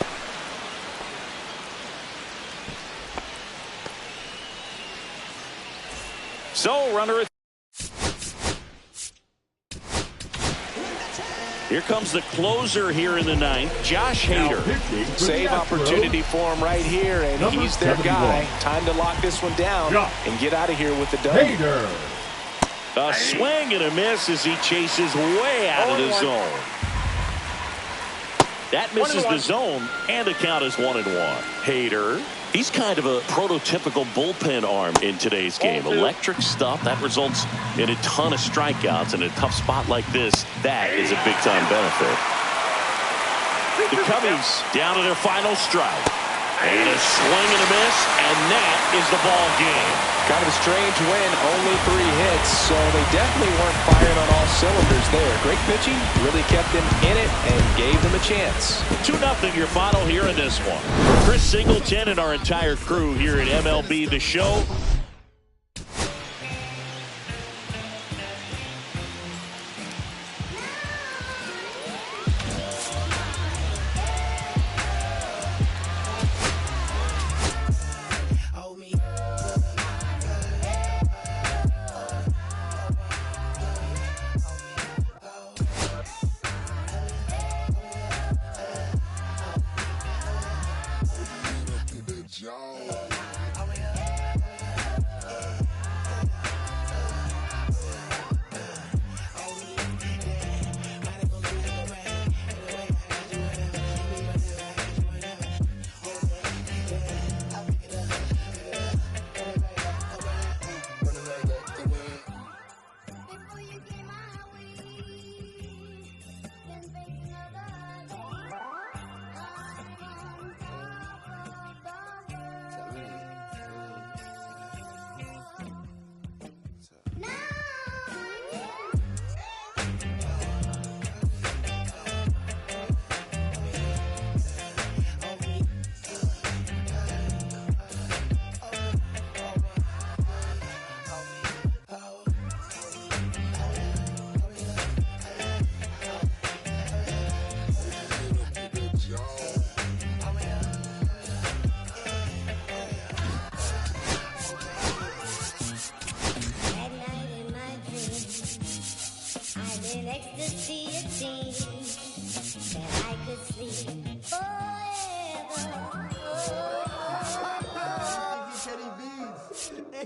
So, runner at... Here comes the closer here in the 9th, Josh Hader. Save opportunity for him right here, and he's their guy. Time to lock this one down and get out of here with the W. A swing and a miss as he chases way out of the zone. That misses the zone, and the count is 1-1. Hader, he's kind of a prototypical bullpen arm in today's game. Electric stuff that results in a ton of strikeouts. In a tough spot like this, that is a big-time benefit. The Cubbies down to their final strike. And a swing and a miss, and that is the ball game. Kind of a strange win, only 3 hits, so they definitely weren't firing on all cylinders there. Great pitching, really kept them in it and gave them a chance. 2-0 your final here in this one. For Chris Singleton and our entire crew here at MLB The Show,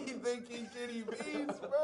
He thinking Kenny Beans, bro.